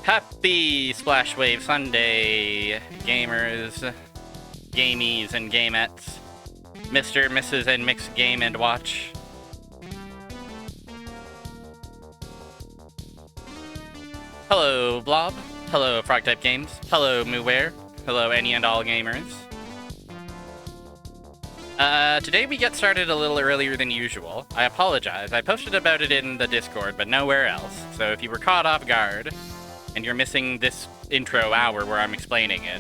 Happy Splash Wave Sunday, gamers, gamies, and gamettes. Mr., Mrs., and Mixed Game and Watch. Hello, Blob. Hello, Frogtype Games. Hello, Mooware. Hello, any and all gamers. Today we get started a little earlier than usual. I apologize. I posted about it in the Discord, but nowhere else. So if you were caught off guard, and you're missing this intro hour where I'm explaining it,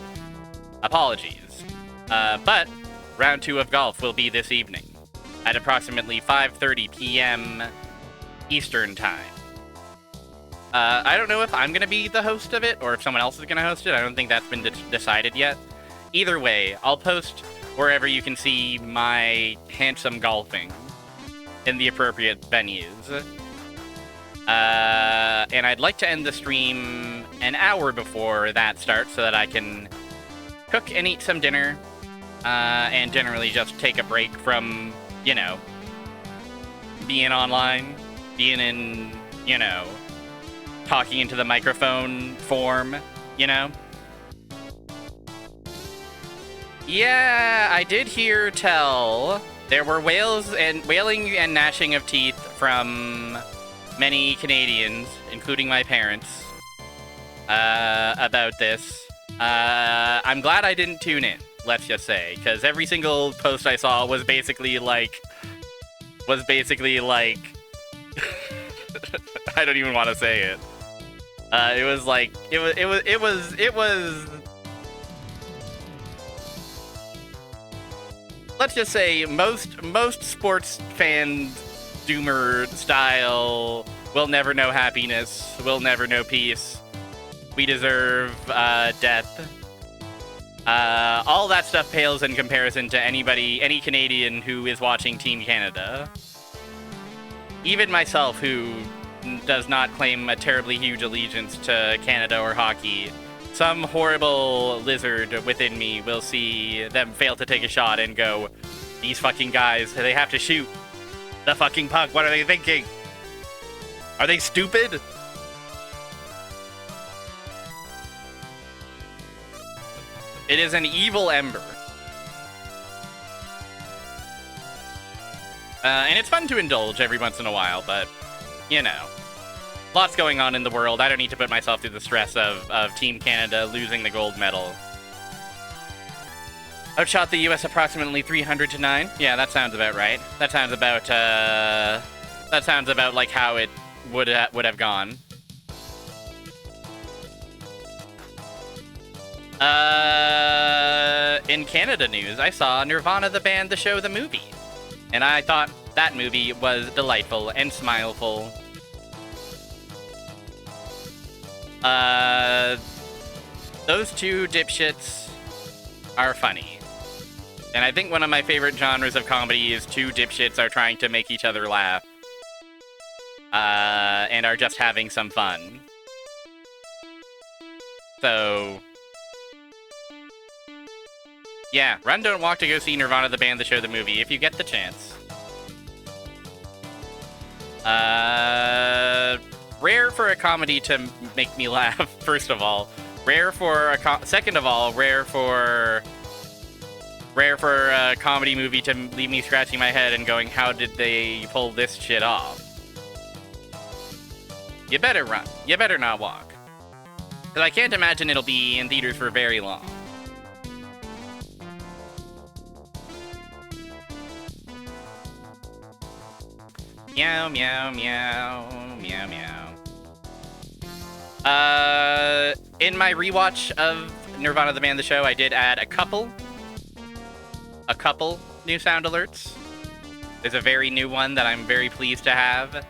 apologies. But round 2 of golf will be this evening at approximately 5:30 p.m. Eastern Time. I don't know if I'm going to be the host of it or if someone else is going to host it. I don't think that's been decided yet. Either way, I'll post wherever you can see my handsome golfing in the appropriate venues. And I'd like to end the stream an hour before that starts so that I can cook and eat some dinner, and generally just take a break from, you know, being online, being in, you know, talking into the microphone form, you know? Yeah, I did hear tell there were wailing and gnashing of teeth from many Canadians, including my parents, about this. I'm glad I didn't tune in, let's just say, because every single post I saw was basically like, I don't even want to say it. It was like, it was, let's just say most sports fans, doomer style, we'll never know happiness, we'll never know peace, we deserve death. All that stuff pales in comparison to any Canadian who is watching Team Canada. Even myself, who does not claim a terribly huge allegiance to Canada or hockey, some horrible lizard within me will see them fail to take a shot and go, these fucking guys, they have to shoot the fucking puck. What are they thinking? Are they stupid? It is an evil ember. And it's fun to indulge every once in a while, but, you know, lots going on in the world. I don't need to put myself through the stress of Team Canada losing the gold medal. Outshot the U.S. approximately 300-9. Yeah, that sounds about right. That sounds about like how it would have gone. In Canada news, I saw Nirvana the band, the show, the movie, and I thought that movie was delightful and smileful. Those two dipshits are funny. And I think one of my favorite genres of comedy is two dipshits are trying to make each other laugh. And are just having some fun. So, yeah, run, don't walk to go see Nirvana the band, the show, the movie, if you get the chance. Rare for a comedy to make me laugh, first of all. Second of all, rare for a comedy movie to leave me scratching my head and going, how did they pull this shit off? You better run. You better not walk. Because I can't imagine it'll be in theaters for very long. Meow, meow, meow, meow, meow. In my rewatch of Nirvana the band, the show, I did add a couple new sound alerts. There's a very new one that I'm very pleased to have.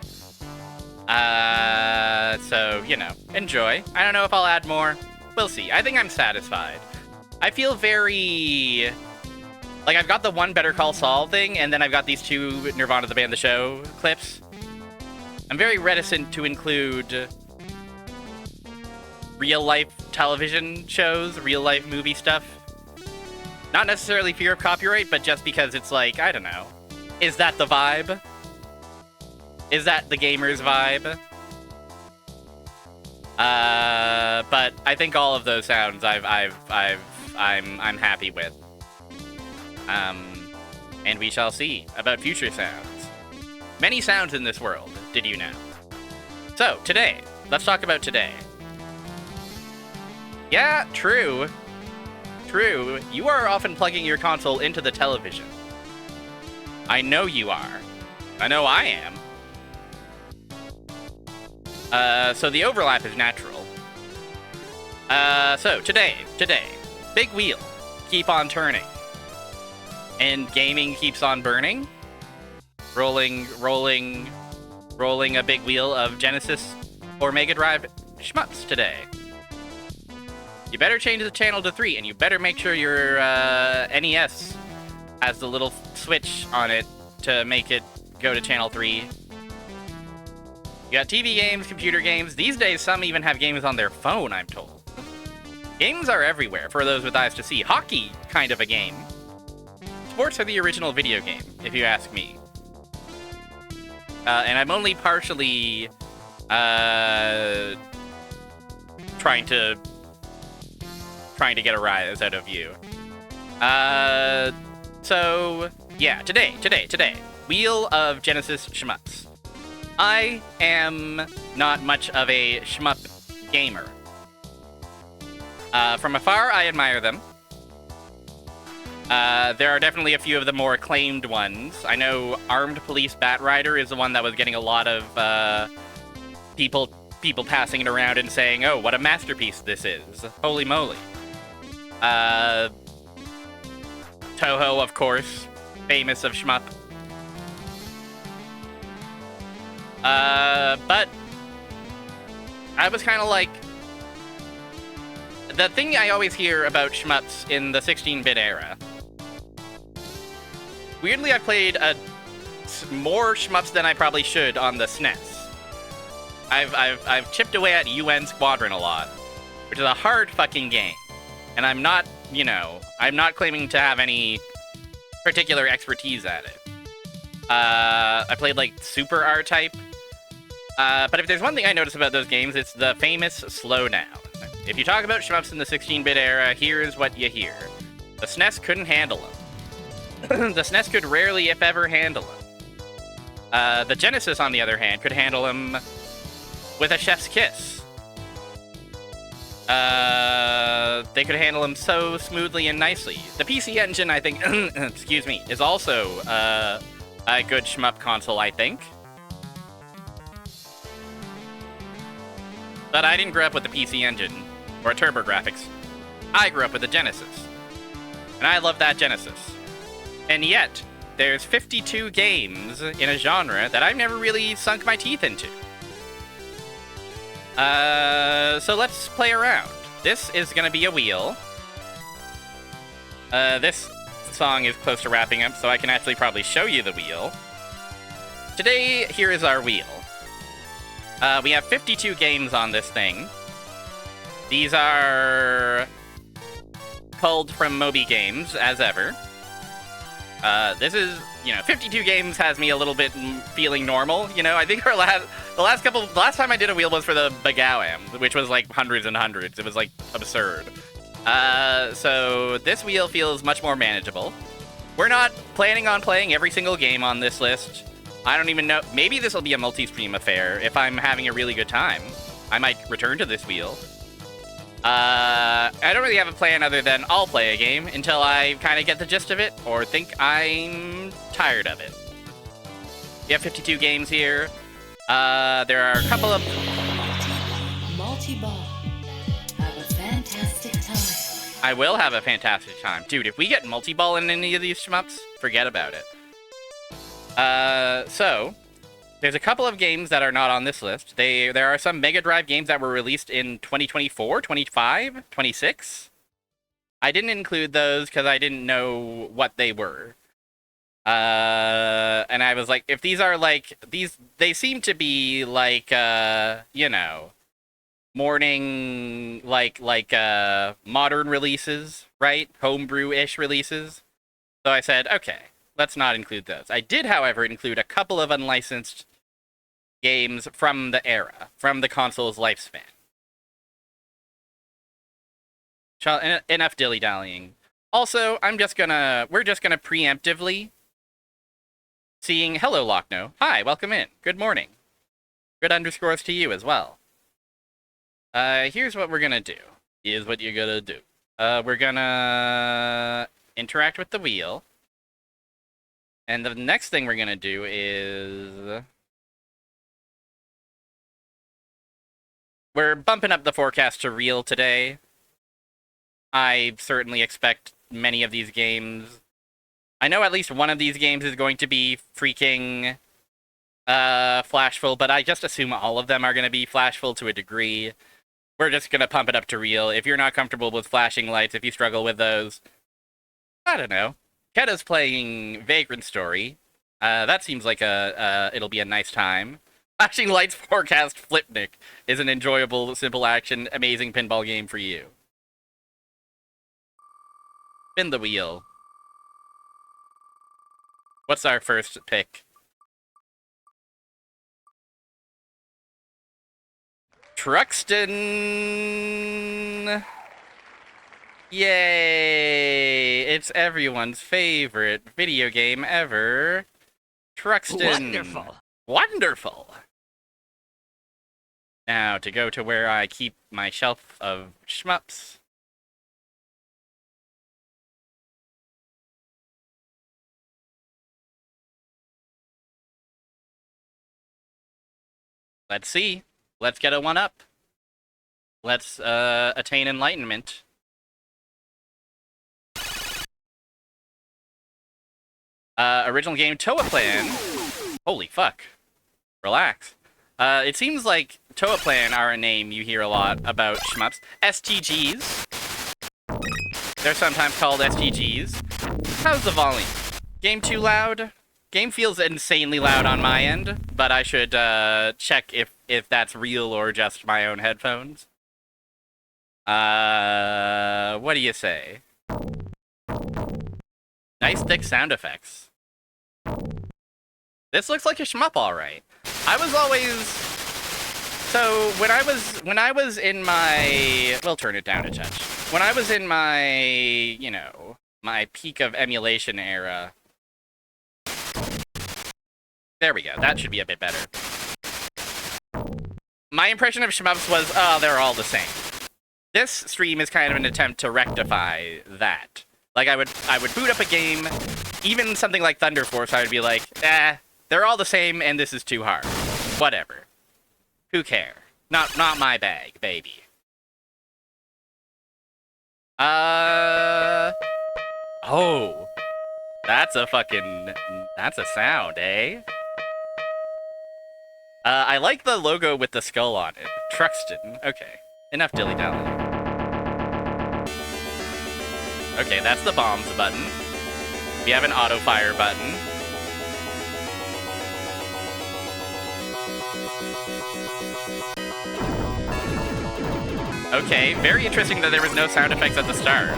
So, you know, enjoy. I don't know if I'll add more. We'll see. I think I'm satisfied. I feel very... like, I've got the one Better Call Saul thing, and then I've got these two Nirvana the band, the show clips. I'm very reticent to include real-life television shows, real-life movie stuff. Not necessarily fear of copyright, but just because it's like, I don't know. Is that the vibe? Is that the gamer's vibe? But I think all of those sounds I'm happy with. And we shall see about future sounds. Many sounds in this world, did you know? So, today. Let's talk about today. Yeah, true. True. You are often plugging your console into the television. I know you are. I know I am. So the overlap is natural. So today, big wheel, keep on turning. And gaming keeps on burning. Rolling a big wheel of Genesis or Mega Drive shmups today. You better change the channel to 3, and you better make sure your NES has the little switch on it to make it go to channel 3. You got TV games, computer games. These days, some even have games on their phone, I'm told. Games are everywhere for those with eyes to see. Hockey, kind of a game. Sports are the original video game, if you ask me. And I'm only partially trying to get a rise out of you. So yeah, today. Wheel of Genesis shmups. I am not much of a shmup gamer. From afar, I admire them. There are definitely a few of the more acclaimed ones. I know Armed Police Bat Rider is the one that was getting a lot of people passing it around and saying, "Oh, what a masterpiece this is! Holy moly!" Toho, of course, famous of shmup. But I was kind of like, the thing I always hear about shmups in the 16-bit era. Weirdly, I played more shmups than I probably should on the SNES. I've chipped away at UN Squadron a lot, which is a hard fucking game. And I'm not, I'm not claiming to have any particular expertise at it. I played, like, Super R-Type. But if there's one thing I notice about those games, it's the famous slowdown. If you talk about shmups in the 16-bit era, here's what you hear. The SNES couldn't handle them. The SNES could rarely, if ever, handle them. The Genesis, on the other hand, could handle them with a chef's kiss. They could handle them so smoothly and nicely. The PC Engine, I think, excuse me, is also a good shmup console, I think. But I didn't grow up with the PC Engine or TurboGrafx. I grew up with the Genesis. And I love that Genesis. And yet, there's 52 games in a genre that I've never really sunk my teeth into. So let's play around. This is gonna be a wheel. This song is close to wrapping up, so I can actually probably show you the wheel. Today, here is our wheel. We have 52 games on this thing. These are pulled from Moby Games, as ever. This is, 52 games has me a little bit feeling normal. I think the last time I did a wheel was for the Bagawam, which was like hundreds and hundreds. It was like absurd. So this wheel feels much more manageable. We're not planning on playing every single game on this list. I don't even know. Maybe this will be a multi-stream affair. If I'm having a really good time, I might return to this wheel. I don't really have a plan other than I'll play a game until I kind of get the gist of it or think I'm tired of it. We have 52 games here. There are a couple of... Multi-ball. Have a fantastic time. I will have a fantastic time. Dude, if we get multi-ball in any of these shmups, forget about it. So, there's a couple of games that are not on this list. There are some Mega Drive games that were released in 2024, 25, 26. I didn't include those because I didn't know what they were. And I was like, if these are like, they seem to be like, morning, modern releases, right? Homebrew-ish releases. So I said, okay, let's not include those. I did, however, include a couple of unlicensed games from the era, from the console's lifespan. Enough dilly-dallying. Also, we're just gonna preemptively hello, Lochno. Hi, welcome in. Good morning. Good underscores to you as well. Here's what we're gonna do. Here's what you're gonna do. We're gonna interact with the wheel. And the next thing we're gonna do is... we're bumping up the forecast to real today. I certainly expect many of these games... I know at least one of these games is going to be freaking flashful, but I just assume all of them are going to be flashful to a degree. We're just going to pump it up to real. If you're not comfortable with flashing lights, if you struggle with those, I don't know. Keda's playing Vagrant Story. That seems like it'll be a nice time. Flashing Lights Forecast Flipnik is an enjoyable, simple action, amazing pinball game for you. Spin the wheel. What's our first pick? Truxton! Yay! It's everyone's favorite video game ever. Truxton! Wonderful! Wonderful! Now, to go to where I keep my shelf of shmups. Let's see. Let's get a 1-up. Let's attain enlightenment. Original game Toa Plan. Holy fuck. Relax. It seems like Toa Plan are a name you hear a lot about shmups. STGs. They're sometimes called STGs. How's the volume? Game too loud? Game feels insanely loud on my end, but I should check if that's real or just my own headphones. What do you say? Nice thick sound effects. This looks like a shmup, all right. I was always... So, when I was in my... We'll turn it down a touch. When I was in my, you know, my peak of emulation era... There we go. That should be a bit better. My impression of shmups was, oh, they're all the same. This stream is kind of an attempt to rectify that. Like, I would boot up a game, even something like Thunder Force, I would be like, they're all the same, and this is too hard. Whatever. Who care? Not my bag, baby. Oh. That's a sound, eh? I like the logo with the skull on it. Truxton. Okay. Enough dilly-dally. Okay, that's the bombs button. We have an auto-fire button. Okay, very interesting that there was no sound effects at the start.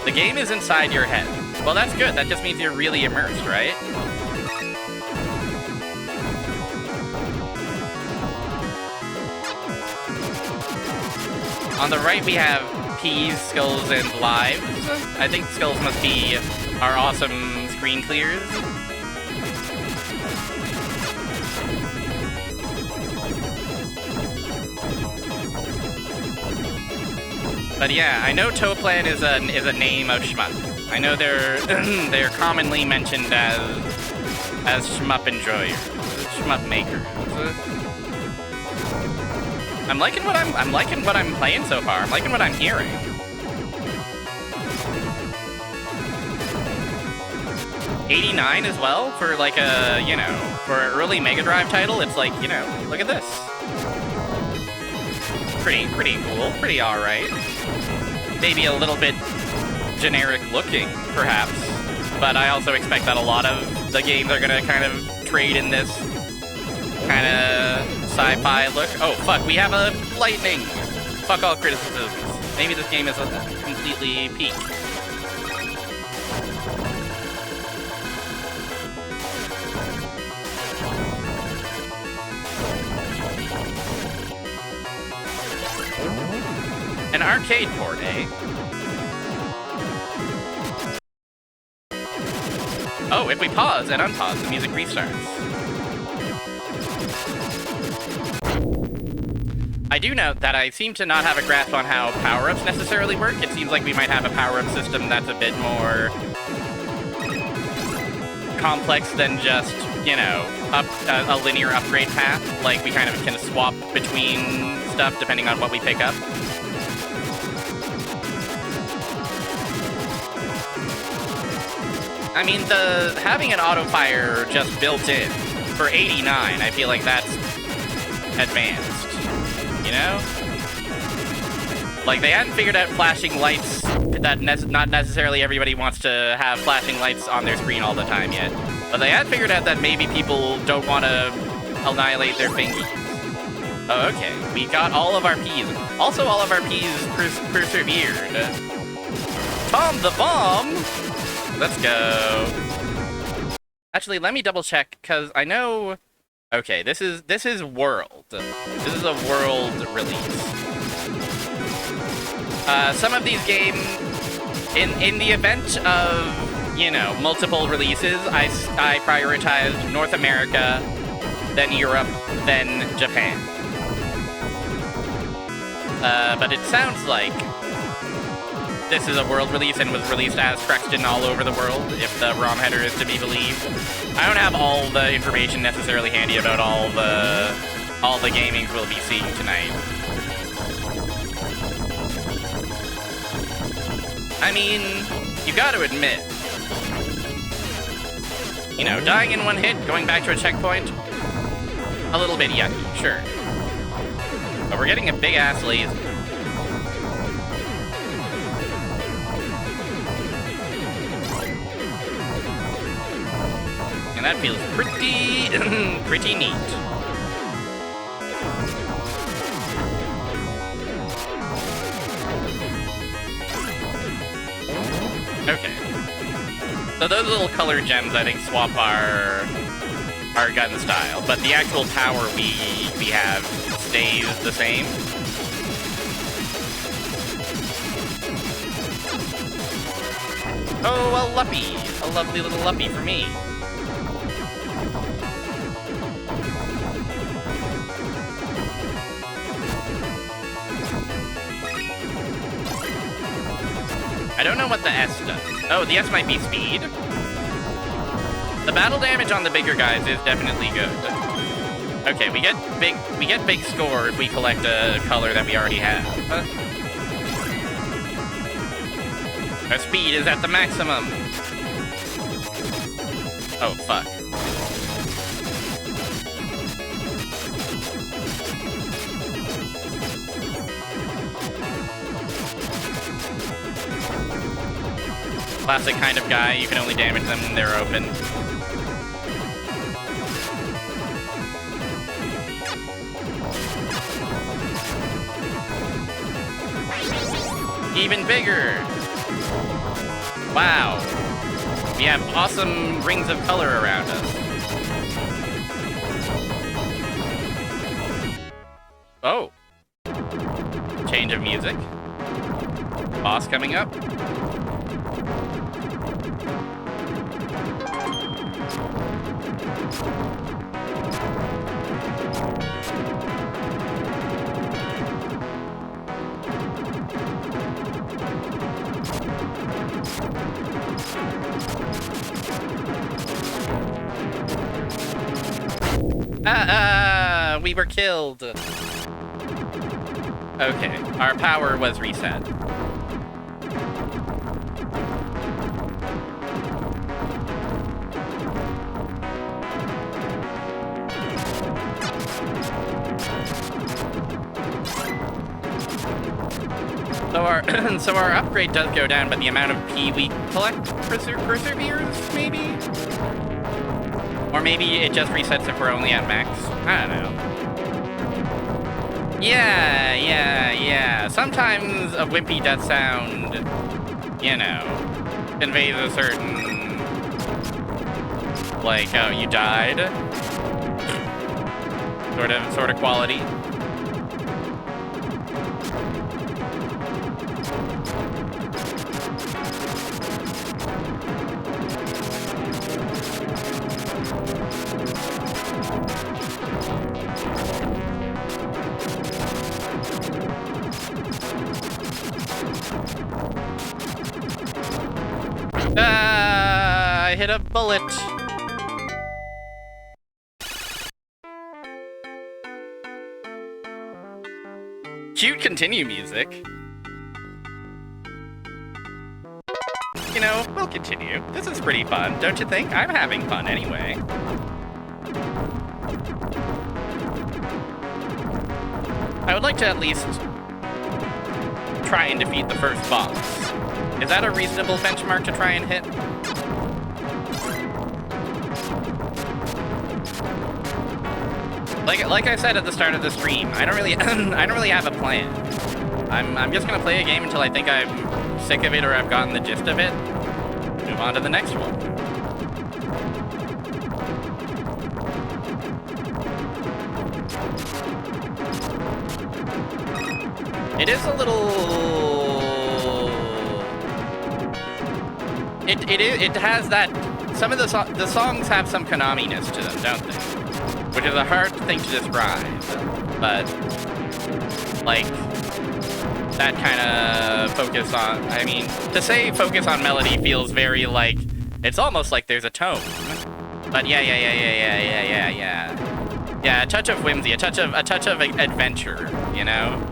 The game is inside your head. Well, that's good. That just means you're really immersed, right? On the right, we have P's, Skulls, and Lives. I think Skulls must be our awesome screen clears. But yeah, I know Toa Plan is a name of shmup. I know they're commonly mentioned as shmup enjoyers, shmup makers. I'm liking what I'm playing so far. I'm liking what I'm hearing. $89 as well for like a, you know, for an early Mega Drive title. It's like, you know, look at this. Pretty cool. Pretty all right. Maybe a little bit generic looking, perhaps. But I also expect that a lot of the games are gonna kind of trade in this kind of sci-fi look. Oh, fuck, we have a lightning! Fuck all criticisms. Maybe this game is completely peak. An arcade port, eh? Oh, if we pause and unpause, the music restarts. I do note that I seem to not have a grasp on how power-ups necessarily work. It seems like we might have a power-up system that's a bit more complex than just, you know, a linear upgrade path. Like, we kind of can swap between stuff depending on what we pick up. I mean, having an auto-fire just built in for 89, I feel like that's advanced. You know? Like, they hadn't figured out flashing lights that not necessarily everybody wants to have flashing lights on their screen all the time yet. But they had figured out that maybe people don't want to annihilate their fingies. Oh, okay. We got all of our Ps. Also, all of our Ps persevered. Tom the Bomb! Let's go. Actually, let me double check, because I know... Okay, this is World. This is a World release. Some of these games, in the event of, you know, multiple releases, I prioritized North America, then Europe, then Japan. But it sounds like this is a World release and was released as Crexton all over the world, if the ROM header is to be believed. I don't have all the information necessarily handy about all the gamings we'll be seeing tonight. I mean, you gotta admit, you know, dying in one hit, going back to a checkpoint, a little bit yucky, sure. But we're getting a big-ass laser. And that feels pretty, pretty neat. Okay. So those little color gems, I think, swap our gun style, but the actual power we have stays the same. Oh, a luppy. A lovely little luppy for me. I don't know what the S does. Oh, the S might be speed. The battle damage on the bigger guys is definitely good. Okay, we get big score if we collect a color that we already have. Our speed is at the maximum. Oh, fuck. Classic kind of guy, you can only damage them when they're open. Even bigger! Wow. We have awesome rings of color around us. Oh. Change of music. Boss coming up. We were killed. Okay, our power was reset. So our upgrade does go down, but the amount of P we collect perseveres, maybe? Or maybe it just resets if we're only at max? I don't know. Yeah. Sometimes a wimpy death sound, you know, conveys a certain, like, oh, you died? Sort of quality. I hit a bullet. Cute continue music. You know, we'll continue. This is pretty fun, don't you think? I'm having fun anyway. I would like to at least try and defeat the first boss. Is that a reasonable benchmark to try and hit? Like I said at the start of the stream, I don't really have a plan. I'm just gonna play a game until I think I'm sick of it or I've gotten the gist of it. Move on to the next one. It is a little... It has that... Some of the songs have some Konami-ness to them, don't they? Which is a hard thing to describe, but... Like... That kind of focus on... I mean, to say focus on melody feels very, like... It's almost like there's a tone. But yeah. Yeah, a touch of whimsy, a touch of adventure, you know?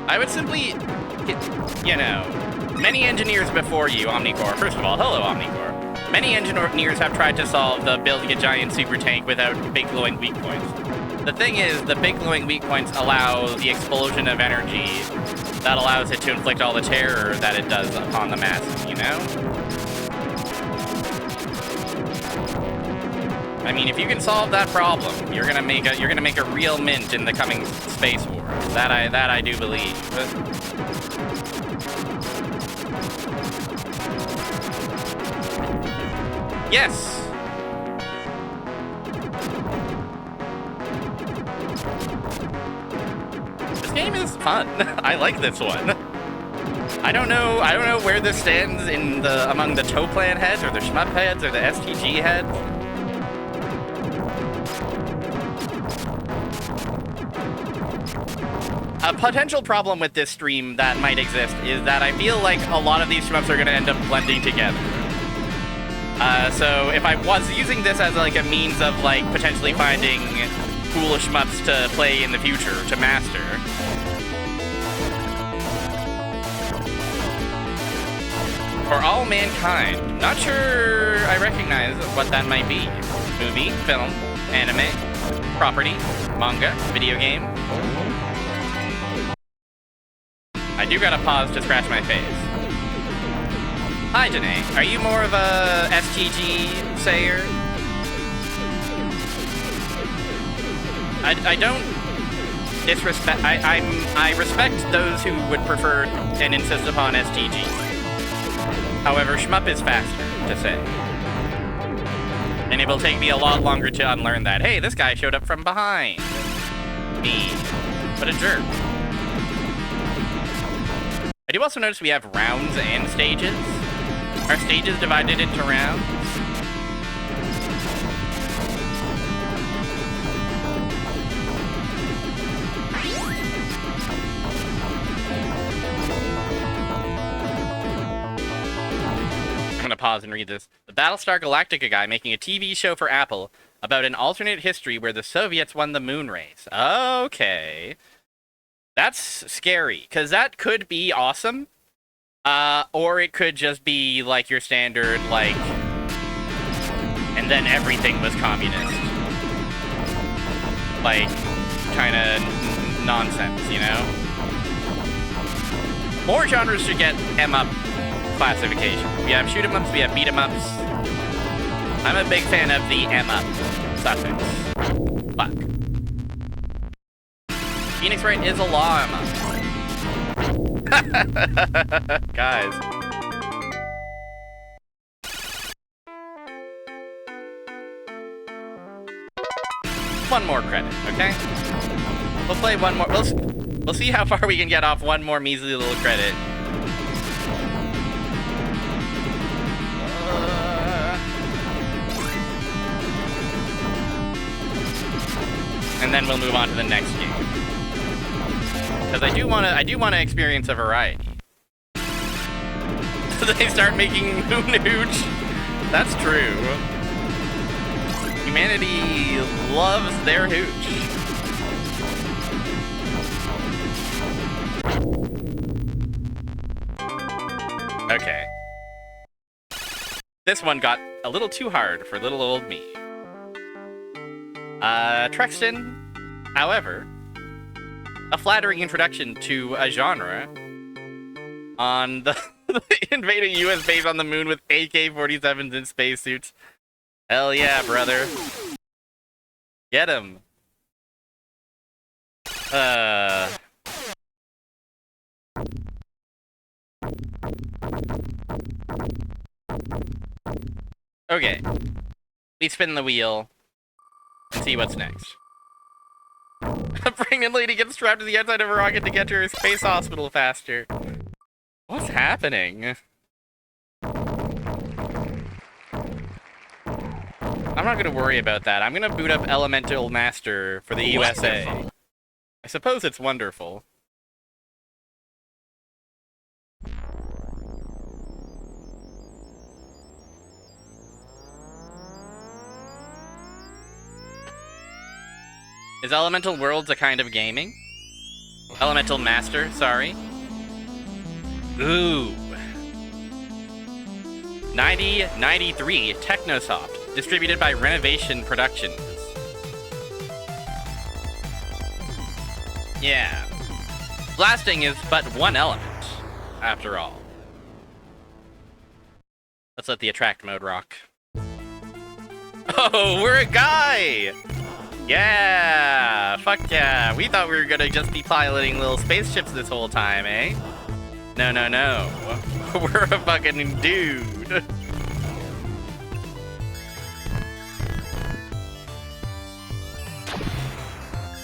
I would simply, you know, many engineers before you, Omnicore. First of all, hello, Omnicore. Many engineers have tried to solve the building a giant super tank without big glowing weak points. The thing is, the big glowing weak points allow the explosion of energy that allows it to inflict all the terror that it does upon the masses, you know? I mean, if you can solve that problem, you're gonna make a real mint in the coming Space Wars. That I do believe. Yes. This game is fun. I like this one. I don't know where this stands in among the Toplan heads or the shmup heads or the STG heads. A potential problem with this stream that might exist is that I feel like a lot of these shmups are going to end up blending together. So if I was using this as like a means of like potentially finding cool shmups to play in the future, to master. For all mankind. Not sure I recognize what that might be. Movie, film, anime, property, manga, video game. I do gotta pause to scratch my face. Hi, Danae. Are you more of a STG sayer? I don't disrespect... I respect those who would prefer and insist upon STG. However, shmup is faster to say. And it will take me a lot longer to unlearn that. Hey, this guy showed up from behind me. What a jerk. I do also notice we have rounds and stages. Are stages divided into rounds? I'm gonna pause and read this. The Battlestar Galactica guy making a TV show for Apple about an alternate history where the Soviets won the moon race. Okay. That's scary, because that could be awesome, or it could just be, like, your standard, like, and then everything was communist. Like, kind of nonsense, you know? More genres should get M-up classification. We have shoot-em-ups, we have beat-em-ups. I'm a big fan of the M-up suffix. Fuck. Phoenix Wright is a llama. Guys. one more credit, okay? We'll play one more. We'll see how far we can get off one more measly little credit. And then we'll move on to the next game. Because I do wanna experience a variety. They start making Moon Hooch. That's true. Humanity loves their hooch. Okay. This one got a little too hard for little old me. Trexton, however, a flattering introduction to a genre on the invading US base on the moon with AK-47s in spacesuits. Hell yeah, brother. Get him. Okay. We spin the wheel and see what's next. A pregnant lady gets strapped to the outside of a rocket to get to her space hospital faster. What's happening? I'm not gonna worry about that. I'm gonna boot up Elemental Master for the USA. Wonderful. I suppose it's wonderful. Is Elemental Worlds a kind of gaming? Elemental Master, sorry. Ooh. 9093 Technosoft, distributed by Renovation Productions. Yeah. Blasting is but one element, after all. Let's let the attract mode rock. Oh, we're a guy! Yeah! Fuck yeah! We thought we were gonna just be piloting little spaceships this whole time, eh? No, no, no. We're a fucking dude.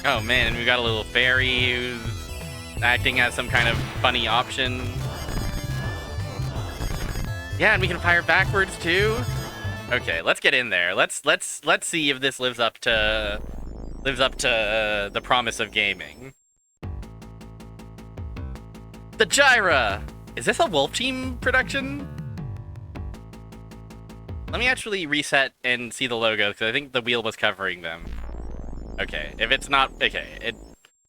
Oh man, we got a little fairy who's acting as some kind of funny option. Yeah, and we can fire backwards too. Okay, let's get in there. Let's see if this lives up to the promise of gaming. The Gyra! Is this a Wolf Team production? Let me actually reset and see the logo, because I think the wheel was covering them. Okay, if it's not... Okay,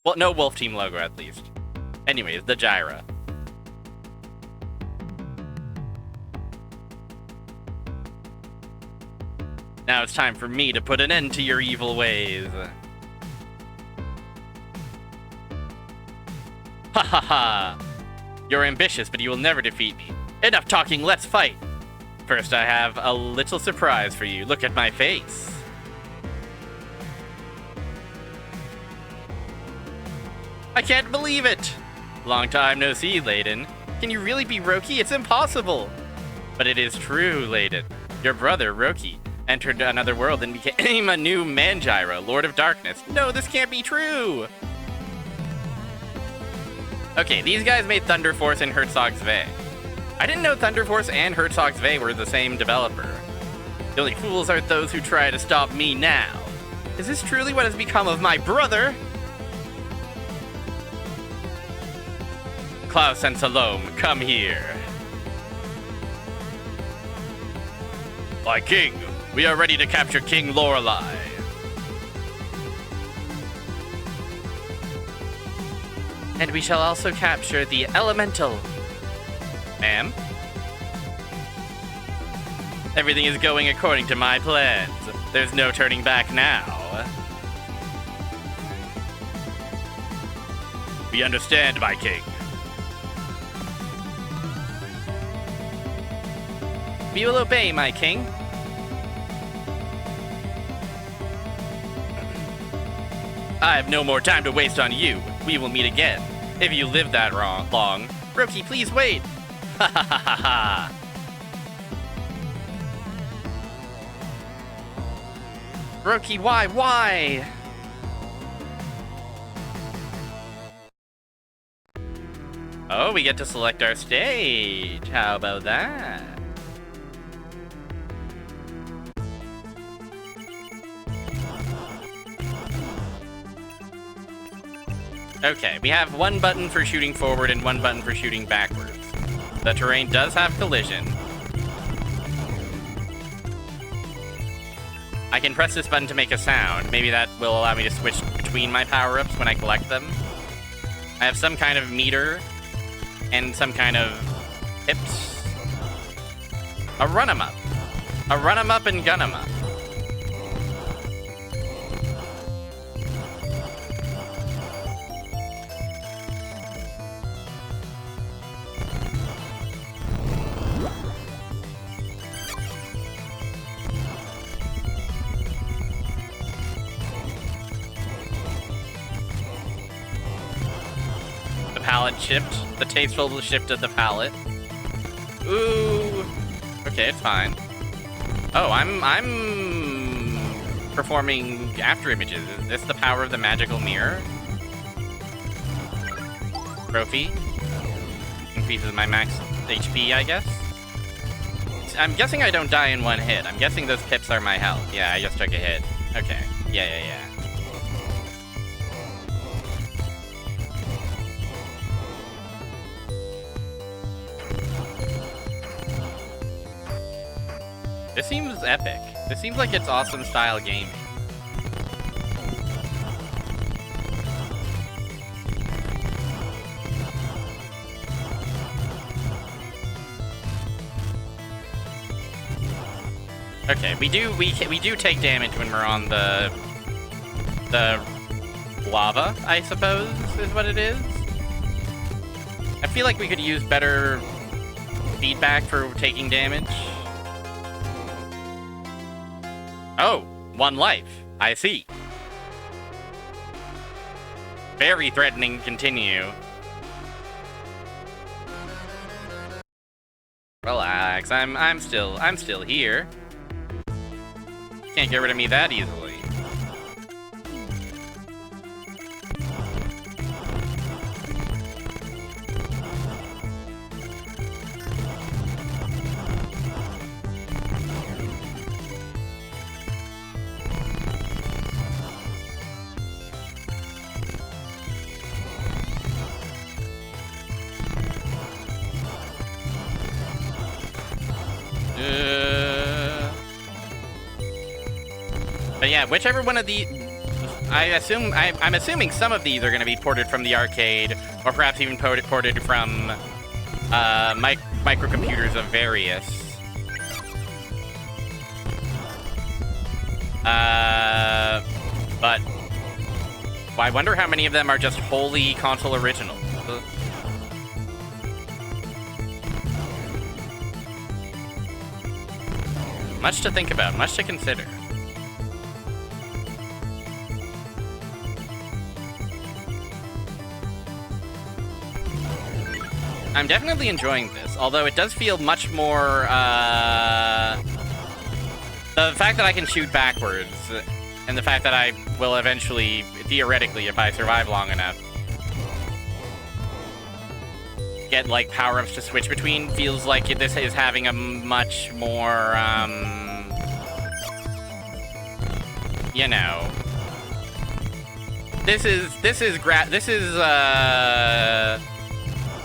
well, no Wolf Team logo, at least. Anyways, the Gyra. Now it's time for me to put an end to your evil ways. Ha ha ha! You're ambitious, but you will never defeat me. Enough talking, let's fight! First, I have a little surprise for you. Look at my face. I can't believe it! Long time no see, Layden. Can you really be Roki? It's impossible! But it is true, Layden. Your brother, Roki, entered another world and became a new Mangyra, Lord of Darkness. No, this can't be true! Okay, these guys made Thunder Force and Herzog Zwei. I didn't know Thunder Force and Herzog Zwei were the same developer. The only fools are those who try to stop me now. Is this truly what has become of my brother? Klaus and Salome, come here. My king, we are ready to capture King Lorelei. And we shall also capture the Elemental. Ma'am? Everything is going according to my plans. There's no turning back now. We understand, my king. We will obey, my king. I have no more time to waste on you. We will meet again. If you live that long. Roki, please wait. Ha ha ha ha ha. Roki, why? Oh, we get to select our stage. How about that? Okay, we have one button for shooting forward and one button for shooting backwards. The terrain does have collision. I can press this button to make a sound. Maybe that will allow me to switch between my power-ups when I collect them. I have some kind of meter and some kind of hips. A run-em-up. A run-em-up and gun-em-up. Palette shift. The tasteful shift of the palette. Ooh. Okay, it's fine. Oh, I'm performing after images. Is this the power of the magical mirror? Trophy. Increases my max HP, I guess. I'm guessing I don't die in one hit. I'm guessing those pips are my health. Yeah, I just took a hit. Okay. Yeah. This seems epic. This seems like it's awesome style gaming. Okay, we do take damage when we're on the lava, I suppose, is what it is. I feel like we could use better feedback for taking damage. Oh, 1 life. I see. Very threatening to continue. Relax, I'm still here. Can't get rid of me that easily. But yeah, whichever one of the, I'm assuming some of these are going to be ported from the arcade, or perhaps even ported from microcomputers of various. But I wonder how many of them are just wholly console original. Much to think about, much to consider. I'm definitely enjoying this, although it does feel much more, the fact that I can shoot backwards, and the fact that I will eventually, theoretically, if I survive long enough, get, like, power-ups to switch between, feels like this is having a much more, you know, this is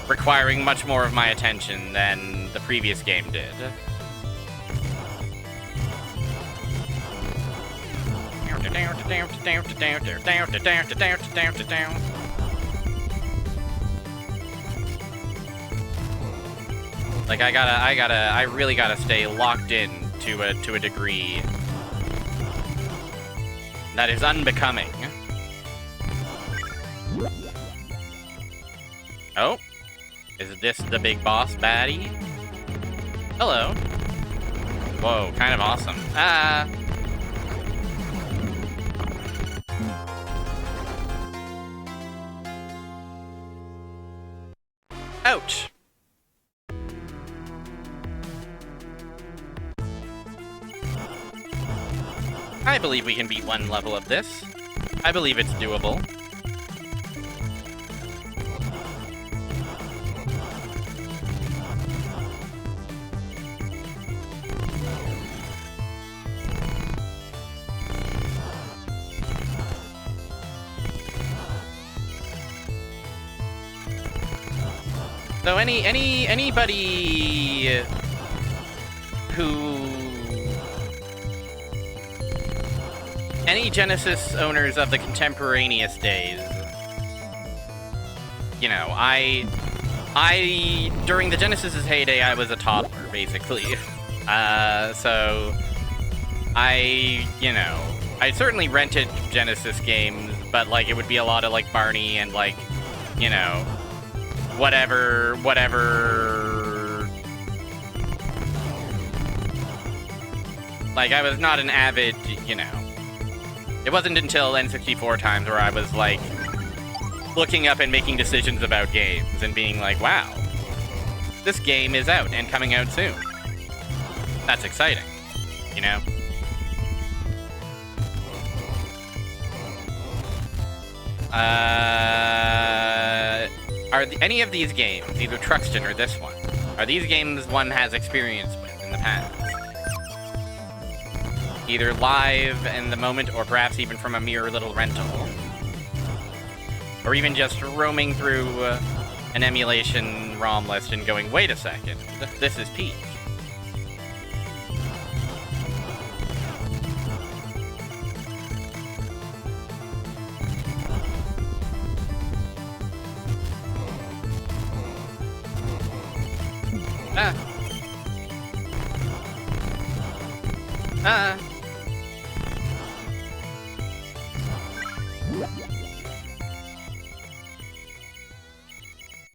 requiring much more of my attention than the previous game did. Like I really gotta stay locked in to a degree that is unbecoming. Oh. Is this the big boss baddie? Hello. Whoa, kind of awesome. Ah. Ouch. I believe we can beat one level of this. I believe it's doable. So anybody who... Any Genesis owners of the contemporaneous days, you know, during the Genesis's heyday, I was a toddler, basically. So I certainly rented Genesis games, but, like, it would be a lot of, like, Barney and, like, you know, whatever. Like, I was not an avid, you know. It wasn't until N64 times where I was, like, looking up and making decisions about games and being like, wow, this game is out and coming out soon. That's exciting, you know? Are any of these games, either Truxton or this one, are these games one has experience with in the past? Either live in the moment, or perhaps even from a mere little rental. Or even just roaming through an emulation ROM list and going, wait a second, this is Peak.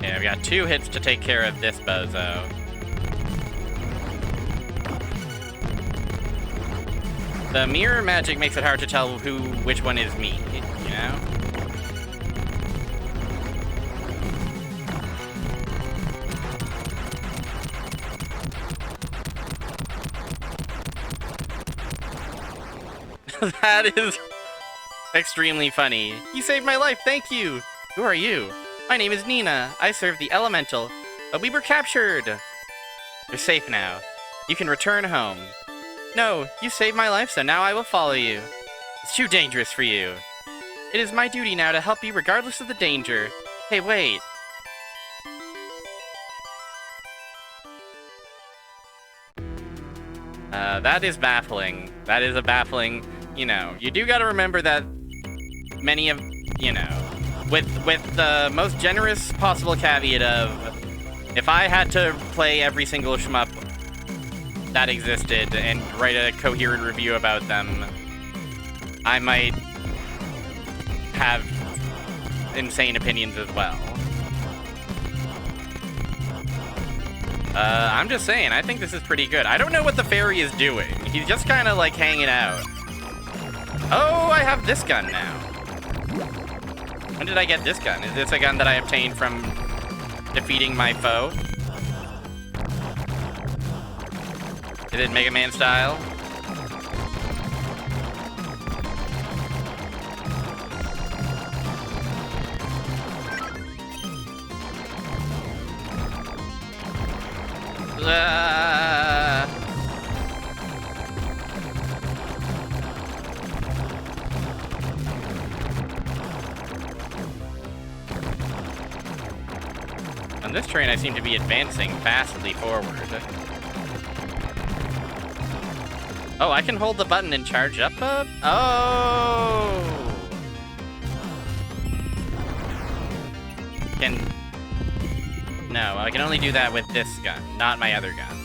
Yeah, we got 2 hits to take care of this bozo. The mirror magic makes it hard to tell which one is me, you know? That is extremely funny. You saved my life, thank you! Who are you? My name is Nina. I serve the Elemental, but we were captured! You're safe now. You can return home. No, you saved my life, so now I will follow you. It's too dangerous for you. It is my duty now to help you regardless of the danger. Hey, wait. That is baffling. That is a baffling, you know, you do gotta remember that many of, you know, with the most generous possible caveat of, if I had to play every single shmup that existed and write a coherent review about them, I might have insane opinions as well. I'm just saying, I think this is pretty good. I don't know what the fairy is doing. He's just kind of, like, hanging out. Oh, I have this gun now. When did I get this gun? Is this a gun that I obtained from defeating my foe? Is it Mega Man style? On this train, I seem to be advancing fastly forward. Oh, I can hold the button and charge up? Oh! No, I can only do that with this gun, not my other gun.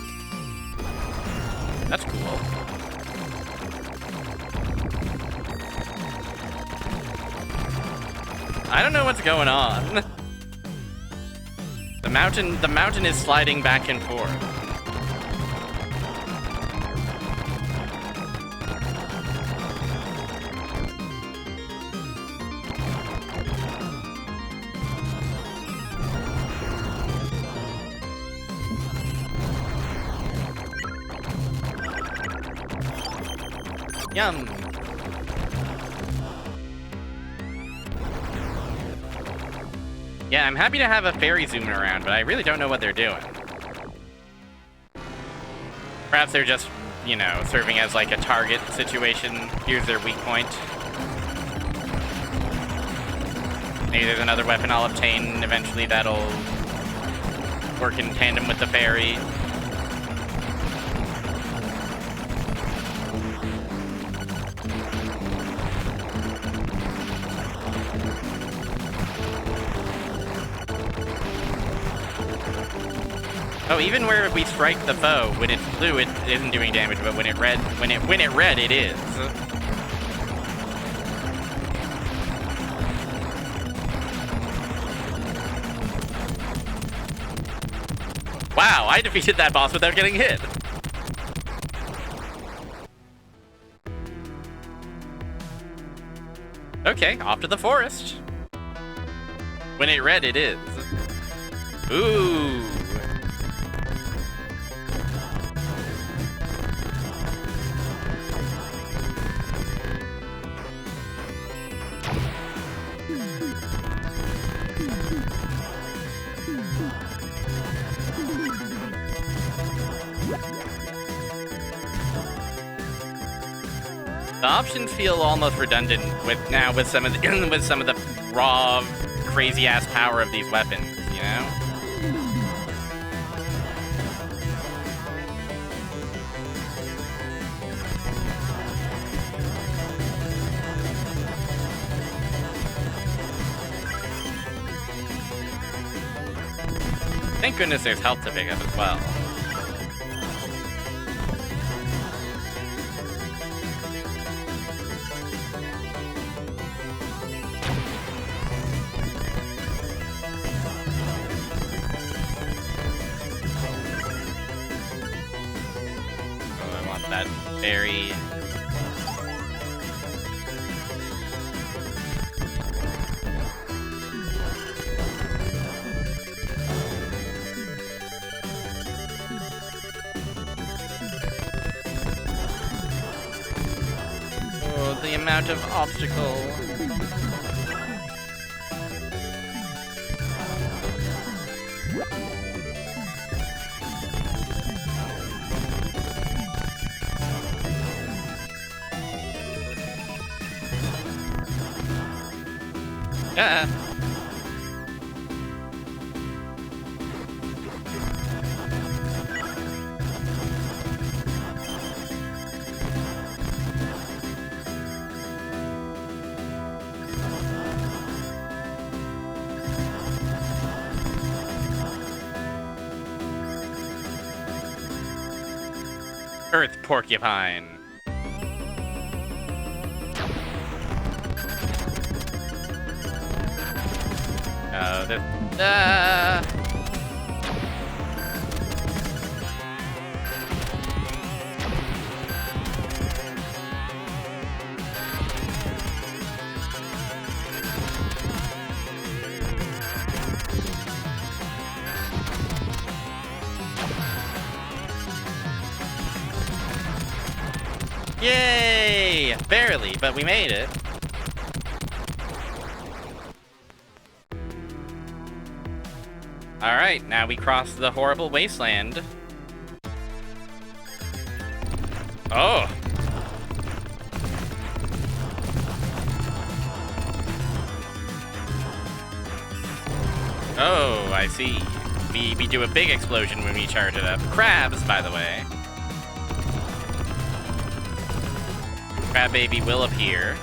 That's cool. I don't know what's going on. The mountain is sliding back and forth. Yum. Yeah, I'm happy to have a fairy zooming around, but I really don't know what they're doing. Perhaps they're just, you know, serving as like a target situation. Here's their weak point. Maybe there's another weapon I'll obtain eventually that'll work in tandem with the fairy. Oh, even where we strike the foe, when it's blue, it isn't doing damage, but when it red, it is. Wow, I defeated that boss without getting hit. Okay, off to the forest. When it red, it is. Ooh. The options feel almost redundant with some of the raw, crazy ass power of these weapons, you know? Thank goodness there's health to pick up as well. That berry. Oh, the amount of obstacle. Yeah. Earth porcupine. Yay! Barely, but we made it. Alright, now we cross the horrible wasteland. Oh! Oh, I see. We do a big explosion when we charge it up. Crabs, by the way. Crab baby will appear.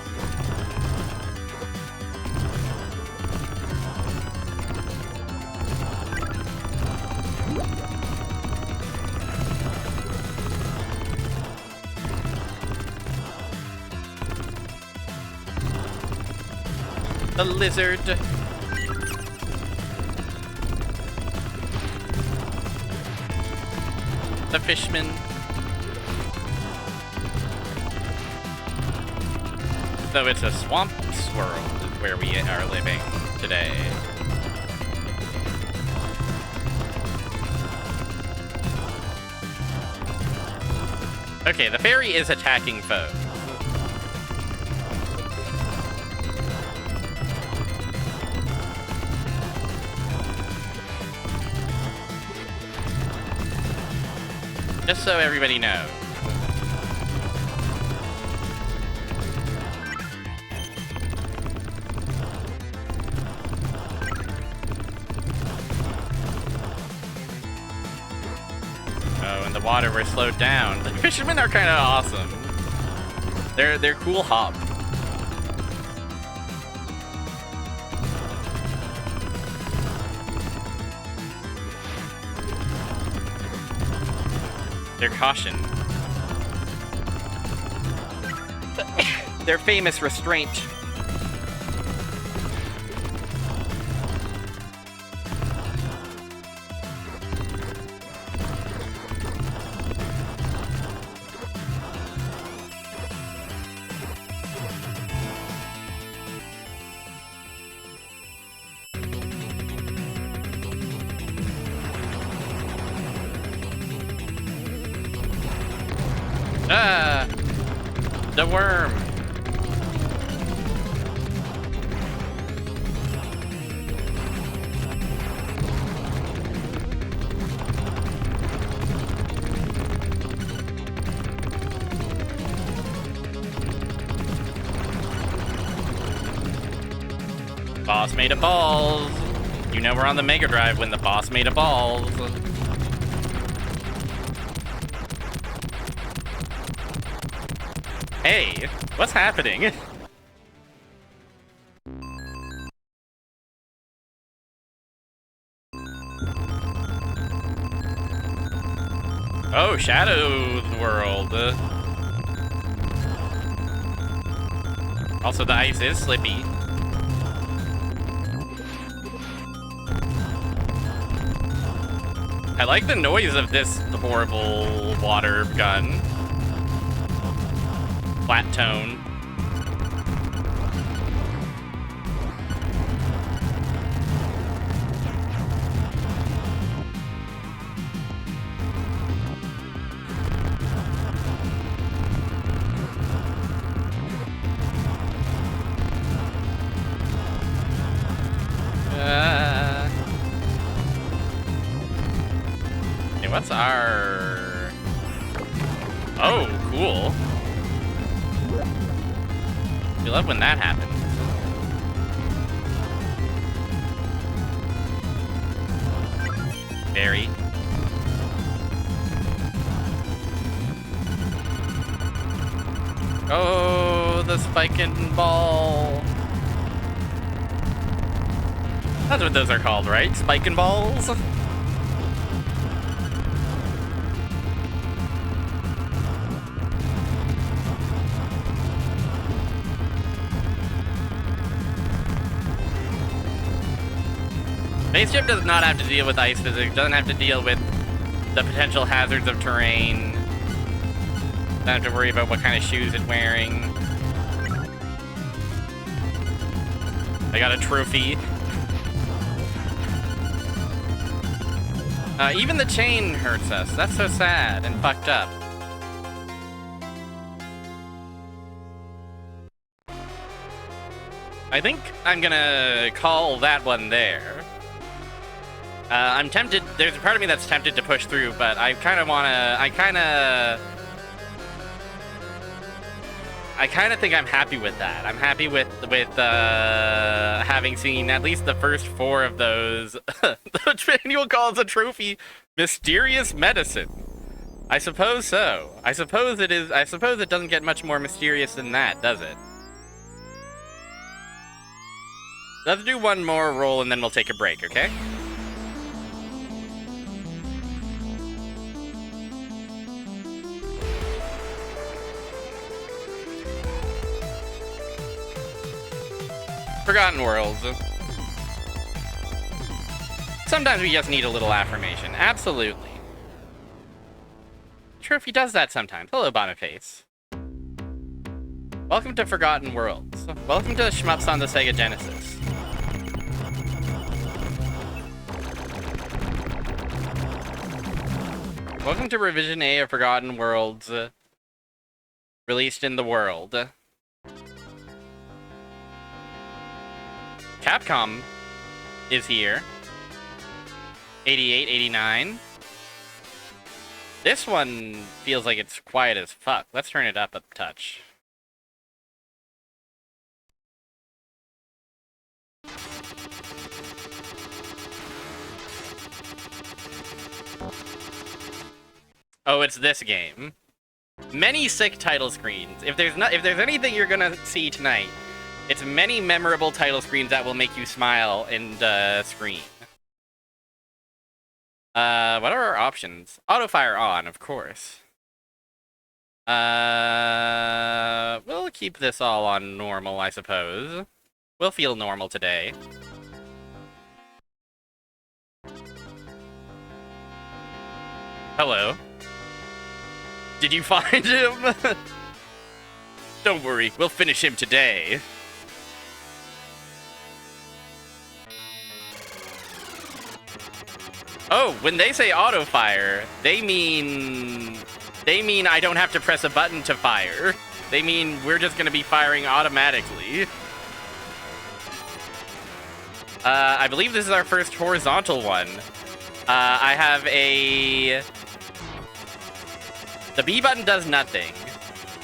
The lizard. The fishman. So it's a swamp swirl is where we are living today. Okay, the fairy is attacking foes. Just so everybody knows. water were slowed down. The fishermen are kind of awesome. They're cool hop. Their caution. Their famous restraint. Ah! The worm! Boss made of balls! You know we're on the Mega Drive when the boss made of balls. Hey, what's happening? Oh, Shadow's World. Also, the ice is slippy. I like the noise of this horrible water gun. Flat tone. Okay, what's our... Oh, cool. You love when that happens. Berry. Oh, the spiking ball. That's what those are called, right? Spiking balls? Spaceship does not have to deal with ice physics, doesn't have to deal with the potential hazards of terrain. Doesn't have to worry about what kind of shoes it's wearing. I got a trophy. Even the chain hurts us. That's so sad and fucked up. I think I'm gonna call that one there. I'm tempted, there's a part of me that's tempted to push through, but I kind of think I'm happy with that. I'm happy with having seen at least the first 4 of those. The manual calls a trophy mysterious medicine. I suppose so. I suppose it is. I suppose it doesn't get much more mysterious than that, does it? Let's do one more roll and then we'll take a break, okay? Forgotten Worlds. Sometimes we just need a little affirmation. Absolutely. Trophy does that sometimes. Hello, Boniface. Welcome to Forgotten Worlds. Welcome to the shmups on the Sega Genesis. Welcome to Revision A of Forgotten Worlds, released in the world. Capcom is here. 88, 89. This one feels like it's quiet as fuck. Let's turn it up a touch. Oh, it's this game. Many sick title screens. If there's anything you're gonna see tonight, it's many memorable title screens that will make you smile and scream. What are our options? Auto fire on, of course. We'll keep this all on normal, I suppose. We'll feel normal today. Hello. Did you find him? Don't worry, we'll finish him today. Oh, when they say auto fire, they mean I don't have to press a button to fire. They mean we're just gonna be firing automatically. I believe this is our first horizontal one. I have a... The B button does nothing.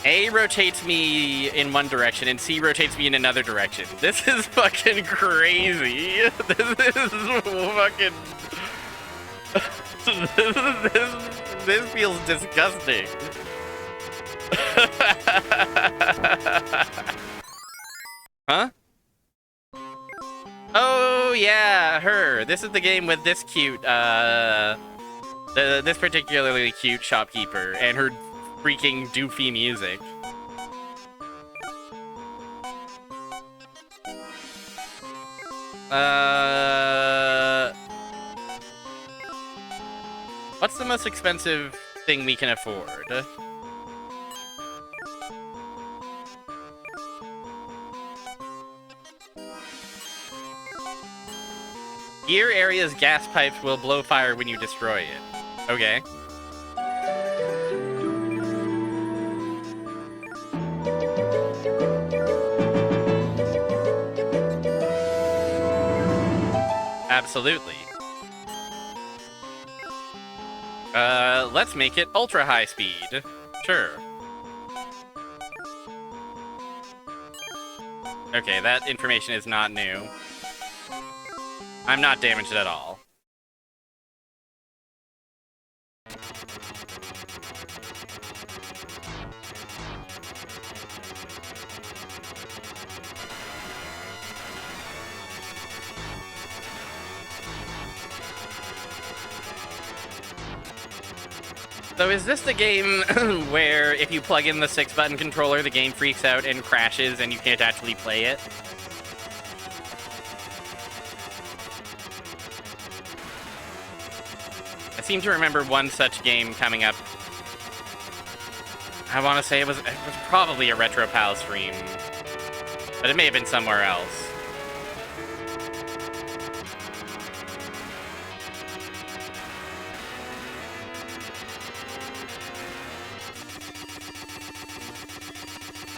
A rotates me in one direction, and C rotates me in another direction. This is fucking crazy. This is fucking... this feels disgusting. Huh? Oh yeah, her. This is the game with this cute, this particularly cute shopkeeper and her freaking doofy music. What's the most expensive thing we can afford? Gear area's gas pipes will blow fire when you destroy it. Okay. Absolutely. Let's make it ultra high speed. Sure. Okay, that information is not new. I'm not damaged at all. So is this the game where if you plug in the 6-button controller, the game freaks out and crashes and you can't actually play it? I seem to remember one such game coming up. I want to say it was probably a RetroPal stream, but it may have been somewhere else.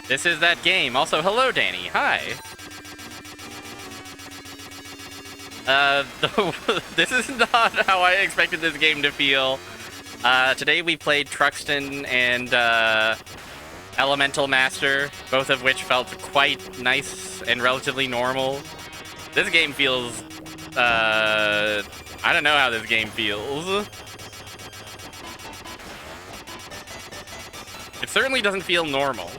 This is that game. Also, hello, Danny. Hi. This is not how I expected this game to feel. Today we played Truxton and Elemental Master, both of which felt quite nice and relatively normal. This game feels... I don't know how this game feels. It certainly doesn't feel normal.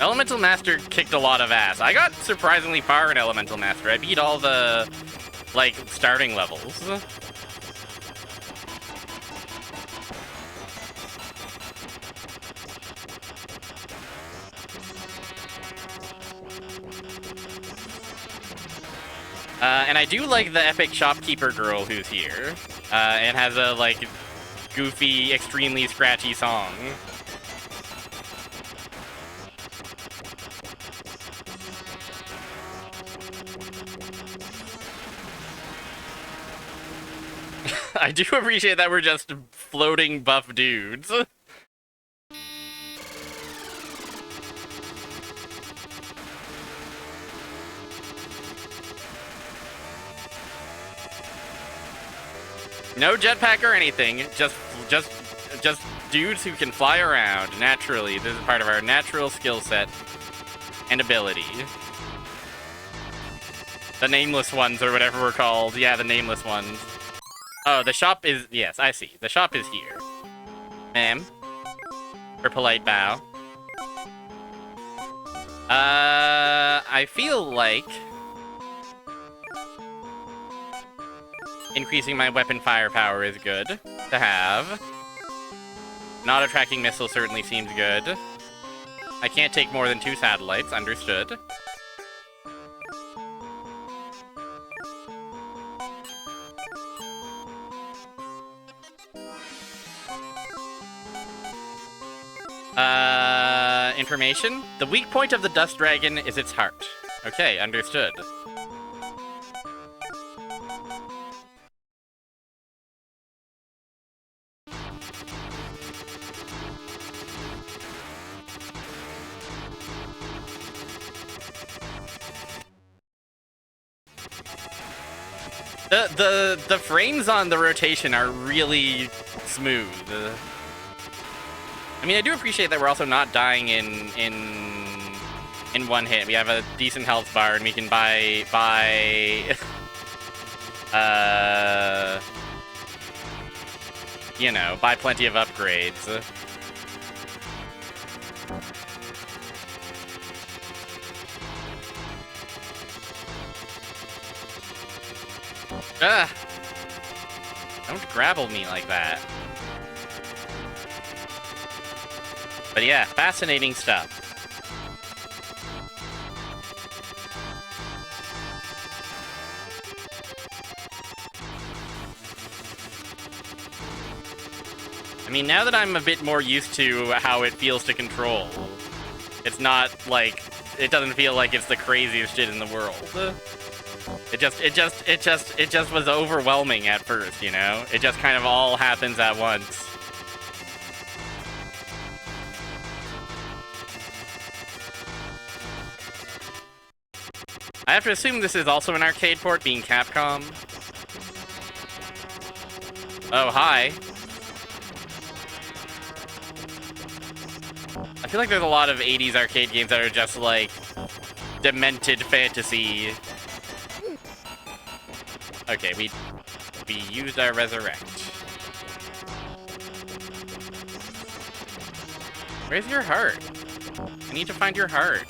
Elemental Master kicked a lot of ass. I got surprisingly far in Elemental Master. I beat all the, like, starting levels. And I do like the epic shopkeeper girl who's here, and has a, like, goofy, extremely scratchy song. I do appreciate that we're just floating buff dudes. No jetpack or anything, just dudes who can fly around naturally. This is part of our natural skill set and ability. The nameless ones, or whatever we're called. Yeah, the nameless ones. Oh, the shop is... Yes, I see. The shop is here. Ma'am. Her polite bow. I feel like... increasing my weapon firepower is good to have. Not a tracking missile certainly seems good. I can't take more than 2 satellites, understood. Information? The weak point of the Dust Dragon is its heart. Okay, understood. The frames on the rotation are really smooth. I mean, I do appreciate that we're also not dying in one hit. We have a decent health bar, and we can buy you know, buy plenty of upgrades. Ugh. Don't grapple me like that. But yeah, fascinating stuff. I mean, now that I'm a bit more used to how it feels to control, it's not like, it doesn't feel like it's the craziest shit in the world. It just was overwhelming at first, you know? It just kind of all happens at once. I have to assume this is also an arcade port, being Capcom. Oh, hi. I feel like there's a lot of 80s arcade games that are just like demented fantasy. Okay, we used our resurrect. Where's your heart? I need to find your heart.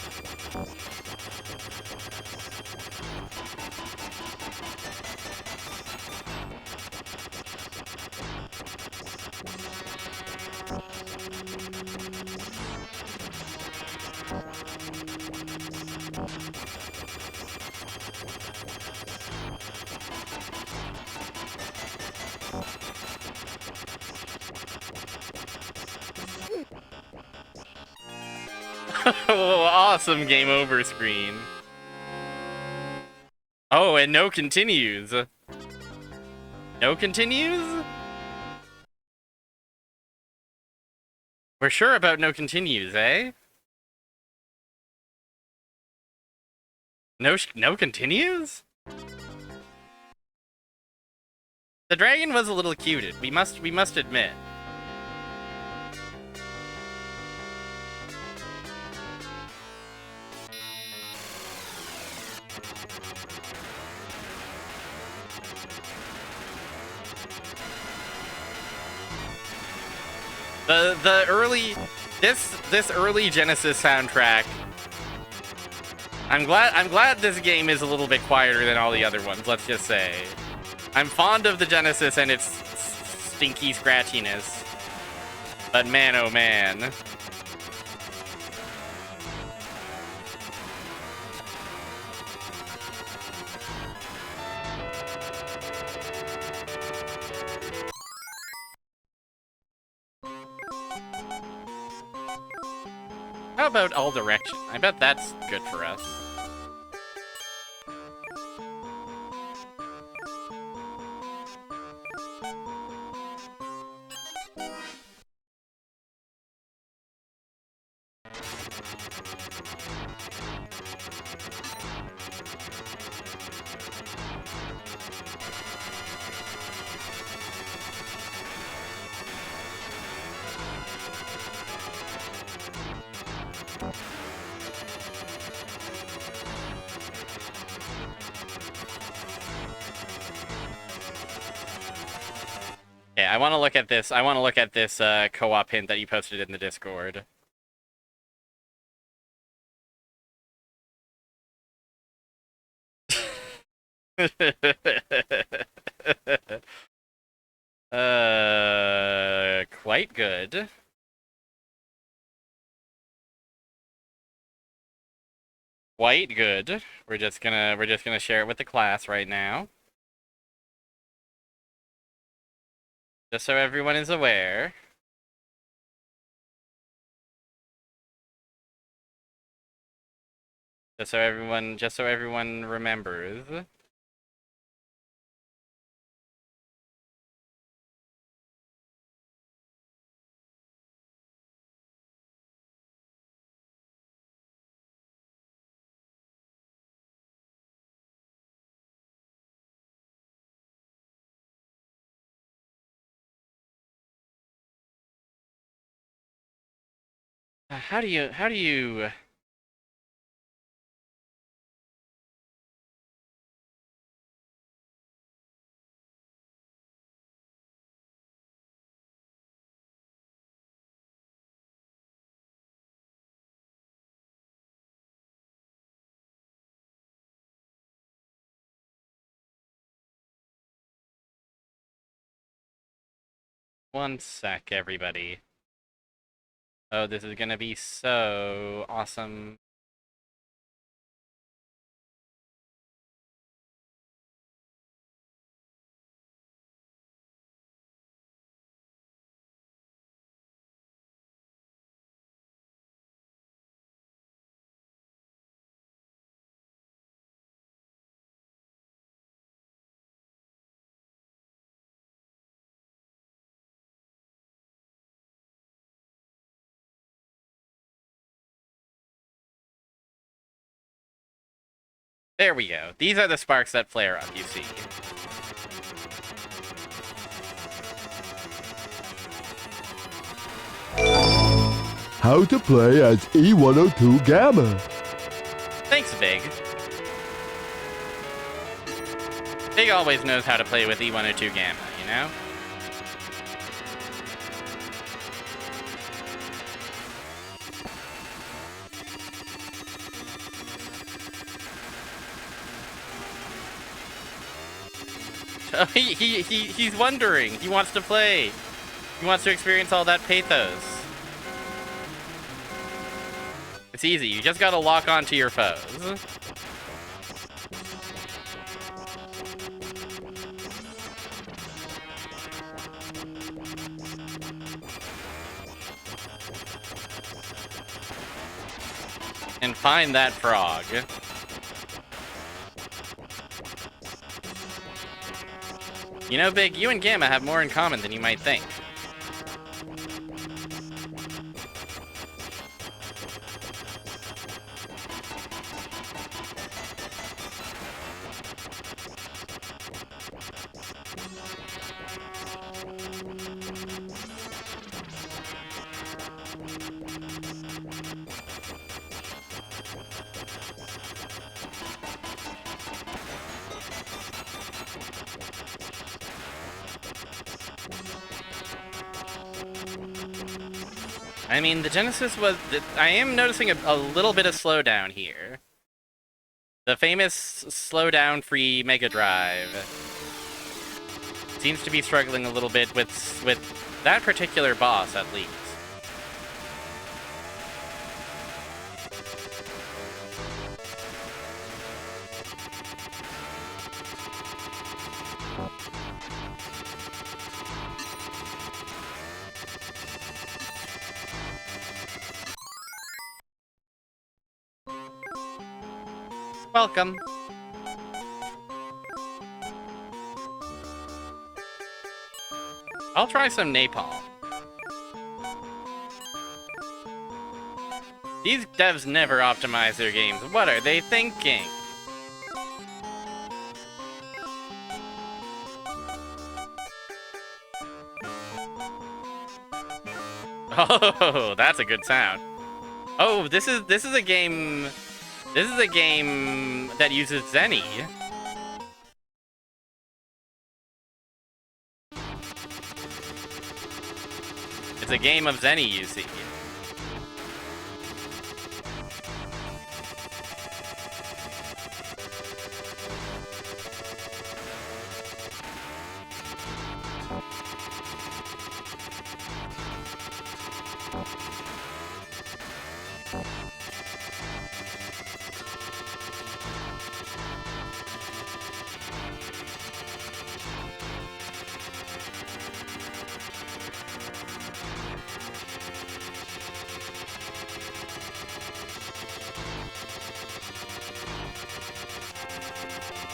Oh, awesome game over screen. Oh, and no continues. No continues? We're sure about no continues, eh? No continues? The dragon was a little cute, we must admit. The early this early Genesis soundtrack. I'm glad this game is a little bit quieter than all the other ones, let's just say. I'm fond of the Genesis and its stinky scratchiness. But man, oh man. How about all direction? I bet that's good for us. I want to look at this. I want to look at this co-op hint that you posted in the Discord. Quite good. Quite good. We're just gonna share it with the class right now. Just so everyone is aware. Just so everyone remembers. How do you 1 sec, everybody. Oh, this is gonna be so awesome. There we go. These are the sparks that flare up, you see. How to play as E102 Gamma. Thanks, Big. Big always knows how to play with E102 Gamma, you know? Oh, he's wondering. He wants to play. He wants to experience all that pathos. It's easy. You just gotta lock onto your foes. And find that frog. You know, Big, you and Gamma have more in common than you might think. I mean, the Genesis was... I am noticing a little bit of slowdown here. The famous slowdown-free Mega Drive seems to be struggling a little bit with that particular boss, at least. Welcome. I'll try some napalm. These devs never optimize their games. What are they thinking? Oh, that's a good sound. Oh, this is a game. This is a game that uses Zenny. It's a game of Zenny, you see.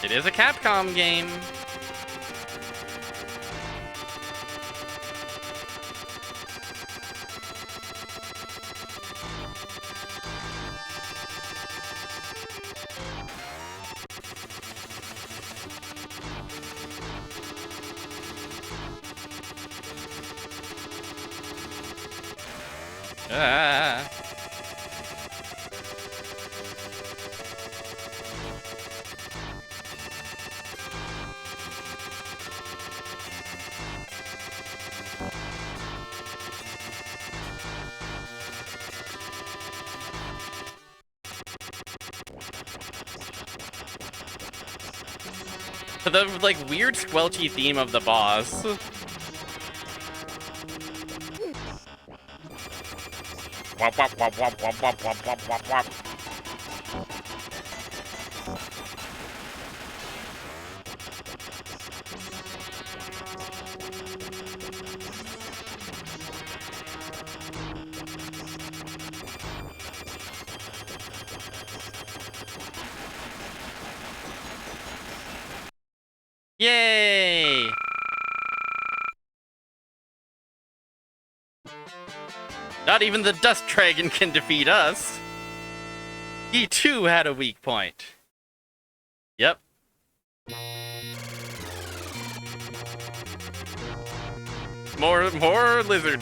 It is a Capcom game. Ah. The like weird squelchy theme of the boss. Wop, wop, wop, wop, wop, wop, wop, wop, wop, wop. Yay! Not even the Dust Dragon can defeat us. He too had a weak point. Yep. More lizard.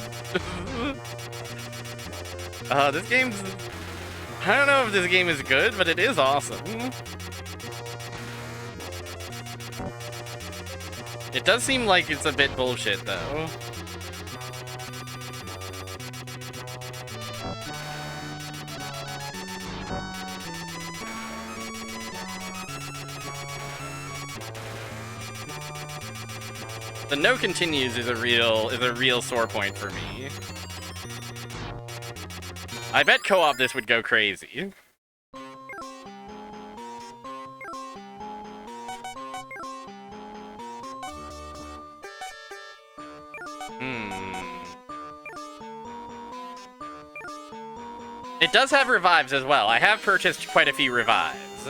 This game's... I don't know if this game is good, but it is awesome. It does seem like it's a bit bullshit, though. The no continues is a real sore point for me. I bet co-op this would go crazy. It does have revives as well. I have purchased quite a few revives.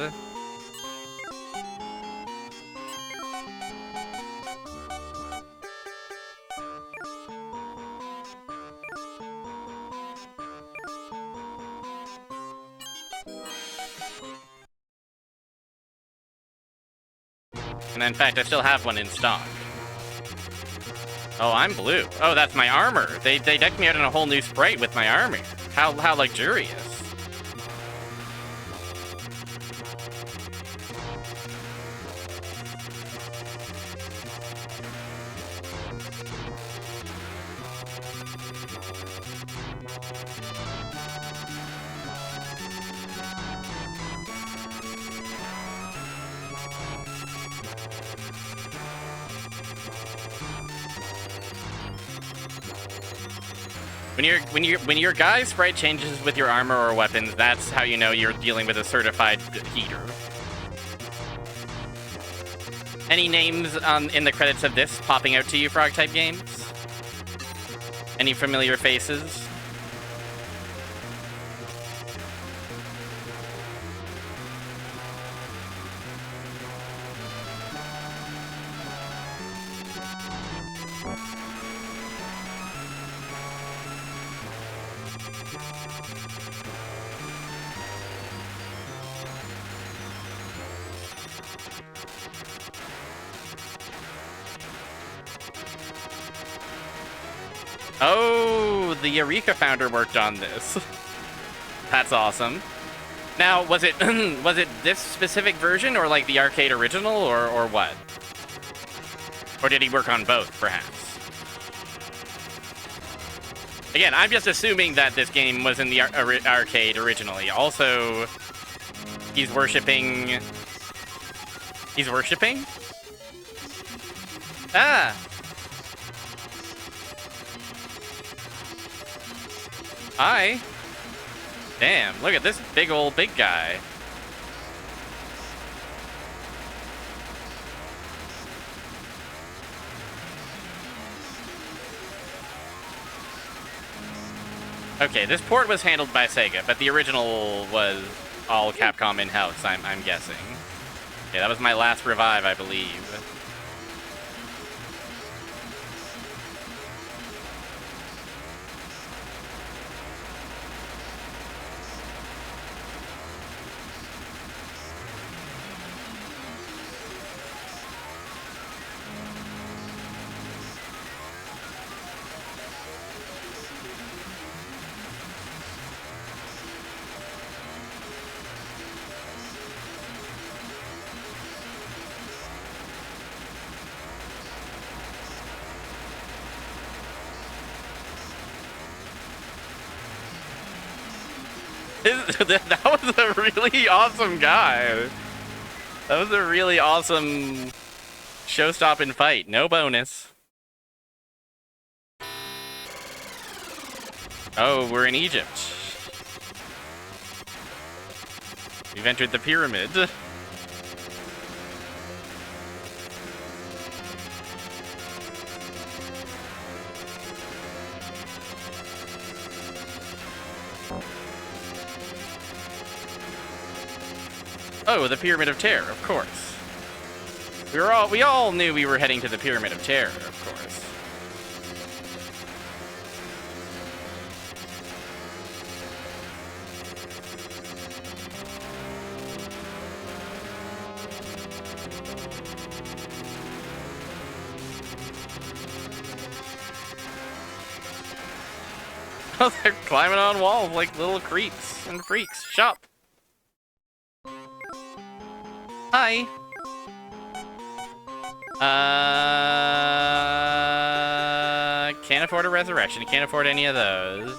And in fact, I still have one in stock. Oh, I'm blue. Oh, that's my armor. They decked me out in a whole new sprite with my armor. How luxurious. When your guy's sprite changes with your armor or weapons, that's how you know you're dealing with a certified heater. Any names in the credits of this popping out to you, Frog-type games? Any familiar faces? Oh, the Eureka founder worked on this. That's awesome. Now, was it was it this specific version, or like the arcade original, or what? Or did he work on both, perhaps? Again, I'm just assuming that this game was in the arcade originally. Also, he's worshipping... He's worshipping? Ah! Hi. Damn, look at this big guy. Okay, this port was handled by Sega, but the original was all Capcom in-house, I'm guessing. Okay, that was my last revive, I believe. That was a really awesome guy. That was a really awesome show-stopping fight. No bonus. Oh, we're in Egypt. We've entered the pyramid. Oh, the Pyramid of Terror, of course. We all knew we were heading to the Pyramid of Terror, of course. Oh, they're climbing on walls like little creeps and freaks. Shop. Hi. Can't afford a resurrection. Can't afford any of those.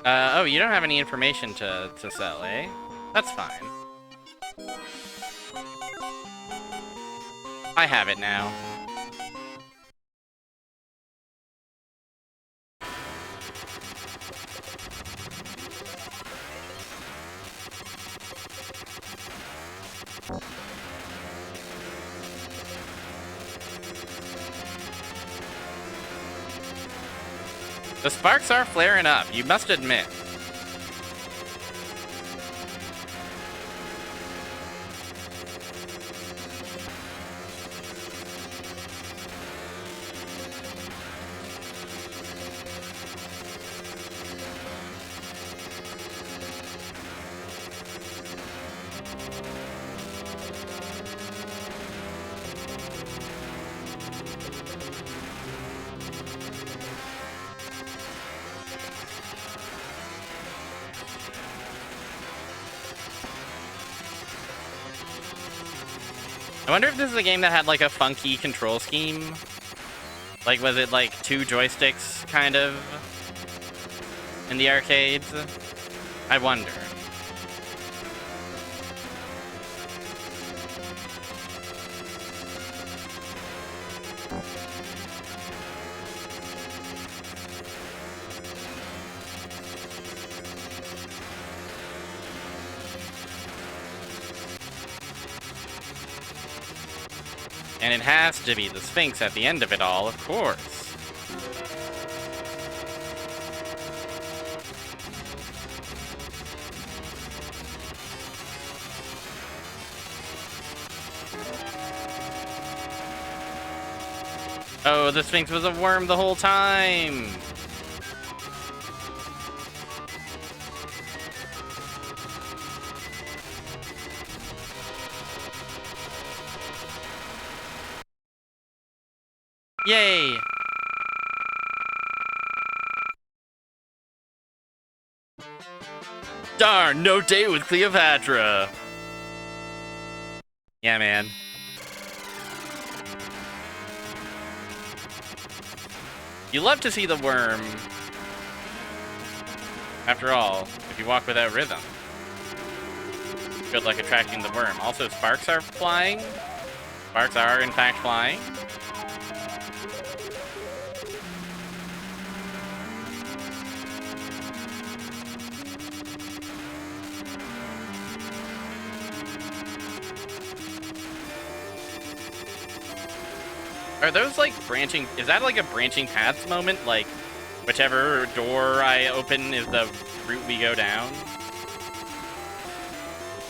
Oh, you don't have any information to sell, eh? That's fine. I have it now. The sparks are flaring up, you must admit. I wonder if this is a game that had like a funky control scheme. Like, was it like 2 joysticks, kind of, in the arcades? I wonder. And it has to be the Sphinx at the end of it all, of course. Oh, the Sphinx was a worm the whole time! Yay! Darn, no date with Cleopatra. Yeah, man. You love to see the worm. After all, if you walk without rhythm. Good luck attracting the worm. Also, sparks are flying. Sparks are, in fact, flying. Are those, like, branching... Is that, like, a branching paths moment? Like, whichever door I open is the route we go down?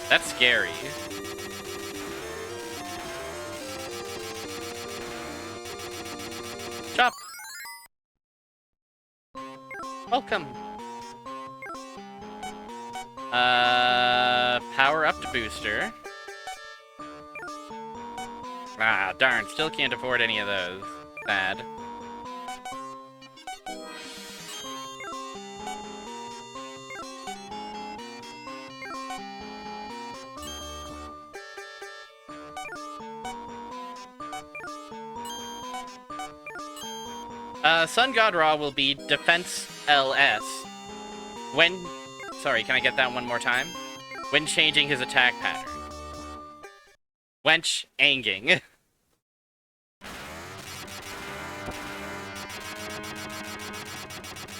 That's scary. Chop! Welcome! Power up to booster. Ah, darn, still can't afford any of those. Sad. Sun God Ra will be Defense LS. When... Sorry, can I get that one more time? When changing his attack pattern. Wench anging.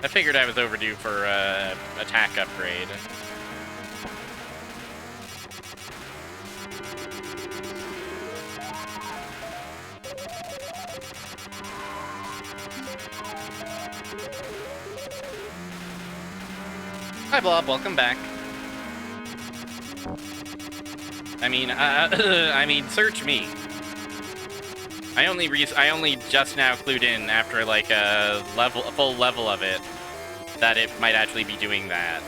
I figured I was overdue for attack upgrade. Hi, Blob. Welcome back. I mean, search me. I only just now clued in after like a full level of it that it might actually be doing that.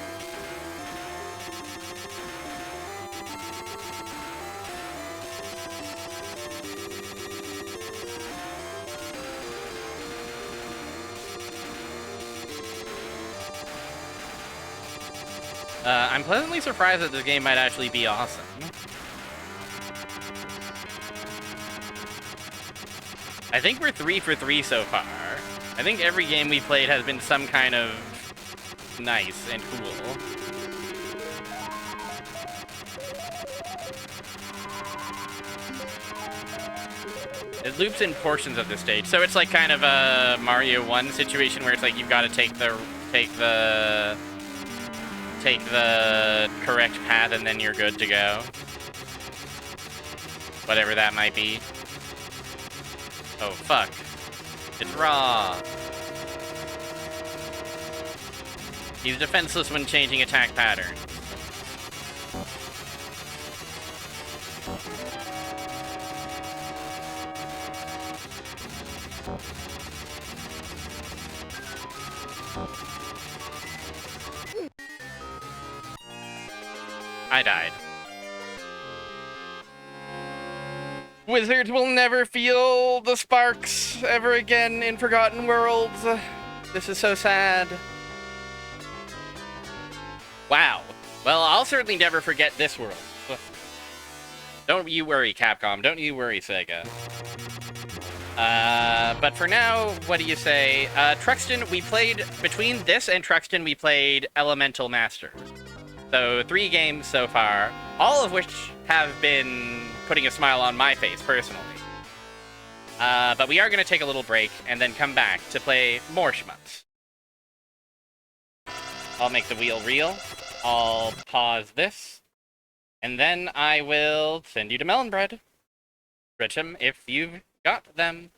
I'm pleasantly surprised that this game might actually be awesome. I think we're 3 for 3 so far. I think every game we played has been some kind of nice and cool. It loops in portions of the stage, so it's like kind of a Mario 1 situation where it's like you've got to take the correct path and then you're good to go. Whatever that might be. Oh, fuck. It's Raw. He's defenseless when changing attack patterns. I died. Wizards will never feel the sparks ever again in Forgotten Worlds. This is so sad. Wow. Well, I'll certainly never forget this world. Don't you worry, Capcom. Don't you worry, Sega. But for now, what do you say? Truxton, we played... Between this and Truxton, we played Elemental Master. So 3 games so far, all of which have been putting a smile on my face, personally. But we are going to take a little break and then come back to play more shmups. I'll make the wheel real. I'll pause this. And then I will send you to Melon Bread. Rich 'em if you've got them.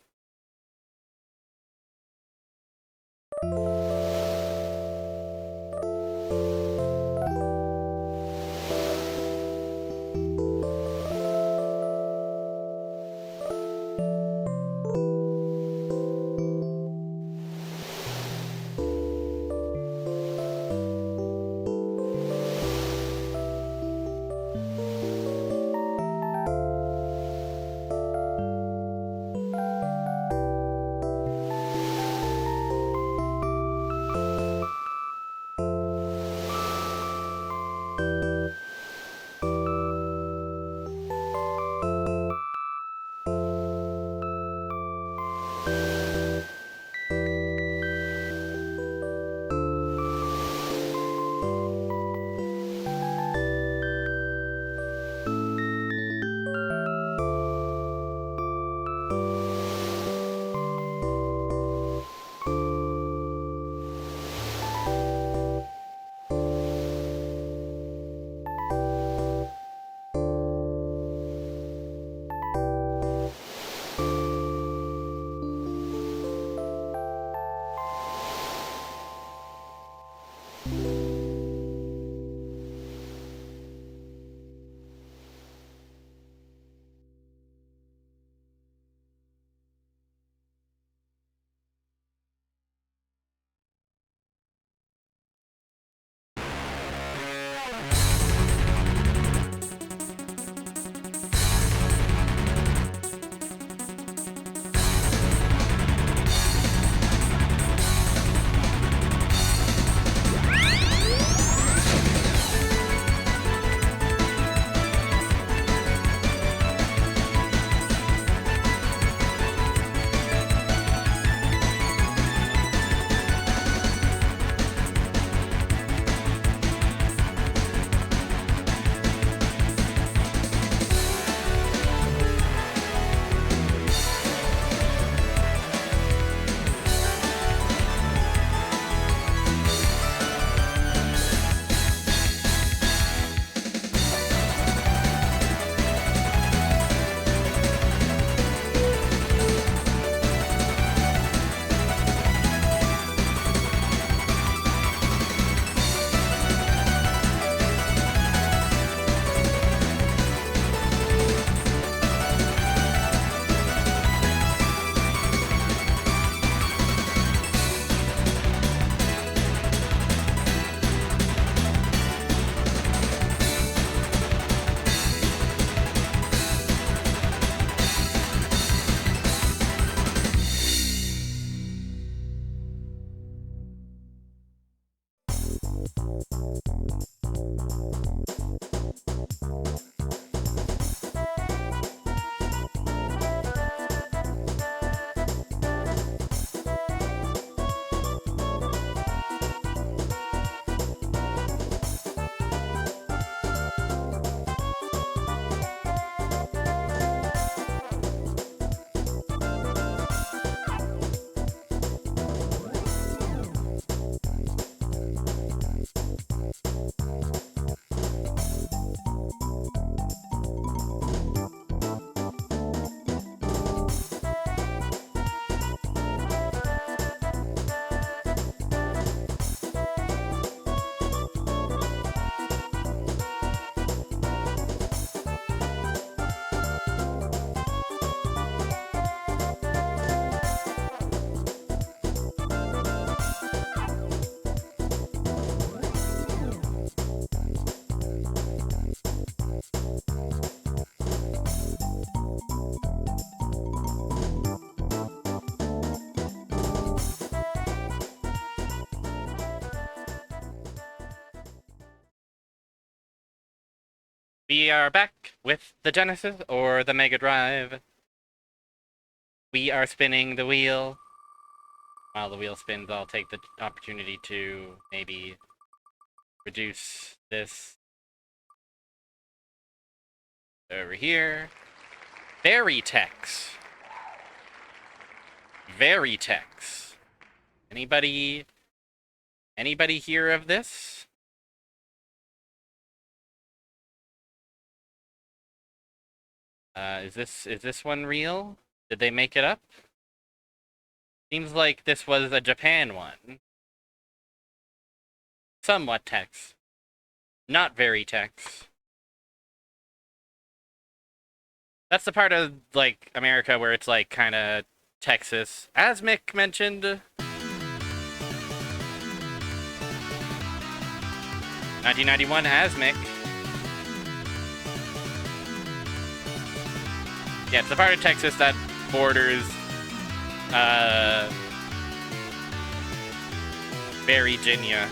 We are back with the Genesis or the Mega Drive. We are spinning the wheel. While the wheel spins, I'll take the opportunity to maybe reduce this over here. Veritex. Veritex. Anybody hear of this? Is this one real? Did they make it up? Seems like this was a Japan one. Somewhat tex. Not very tex. That's the part of, like, America where it's, like, kind of Texas. As Mick mentioned. 1991 Asmic. Yeah, it's the part of Texas that borders, Virginia.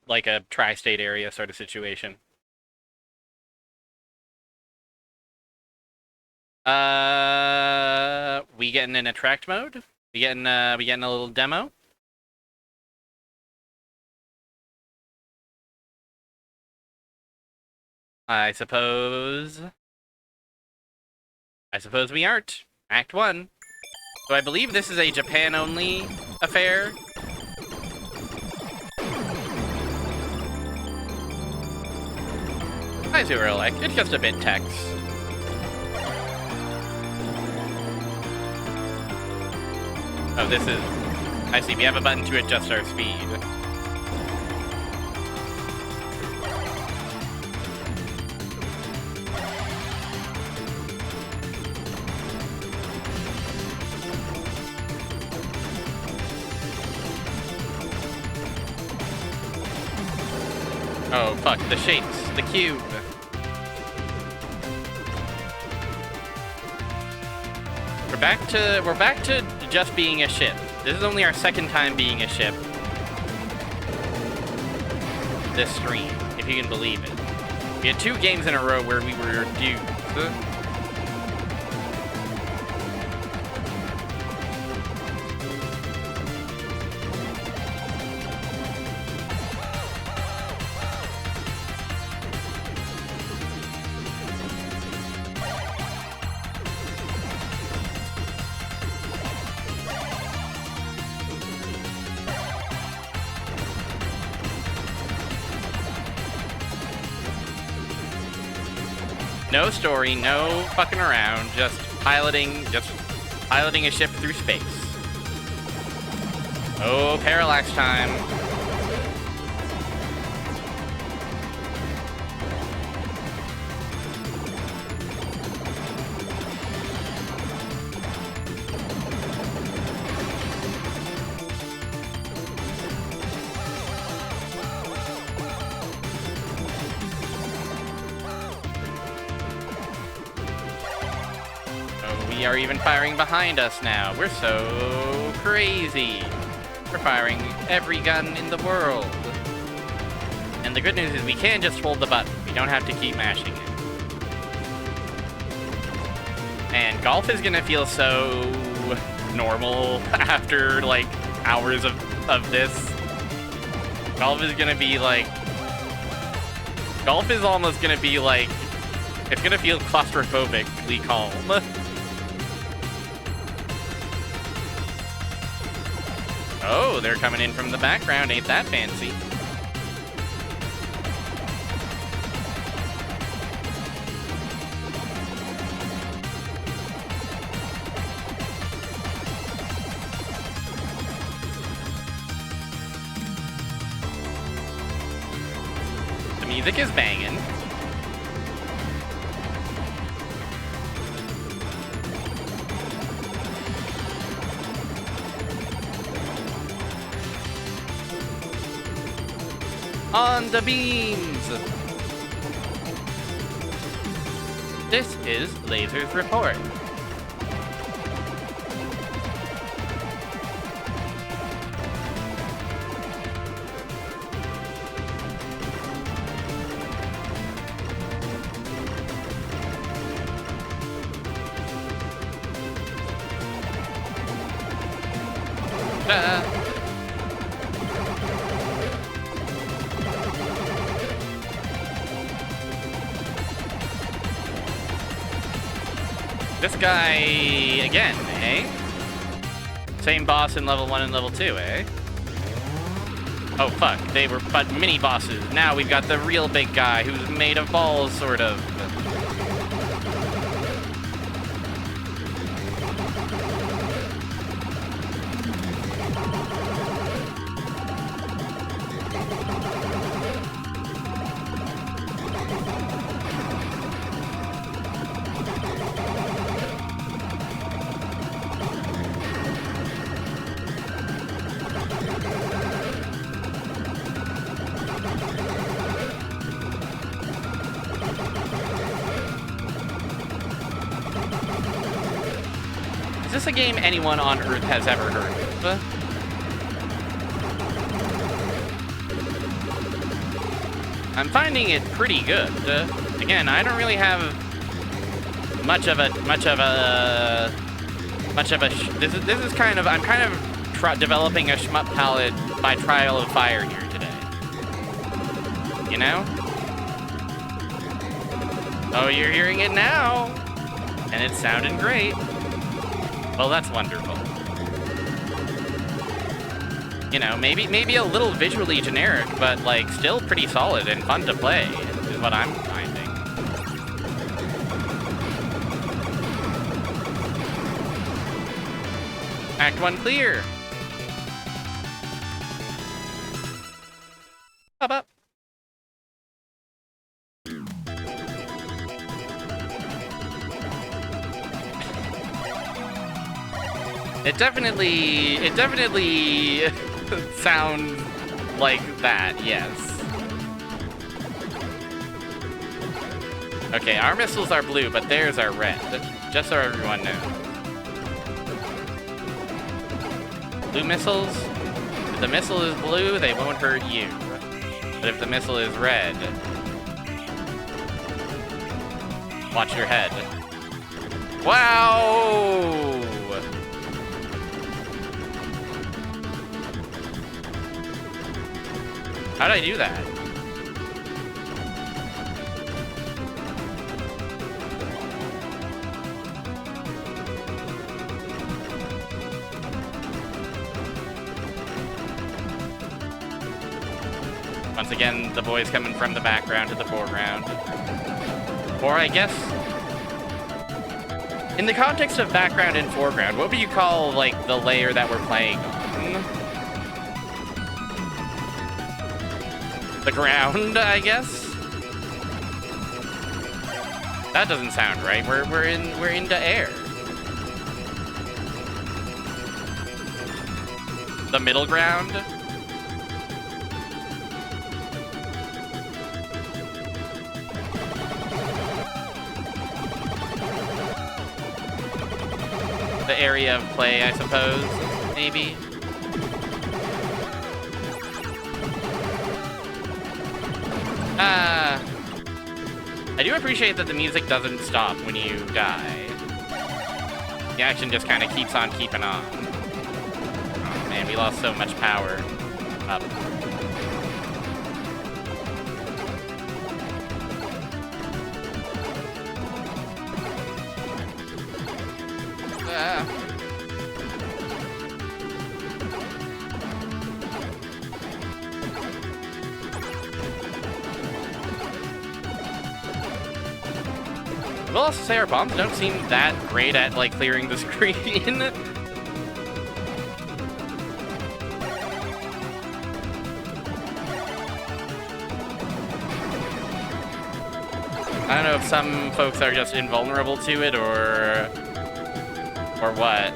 Like a tri-state area sort of situation. We getting in attract mode? We getting a little demo? I suppose we aren't. Act 1. So I believe this is a Japan-only affair. Hi, Zurolek. It's just a bit text. Oh, this is... I see, we have a button to adjust our speed. Oh, fuck, the shapes, the cube. We're back to just being a ship. This is only our second time being a ship this stream, if you can believe it. We had 2 games in a row where we were duped. No story, no fucking around, just piloting a ship through space. Oh, parallax time. We are even firing behind us now. We're so crazy. We're firing every gun in the world. And the good news is we can just hold the button. We don't have to keep mashing it. And golf is gonna feel so normal after, like, hours of this. Golf is gonna be like... Golf is almost gonna be like... It's gonna feel claustrophobically calm. Oh, they're coming in from the background. Ain't that fancy? The music is banging. On the beams! This is Laser's Report. This guy again, eh? Same boss in level 1 and level 2, eh? Oh fuck, they were but mini bosses. Now we've got the real big guy who's made of balls, sort of. Is this a game anyone on Earth has ever heard of? I'm finding it pretty good. Again, I don't really have much of a. This is kind of. I'm kind of developing a shmup palette by trial of fire here today. You know? Oh, you're hearing it now, and it's sounding great. Well, that's wonderful. You know, maybe a little visually generic, but like still pretty solid and fun to play, is what I'm finding. Act 1 clear. Up. It definitely sounds like that, yes. Okay, our missiles are blue, but theirs are red. Just so everyone knows. Blue missiles, if the missile is blue, they won't hurt you. But if the missile is red, watch your head. Wow! How'd I do that? Once again, the boys coming from the background to the foreground. Or I guess, in the context of background and foreground, what would you call, like, the layer that we're playing on? The ground, I guess? That doesn't sound right. We're into air. The middle ground? The area of play, I suppose, maybe. I do appreciate that the music doesn't stop when you die. The action just kind of keeps on keeping on. Oh man, we lost so much power. Up. I will also say our bombs don't seem that great at, like, clearing the screen. I don't know if some folks are just invulnerable to it or what.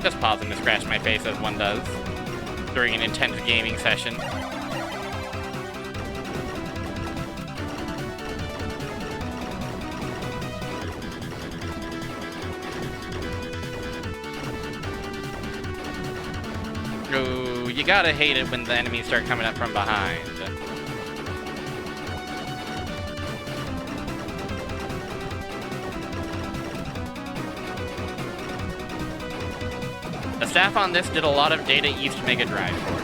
Just pausing to scratch my face as one does during an intense gaming session. Oh, you gotta hate it when the enemies start coming up from behind. The staff on this did a lot of Data East Mega Drive ports.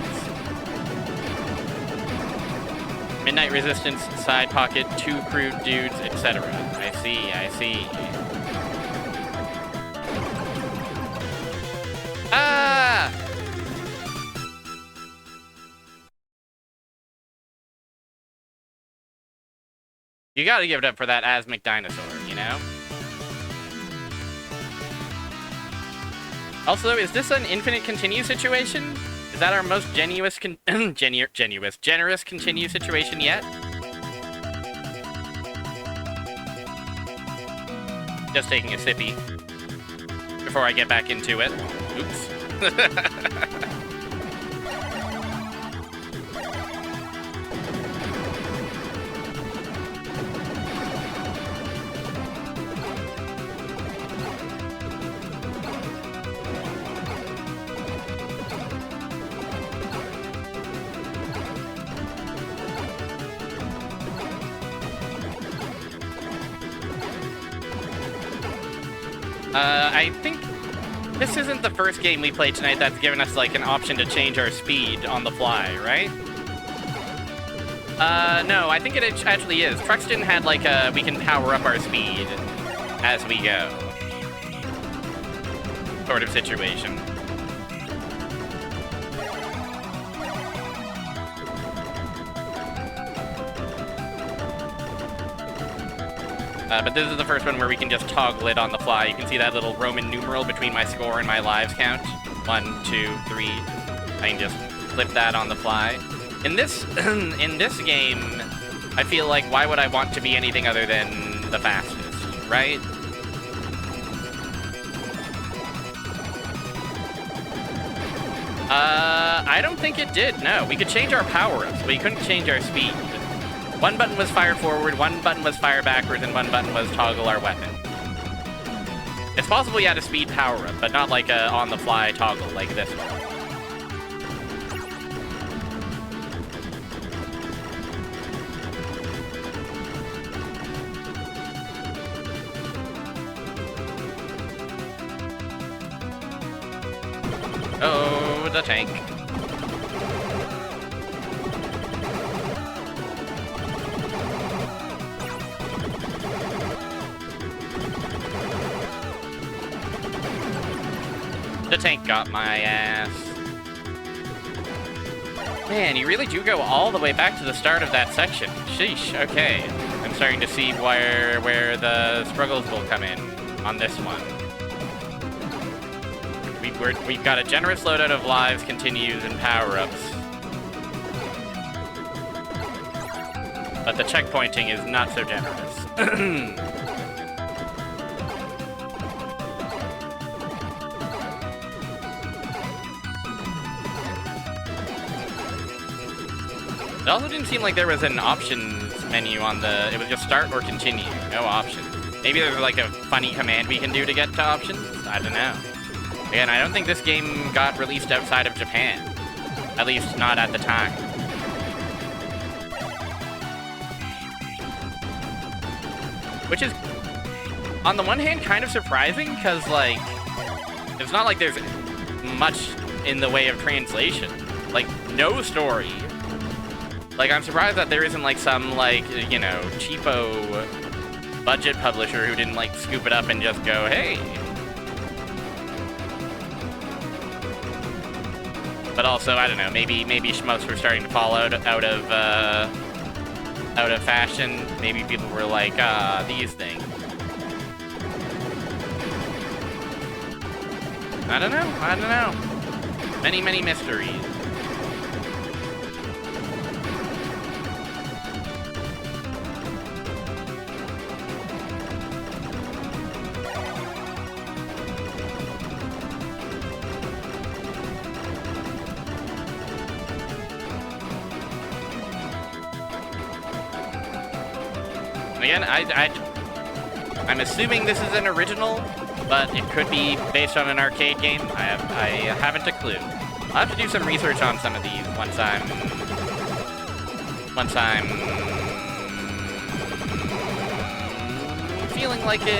Midnight Resistance, Side Pocket, Two Crude Dudes, etc. I see, I see. Ah! You gotta give it up for that Asmic dinosaur, you know? Also, is this an infinite continue situation? Is that our most generous continue situation yet? Just taking a sippy before I get back into it. Oops. I think this isn't the first game we played tonight that's given us, like, an option to change our speed on the fly, right? No, I think it actually is. Truxton had, like, we can power up our speed as we go sort of situation. But this is the first one where we can just toggle it on the fly. You can see that little Roman numeral between my score and my lives count. 1, 2, 3. I can just flip that on the fly. In this in this game, I feel like why would I want to be anything other than the fastest, right? I don't think it did, no. We could change our power-ups, but we couldn't change our speed. One button was fire forward, one button was fire backwards, and one button was toggle our weapon. It's possible you had a speed power-up, but not like a on-the-fly toggle like this one. Oh, the tank. The tank got my ass. Man, you really do go all the way back to the start of that section. Sheesh, okay. I'm starting to see where the struggles will come in on this one. We've got a generous loadout of lives, continues, and power-ups. But the checkpointing is not so generous. It also didn't seem like there was an options menu on the... It was just start or continue. No options. Maybe there's like a funny command we can do to get to options? I don't know. Again, I don't think this game got released outside of Japan. At least not at the time. Which is, on the one hand, kind of surprising, because, like, it's not like there's much in the way of translation. Like, no story. Like, I'm surprised that there isn't, like, some, like, you know, cheapo budget publisher who didn't, like, scoop it up and just go, hey. But also, I don't know, maybe shmups were starting to fall out of fashion. Maybe people were like, these things. I don't know. Many, many mysteries. Again, I'm assuming this is an original, but it could be based on an arcade game. I haven't a clue. I'll have to do some research on some of these once I'm feeling like it.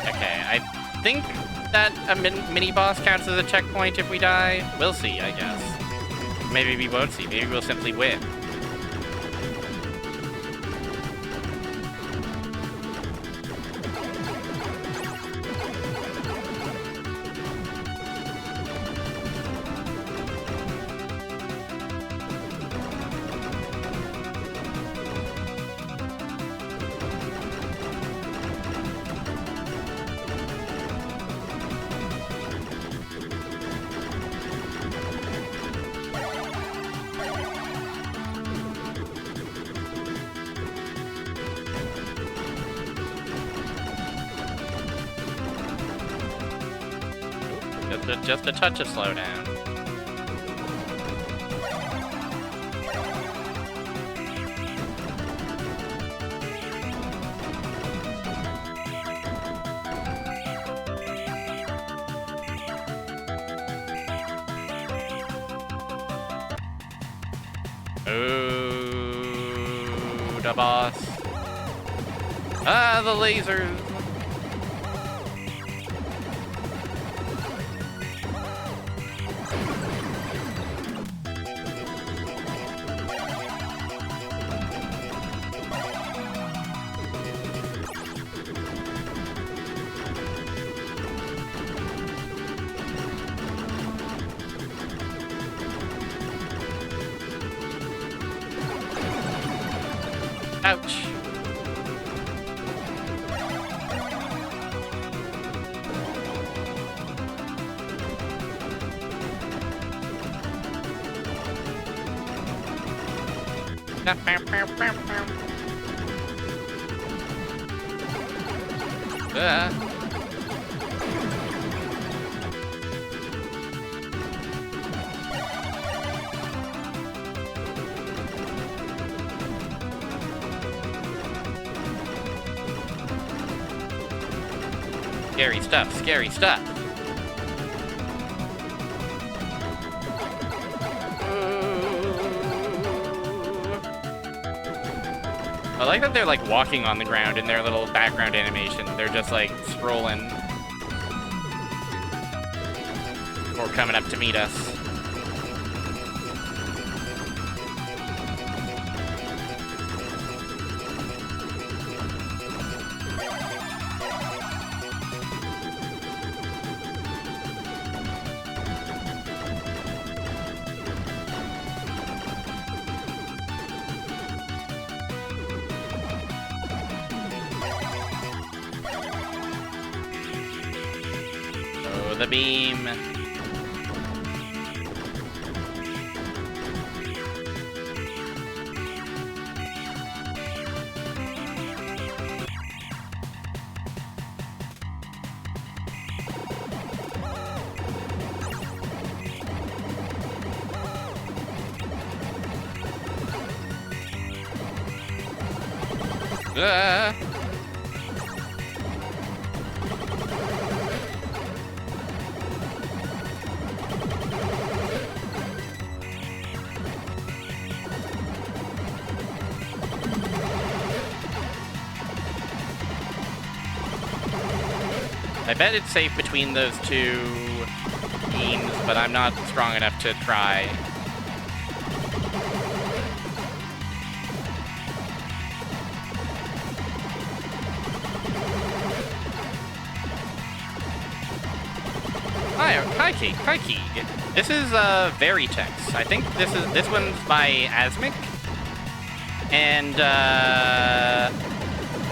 Okay, I think that a mini boss counts as a checkpoint if we die. We'll see, I guess. Maybe we won't see. Maybe we'll simply win. Just a touch of slowdown. Ooh, the boss. Ah, the lasers. Ouch. Scary stuff, scary stuff. I like that they're like walking on the ground in their little background animation. They're just like scrolling. Or coming up to meet us. The beam. I bet it's safe between those two beams, but I'm not strong enough to try. Hi, Kate. Hi, Keeg. This is Veritex. I think this one's by Asmic, and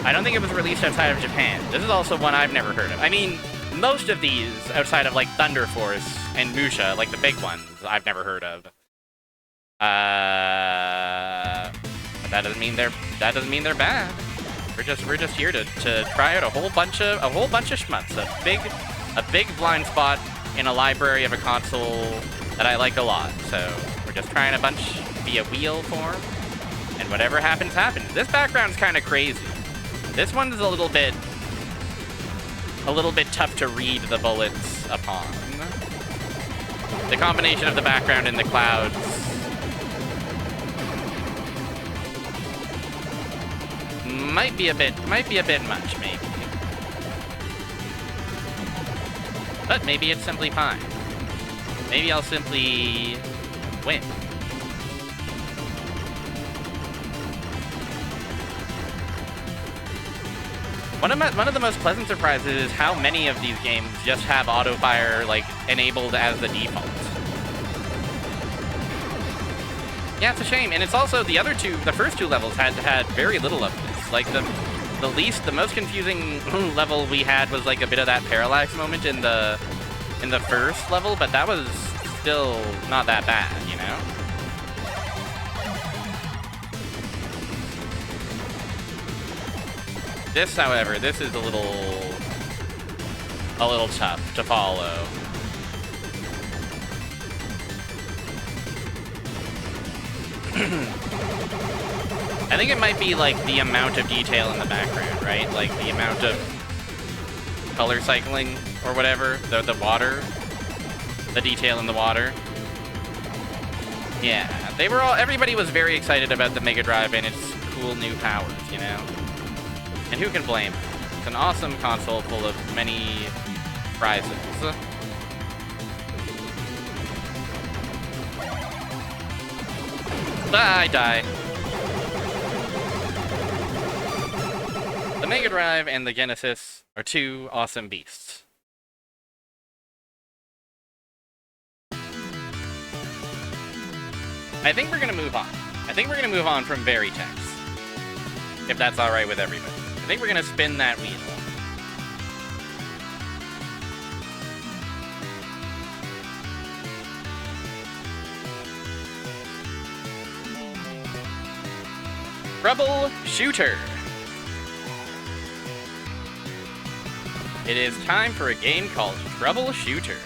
I don't think it was released outside of Japan. This is also one I've never heard of. I mean, most of these outside of like Thunder Force and Musha, like the big ones, I've never heard of. But that doesn't mean they're bad. We're just here to try out a whole bunch of shmups. A big blind spot in a library of a console that I like a lot. So we're just trying a bunch via wheel form, and whatever happens, happens. This background's kind of crazy. This one's a little bit tough to read the bullets upon. The combination of the background and the clouds might be a bit much, maybe. But maybe it's simply fine. Maybe I'll simply win. One of the most pleasant surprises is how many of these games just have auto fire like enabled as the default. Yeah, it's a shame, and it's also the first two levels had very little of this. Like the most confusing level we had was like a bit of that parallax moment in the first level, but that was still not that bad, you know? This, however, this is a little tough to follow. I think it might be like the amount of detail in the background, right? Like the amount of color cycling or whatever, the water, the detail in the water. Yeah, everybody was very excited about the Mega Drive and its cool new powers, you know? And who can blame it? It's an awesome console full of many prizes. I die. The Mega Drive and the Genesis are two awesome beasts. I think we're gonna move on. I think we're gonna move on from Veritex. If that's alright with everybody. I think we're gonna spin that wheel. Troubleshooter. It is time for a game called Troubleshooter.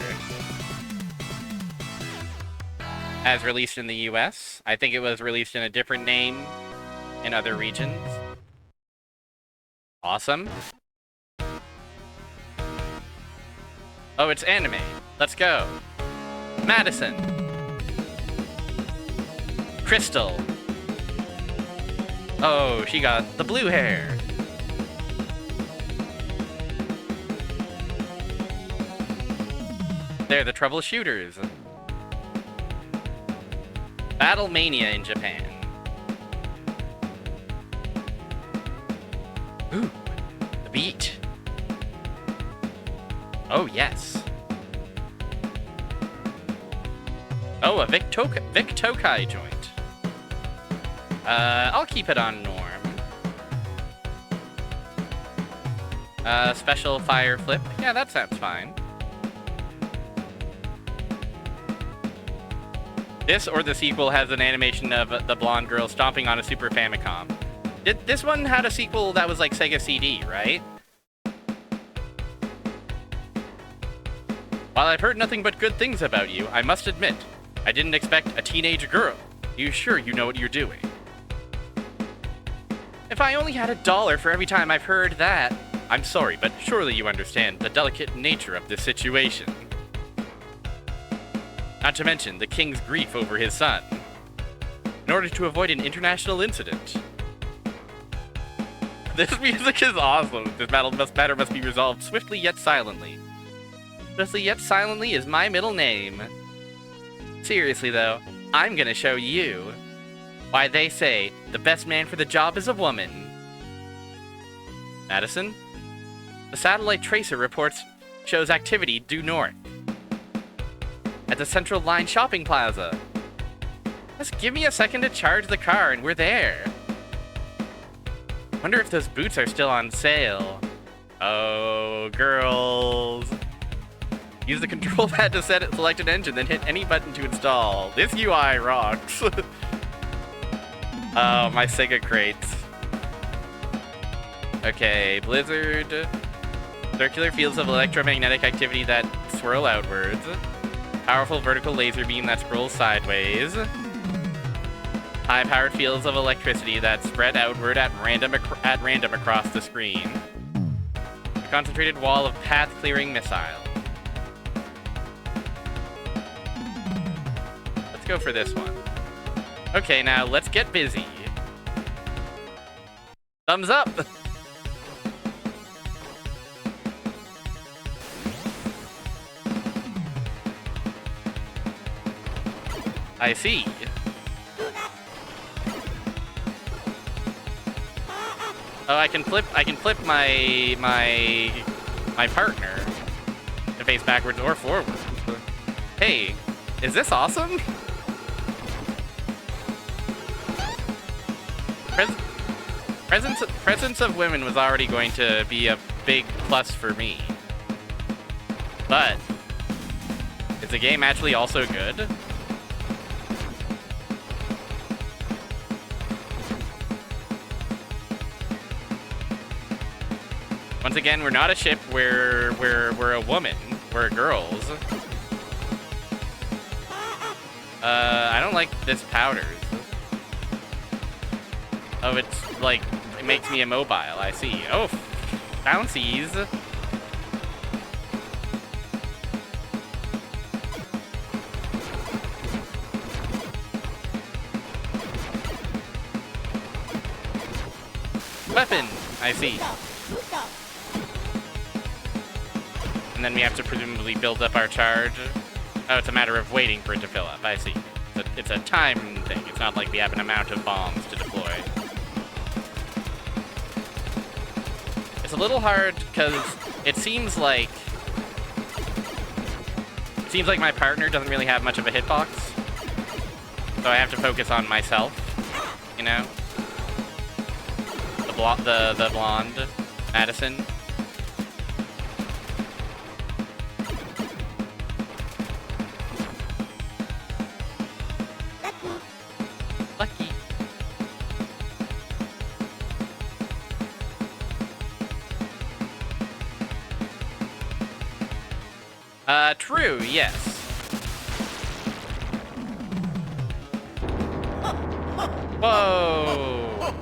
As released in the US, I think it was released in a different name in other regions. Awesome. Oh, it's anime. Let's go. Madison. Crystal. Oh, she got the blue hair. They're the troubleshooters. Battle Mania in Japan. Ooh, the beat. Oh, yes. Oh, a Vic Tokai joint. I'll keep it on norm. Special fire flip. Yeah, that sounds fine. This or the sequel has an animation of the blonde girl stomping on a Super Famicom. This one had a sequel that was like Sega CD, right? While I've heard nothing but good things about you, I must admit, I didn't expect a teenage girl. You sure you know what you're doing? If I only had $1 for every time I've heard that. I'm sorry, but surely you understand the delicate nature of this situation. Not to mention the king's grief over his son. In order to avoid an international incident. This music is awesome. This matter must be resolved swiftly yet silently. Swiftly yet silently is my middle name. Seriously though, I'm gonna show you why they say the best man for the job is a woman. Madison? The satellite tracer reports shows activity due north. At the Central Line shopping plaza. Just give me a second to charge the car and we're there. Wonder if those boots are still on sale. Oh, girls. Use the control pad to select an engine, then hit any button to install. This UI rocks. Oh, my Sega crates. Okay, blizzard. Circular fields of electromagnetic activity that swirl outwards. Powerful vertical laser beam that scrolls sideways. High-powered fields of electricity that spread outward at random across the screen. A concentrated wall of path-clearing missile. Let's go for this one. Okay, now let's get busy. Thumbs up! I see. Oh, I can flip my partner to face backwards or forwards. Hey, is this awesome? Presence of women was already going to be a big plus for me. But is the game actually also good? Once again, we're not a ship, we're a woman. We're girls. I don't like this powders. Oh, it's like, it makes me immobile, I see. Oh, bouncies. Weapon, I see. And then we have to presumably build up our charge. Oh, it's a matter of waiting for it to fill up. I see. It's a time thing. It's not like we have an amount of bombs to deploy. It's a little hard because it seems like my partner doesn't really have much of a hitbox. So I have to focus on myself, you know? The blonde, Madison. Lucky. True, yes. Whoa!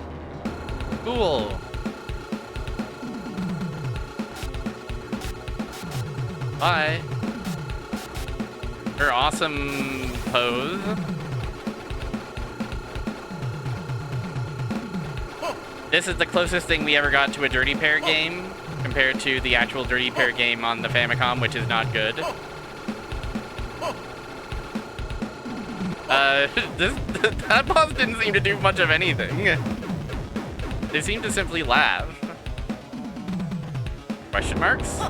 Cool. Bye. Her awesome pose. This is the closest thing we ever got to a Dirty Pair game compared to the actual Dirty Pair game on the Famicom, which is not good. That boss didn't seem to do much of anything. They seem to simply laugh. Question marks?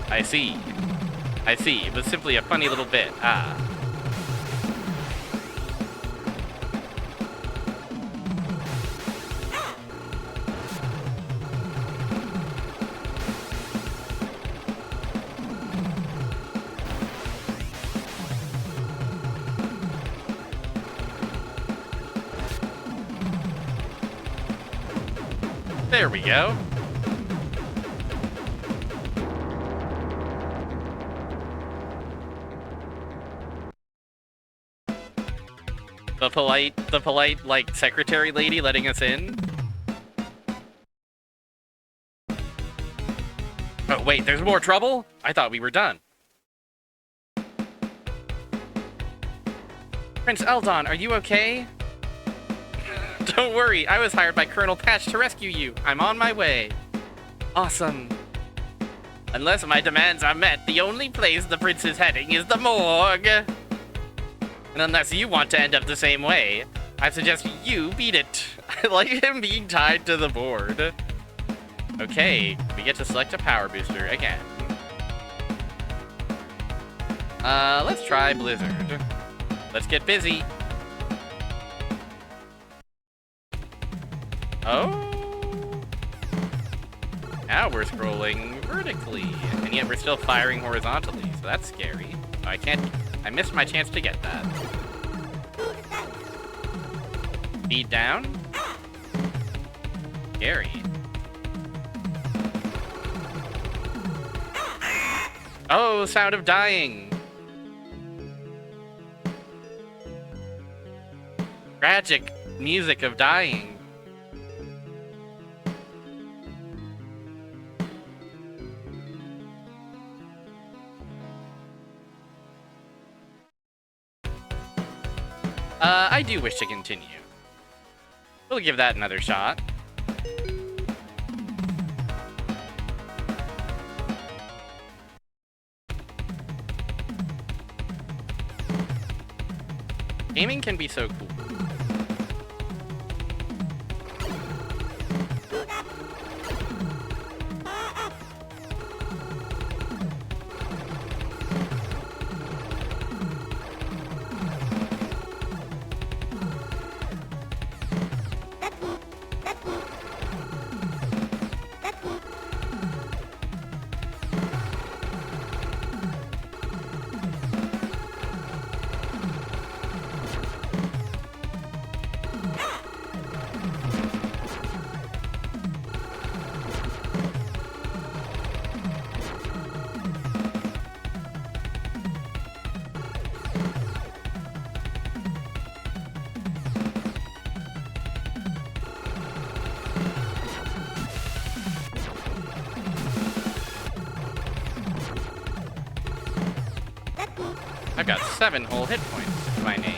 I see. I see. It was simply a funny little bit. Ah. There we go. The polite, like, secretary lady letting us in. Oh, wait, there's more trouble? I thought we were done. Prince Eldon, are you okay? Don't worry, I was hired by Colonel Patch to rescue you. I'm on my way. Awesome. Unless my demands are met, the only place the prince is heading is the morgue. And unless you want to end up the same way, I suggest you beat it. I like him being tied to the board. Okay, we get to select a power booster again. Let's try Blizzard. Let's get busy. Oh. Now we're scrolling vertically, and yet we're still firing horizontally, so that's scary. Oh, I missed my chance to get that. Feed down. Scary. Oh, sound of dying. Tragic music of dying. I do wish to continue. We'll give that another shot. Gaming can be so cool. I've got 7 whole hit points to my name.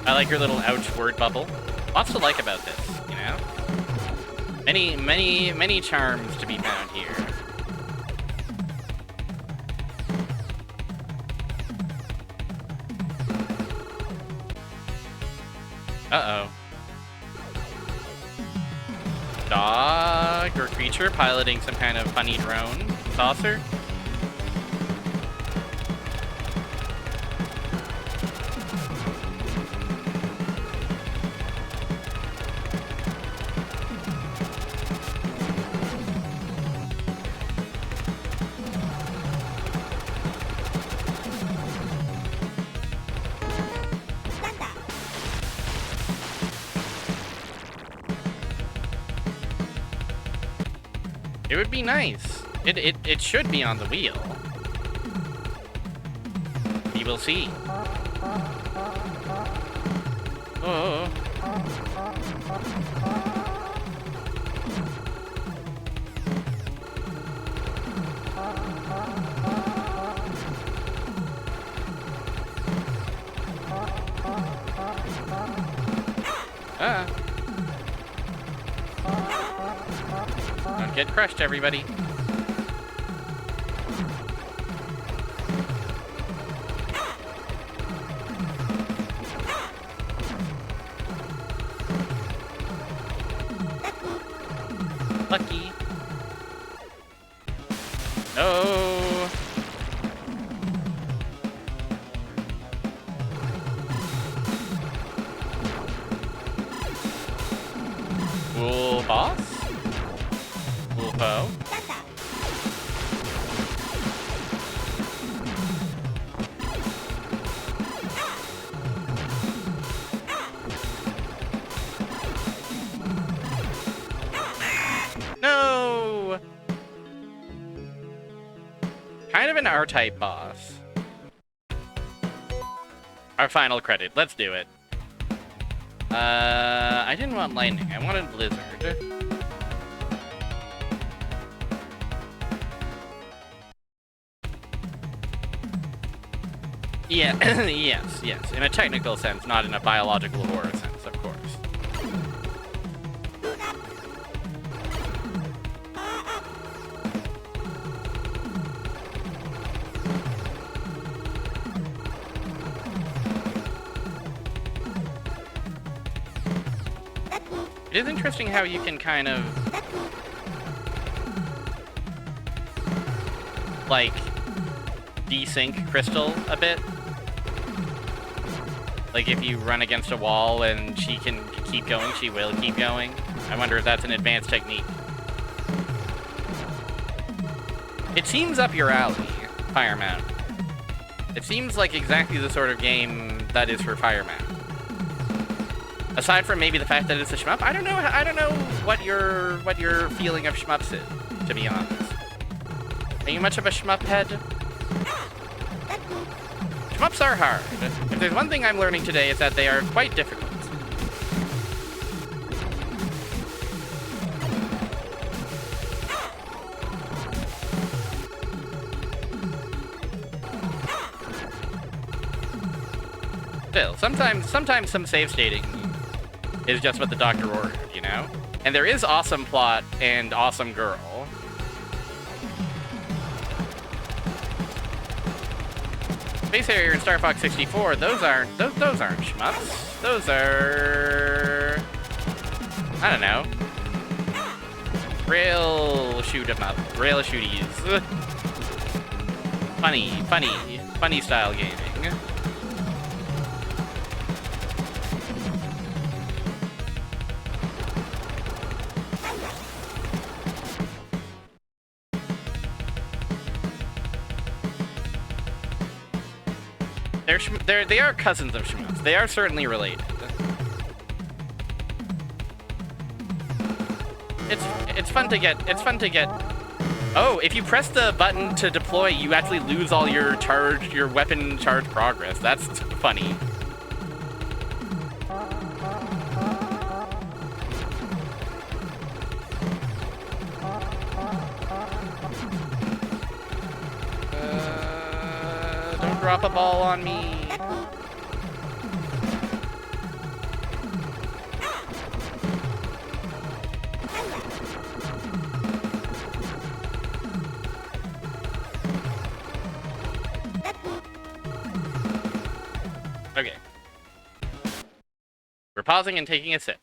I like your little ouch word bubble. Lots to like about this, you know? Many charms to be found here. Uh-oh. Dog or creature piloting some kind of funny drone saucer. It would be nice. It should be on the wheel. We will see. Oh. Don't get crushed, everybody. Lucky. No. Cool boss. Cool foe. No! Kind of an R-type boss. Our final credit. Let's do it. I didn't want lightning. I wanted blizzard. Yeah, yes. In a technical sense, not in a biological horror sense, of course. It is interesting how you can kind of, like, desync Crystal a bit. Like, if you run against a wall and she can keep going, she will keep going. I wonder if that's an advanced technique. It seems up your alley, Fire Mount. It seems like exactly the sort of game that is for Fire Mount. Aside from maybe the fact that it's a shmup, I don't know what your feeling of shmups is, to be honest. Are you much of a shmup head? Shmups are hard. If there's one thing I'm learning today, it's that they are quite difficult. Still, sometimes some save stating is just what the doctor ordered, you know? And there is awesome plot and awesome girl. Space Harrier and Star Fox 64, those aren't shmups. Those are, I don't know, rail shoot 'em up, rail shooties. Funny style gaming. They are cousins of shmups. They are certainly related. It's fun to get. Oh, if you press the button to deploy, you actually lose all your weapon charge progress. That's funny. Don't drop a ball on me. Okay. We're pausing and taking a sip.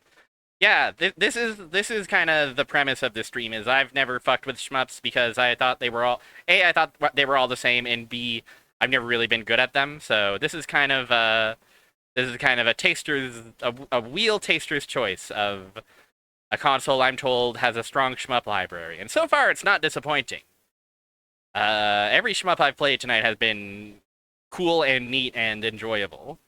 Yeah, this is kind of the premise of this stream. Is I've never fucked with shmups because I thought they were all I thought they were all the same, and B, I've never really been good at them. So this is kind of a wheel taster's choice of a console I'm told has a strong shmup library, and so far it's not disappointing. Every shmup I've played tonight has been cool and neat and enjoyable.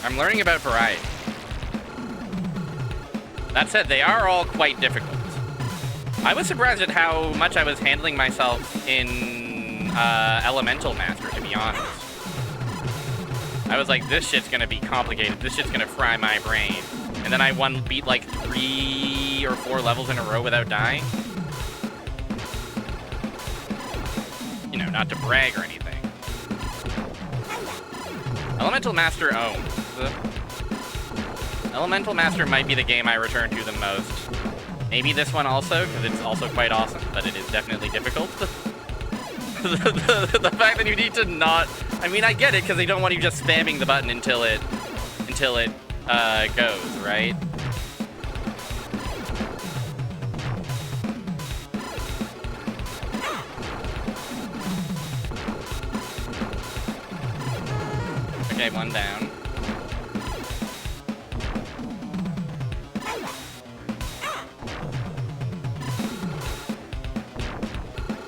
I'm learning about variety. That said, they are all quite difficult. I was surprised at how much I was handling myself in Elemental Master, to be honest. I was like, this shit's gonna be complicated. This shit's gonna fry my brain. And then I beat like 3 or 4 levels in a row without dying. You know, not to brag or anything. Elemental Master owns. Elemental Master might be the game I return to the most. Maybe this one also, because it's also quite awesome, but it is definitely difficult. the fact that you need to not... I mean, I get it, because they don't want you just spamming the button until it goes, right? Okay, one down.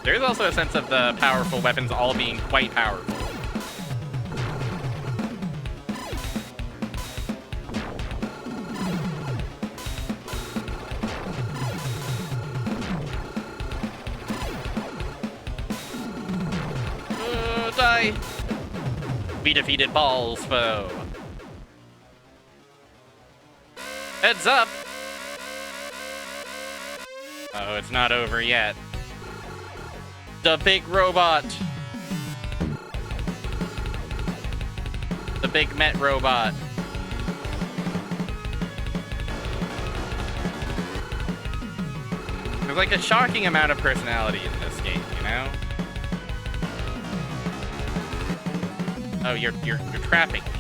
There is also a sense of the powerful weapons all being quite powerful. Die! We defeated Ball's foe. Heads up! Oh, it's not over yet. The big robot. The big Met robot. There's like a shocking amount of personality in this game, you know? Oh, you're trapping me.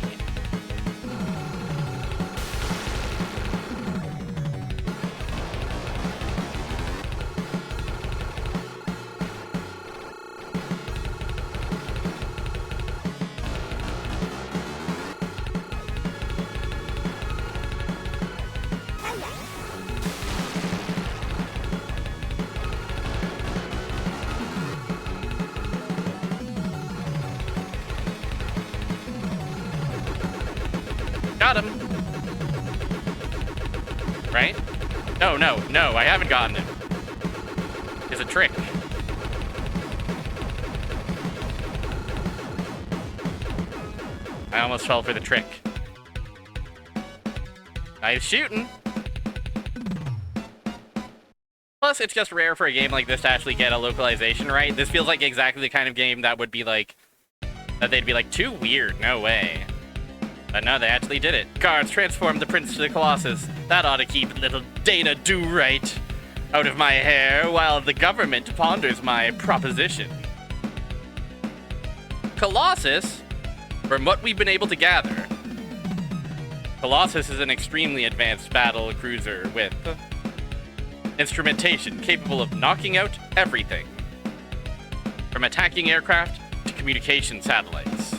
Got him. Right? No, no, no, I haven't gotten him. It's a trick. I almost fell for the trick. Nice shooting. Plus, it's just rare for a game like this to actually get a localization right. This feels like exactly the kind of game that would be like, that they'd be like, too weird, no way. But no, they actually did it. Guards, transform the prince to the Colossus. That ought to keep little Dana Do-Right out of my hair while the government ponders my proposition. Colossus, from what we've been able to gather, Colossus is an extremely advanced battle cruiser with instrumentation capable of knocking out everything, from attacking aircraft to communication satellites.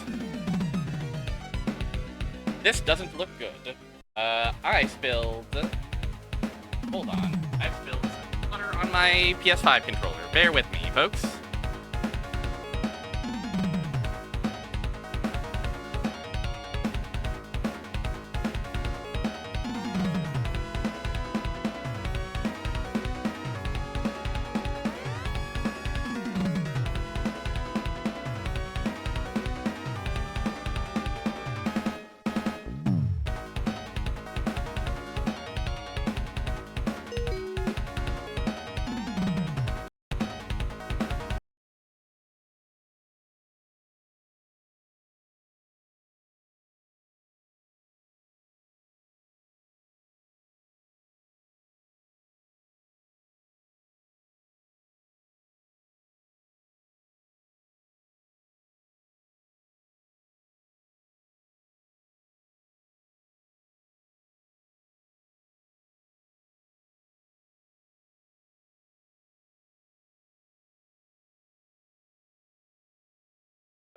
This doesn't look good. I spilled... Hold on. I spilled some water on my PS5 controller. Bear with me, folks.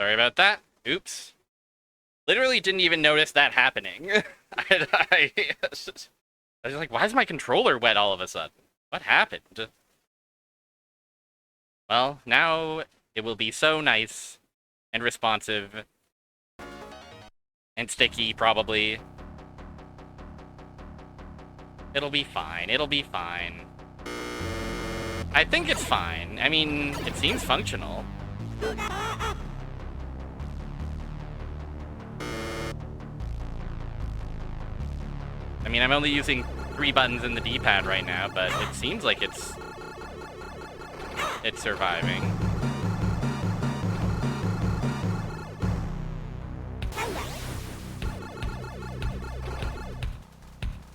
Sorry about that. Oops. Literally didn't even notice that happening. I was like, why is my controller wet all of a sudden? What happened? Well, now it will be so nice and responsive and sticky, probably. It'll be fine. It'll be fine. I think it's fine. I mean, it seems functional. I mean, I'm only using 3 buttons in the D-pad right now, but it seems like it's surviving.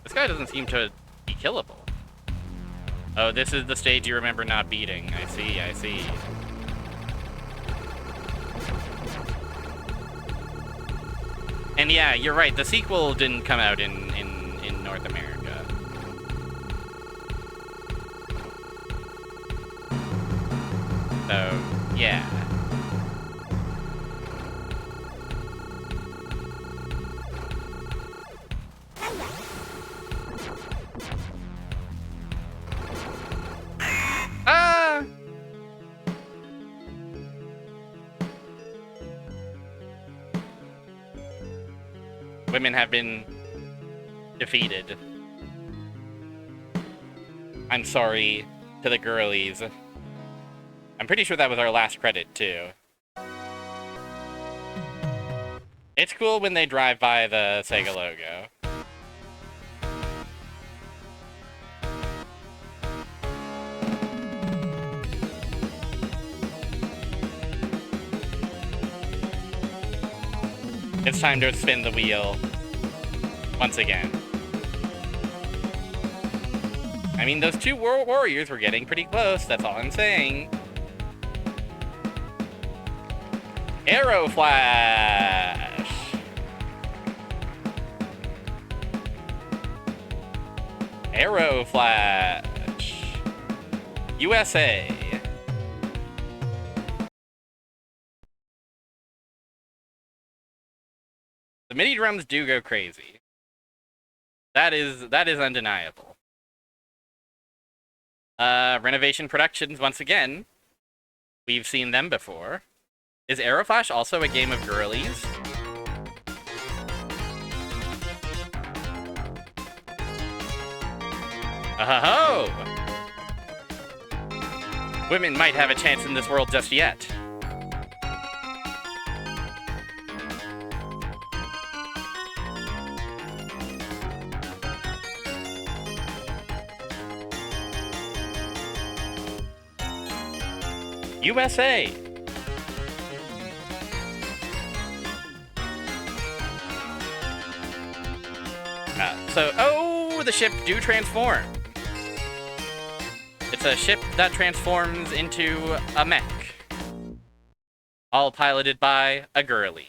This guy doesn't seem to be killable. Oh, this is the stage you remember not beating. I see, I see. And yeah, you're right, the sequel didn't come out in North America. So, yeah. Ah! Women have been defeated. I'm sorry to the girlies. I'm pretty sure that was our last credit, too. It's cool when they drive by the Sega logo. It's time to spin the wheel once again. I mean, those 2 warriors were getting pretty close, that's all I'm saying. Arrow Flash! Arrow Flash! USA! The MIDI drums do go crazy. That is undeniable. Renovation Productions, once again. We've seen them before. Is Aeroflash also a game of girlies? Oh! Women might have a chance in this world just yet. USA! Oh, the ship do transform. It's a ship that transforms into a mech. All piloted by a girly.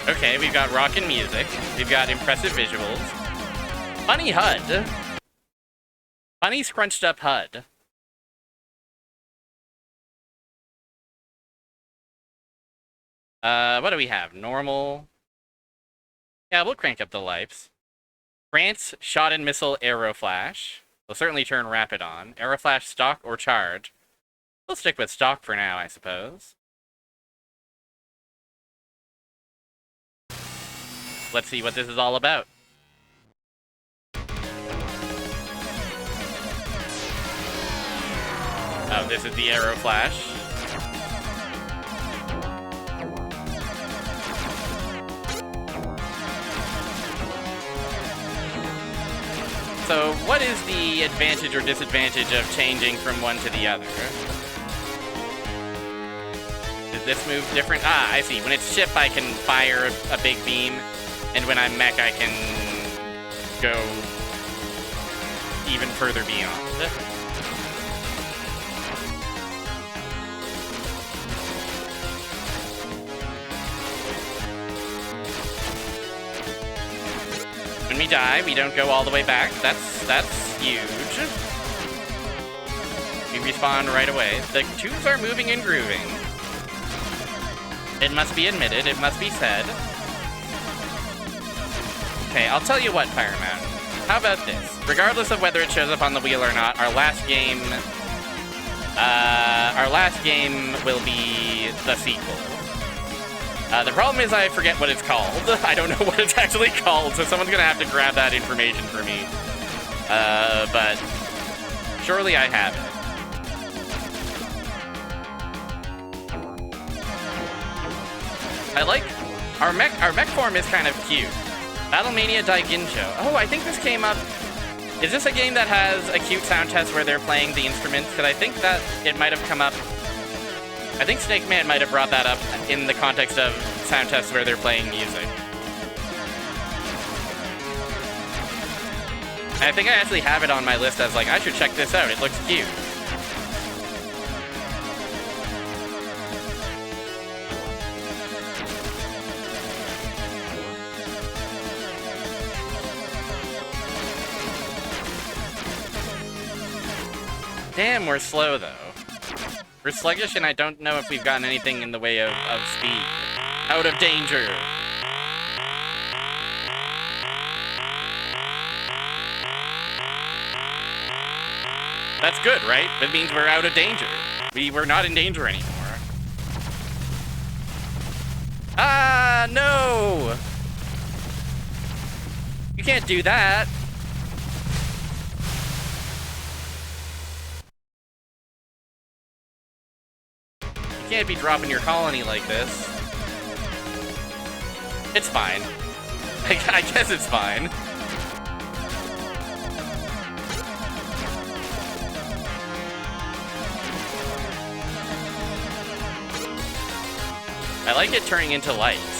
Okay, we've got rockin' music. We've got impressive visuals. Funny HUD. Funny scrunched up HUD. What do we have? Normal. Yeah, we'll crank up the lives. France, shot and missile, arrow flash. We'll certainly turn rapid on. Arrow flash, stock, or charge. We'll stick with stock for now, I suppose. Let's see what this is all about. Oh, this is the arrow flash. So, what is the advantage or disadvantage of changing from one to the other? Does this move different? Ah, I see. When it's ship, I can fire a big beam, and when I'm mech, I can go even further beyond. When we die, we don't go all the way back. That's huge. We respawn right away. The tubes are moving and grooving. It must be admitted, it must be said. Okay, I'll tell you what, Fire Mountain. How about this? Regardless of whether it shows up on the wheel or not, our last game will be the sequel. The problem is I forget what it's called. I don't know what it's actually called, so someone's gonna have to grab that information for me. But surely I have it. I like our mech form is kind of cute. Battlemania Daiginjo. Oh, I think this came up. Is this a game that has a cute sound test where they're playing the instruments? Because I think that it might have come up. I think Snake Man might have brought that up in the context of sound tests where they're playing music. And I think I actually have it on my list as like, I should check this out, it looks cute. Damn, we're slow though. We're sluggish, and I don't know if we've gotten anything in the way of speed. Out of danger! That's good, right? That means we're out of danger. We're not in danger anymore. Ah, no! You can't do that! You can't be dropping your colony like this. It's fine. I guess it's fine. I like it turning into lights.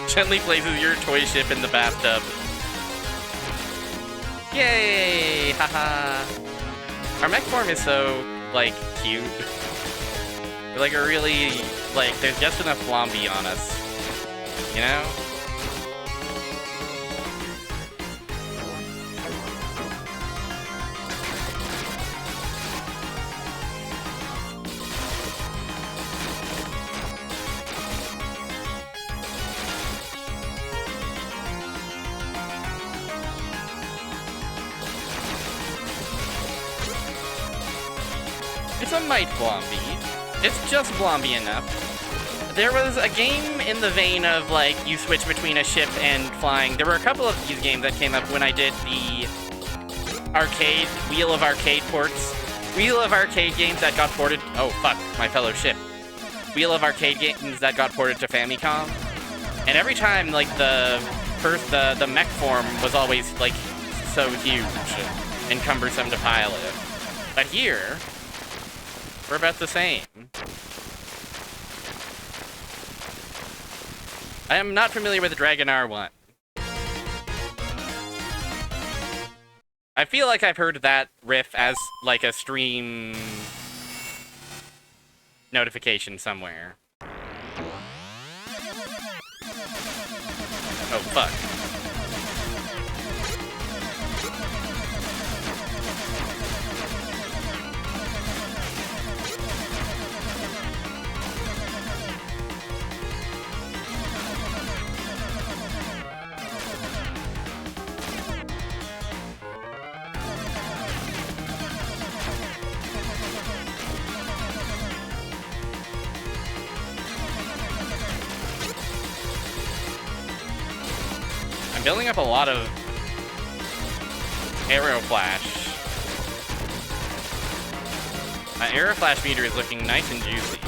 Gently places your toy ship in the bathtub. Yay! Haha. Our mech form is so, like, cute. We're like a really, like, there's just enough Blomby on us. You know? It's a mite Blomby. It's just Blomby enough. There was a game in the vein of, like, you switch between a ship and flying. There were a couple of these games that came up when I did the arcade, Wheel of Arcade ports. Wheel of Arcade games that got ported... Oh, fuck, my fellow ship. Wheel of Arcade games that got ported to Famicom. And every time, like, the mech form was always, like, so huge and cumbersome to pilot. But here, we're about the same. I am not familiar with Dragon R1. I feel like I've heard that riff as, like, a stream notification somewhere. Oh, fuck. I'm building up a lot of Aero Flash. My Aero Flash meter is looking nice and juicy.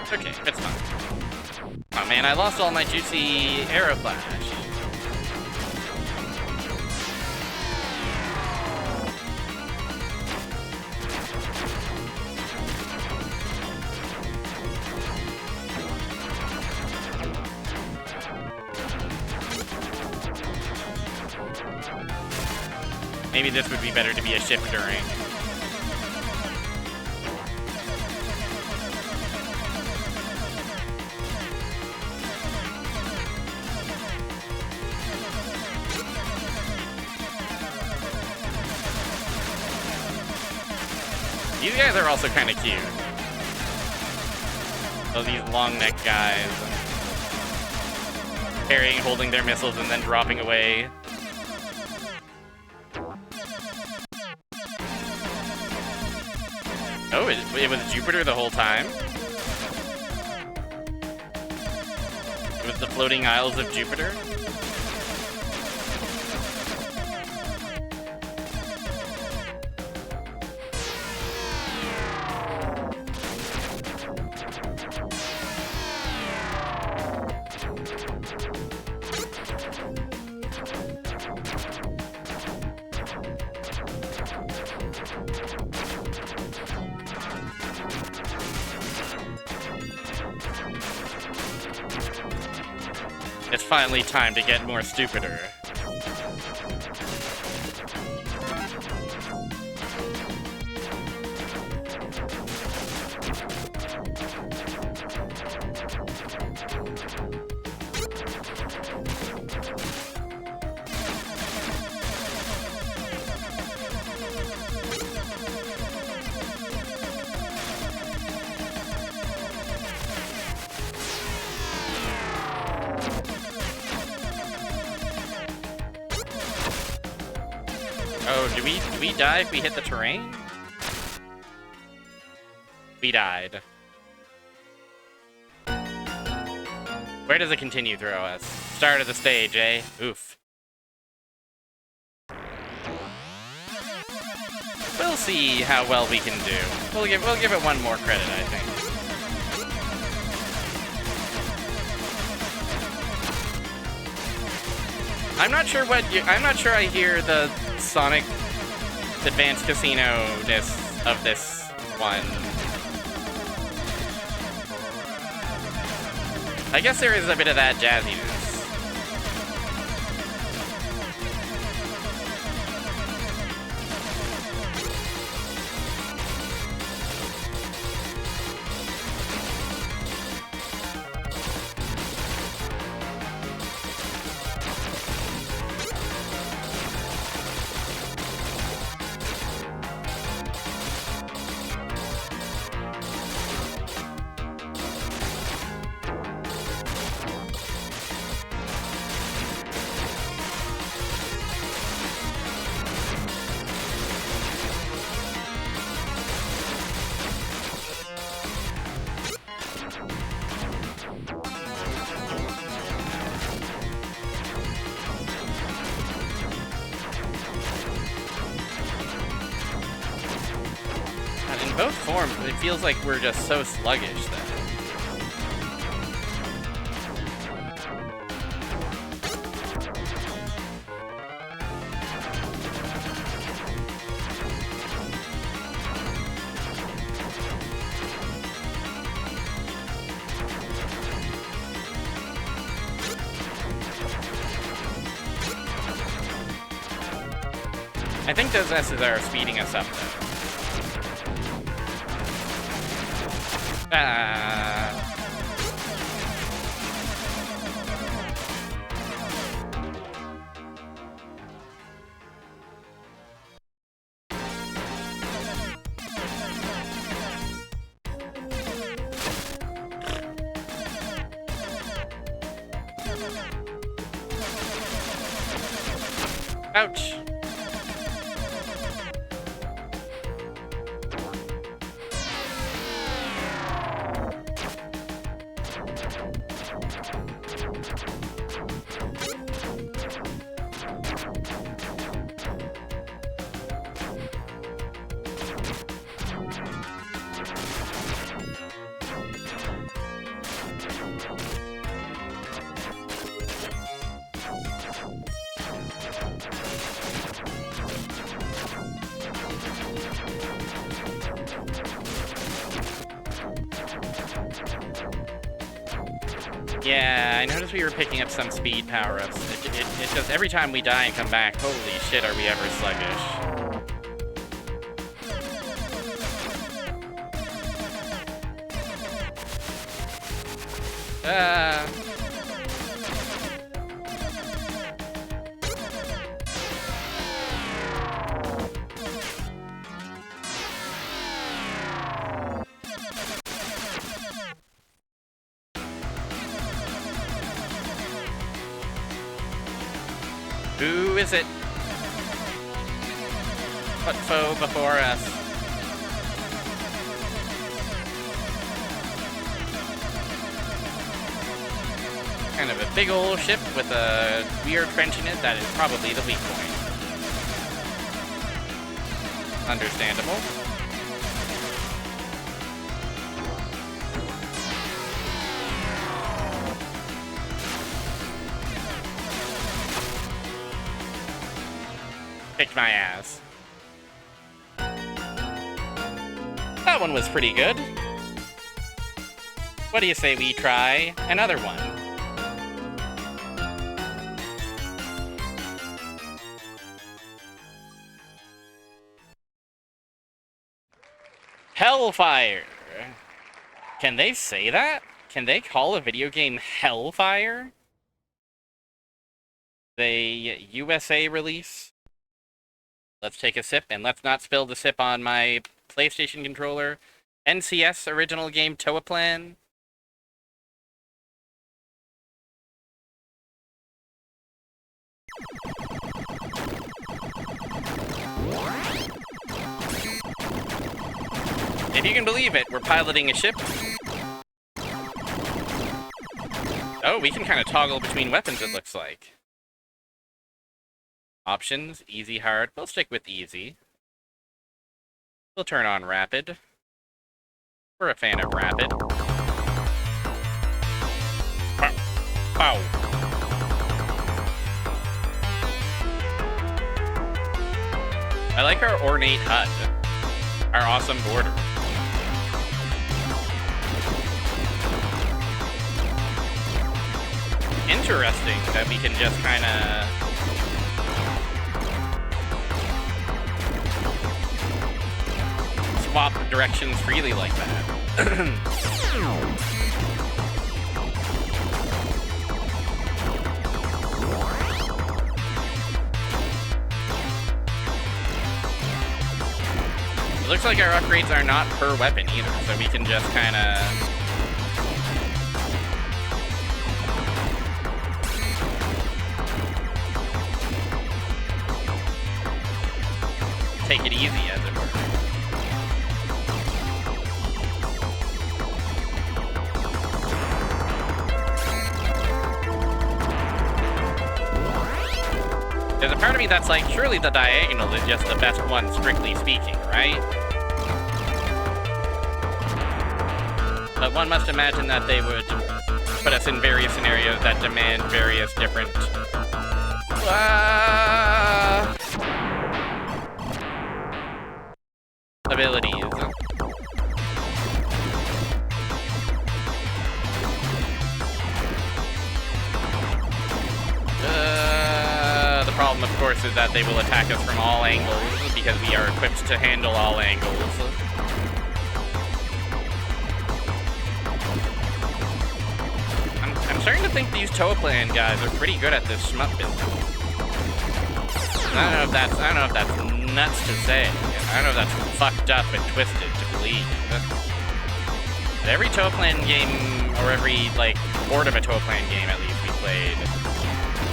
Okay, it's fine. Oh man, I lost all my juicy Aero Flash. Maybe this would be better to be a ship during. These guys are also kind of cute. So these long neck guys carrying, holding their missiles, and then dropping away. Oh, it was Jupiter the whole time? It was the floating Isles of Jupiter? It's finally time to get more stupider. Oh, do we die if we hit the terrain? We died. Where does it continue throw us? Start of the stage, eh? Oof. We'll see how well we can do. We'll give it one more credit, I think. I'm not sure I hear the Sonic Advanced Casino-ness of this one. I guess there is a bit of that jazziness. Both forms, it feels like we're just so sluggish then. I think those S's are speeding us up, though. Ouch. Yeah, I noticed we were picking up some speed power-ups. It just, every time we die and come back, holy shit, are we ever sluggish. Who is it? What foe before us? Kind of a big old ship with a weird trench in it that is probably the weak point. Understandable. Kicked my ass. That one was pretty good. What do you say we try another one? Hellfire. Can they say that? Can they call a video game Hellfire? The USA release? Let's take a sip, and let's not spill the sip on my PlayStation controller. NCS original game Toa Plan. If you can believe it, we're piloting a ship. Oh, we can kind of toggle between weapons, it looks like. Options, easy, hard. We'll stick with easy. We'll turn on rapid. We're a fan of rapid. Pow. I like our ornate HUD. Our awesome border. Interesting that we can just kind of swap directions freely like that. It looks like our upgrades are not per weapon either, so we can just kind of take it easy, as it were. There's a part of me that's like, surely the diagonal is just the best one, strictly speaking, right? but one must imagine that they would put us in various scenarios that demand various different abilities. The problem, of course, is that they will attack us from all angles because we are equipped to handle all angles. I'm starting to think these Toaplan guys are pretty good at this shmup business. I don't know if that's nuts to say. I don't know if that's fucked up and twisted to believe. But every Toaplan game, or every like port of a Toaplan game at least we played,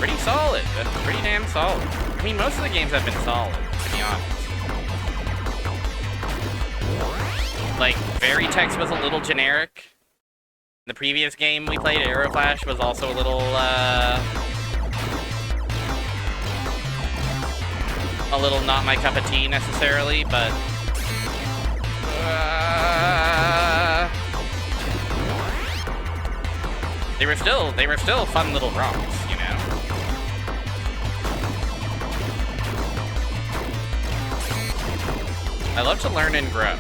pretty solid. That's pretty damn solid. I mean, most of the games have been solid, to be honest. Like, Veritex was a little generic. The previous game we played, Aeroflash, was also a little not my cup of tea necessarily, but they were still fun little romps, you know. I love to learn and grow.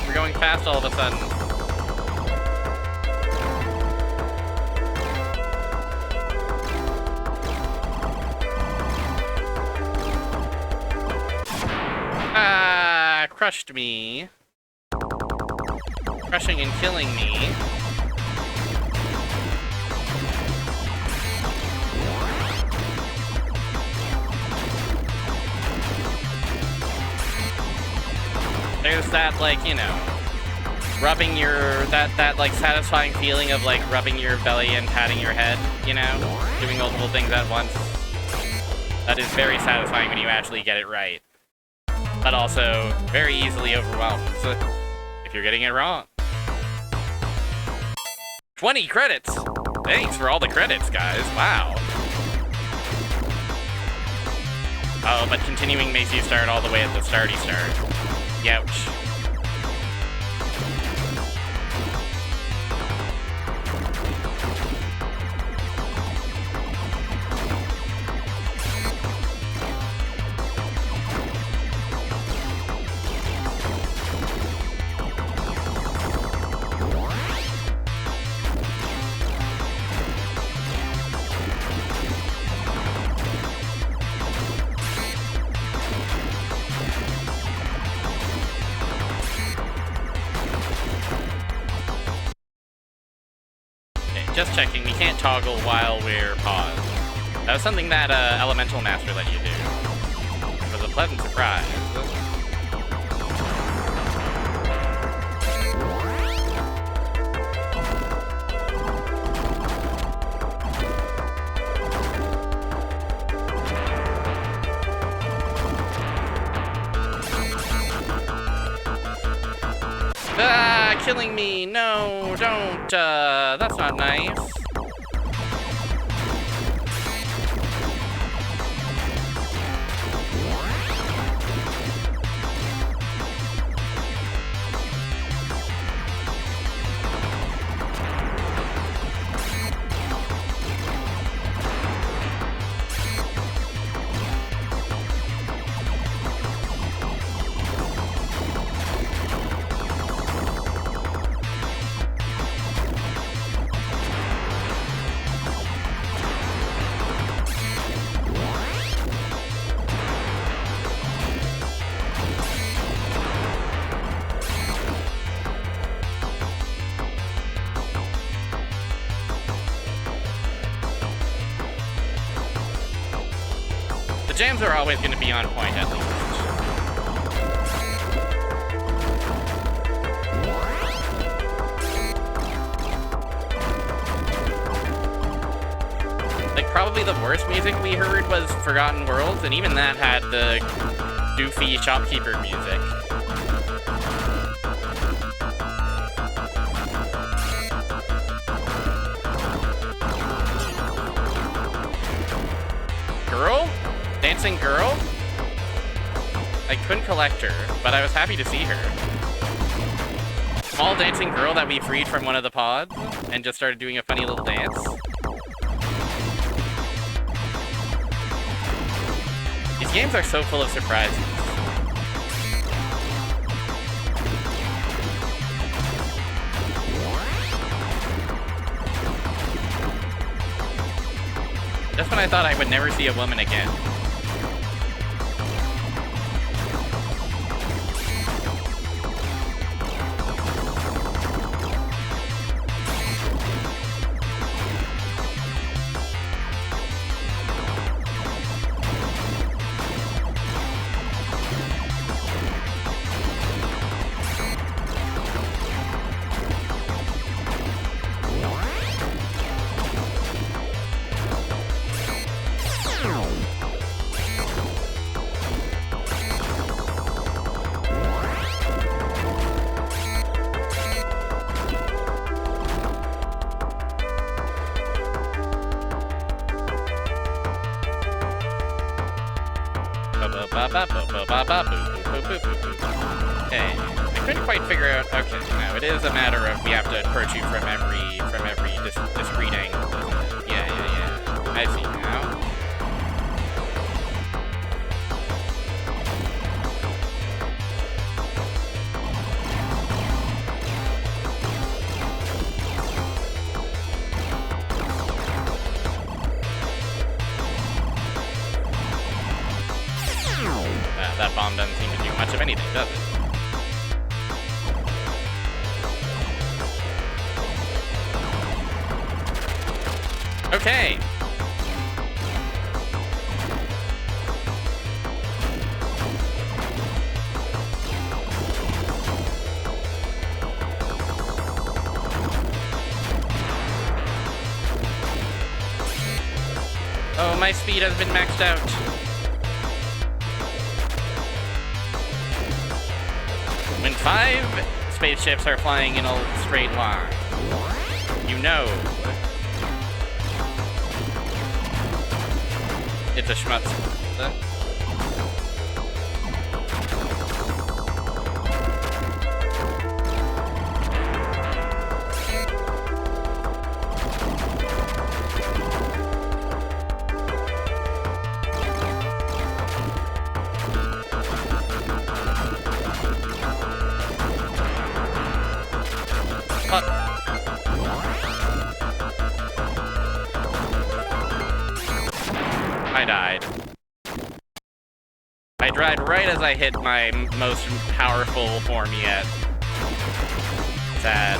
We're going fast all of a sudden. Crushed me. Crushing and killing me. There's that, like, you know, rubbing your, that like satisfying feeling of like rubbing your belly and patting your head, you know, doing multiple things at once. That is very satisfying when you actually get it right, but also very easily overwhelmed if you're getting it wrong. 20 credits! Thanks for all the credits, guys. Wow. Oh, but continuing makes you start all the way at the starty start. Youch. Just checking, we can't toggle while we're paused. That was something that Elemental Master let you do. It was a pleasant surprise. Killing me! No, don't! That's not nice. Jams are always going to be on point, at least. Like, worst music we heard was Forgotten Worlds, and even that had the goofy shopkeeper music. Girl? Dancing girl? I couldn't collect her, but I was happy to see her. Small dancing girl that we freed from one of the pods and just started doing a funny little dance. These games are so full of surprises. Just when I thought I would never see a woman again. Okay, I couldn't quite figure out. Okay, no, it is a matter of we have to approach you from every discrete angle, isn't it? Yeah. I see now. That bomb doesn't seem to do much of anything, does it? Okay. Oh, my speed has been maxed out. When 5 spaceships are flying in a straight line, you know it's a shmup. I died. I died right as I hit my most powerful form yet. Sad.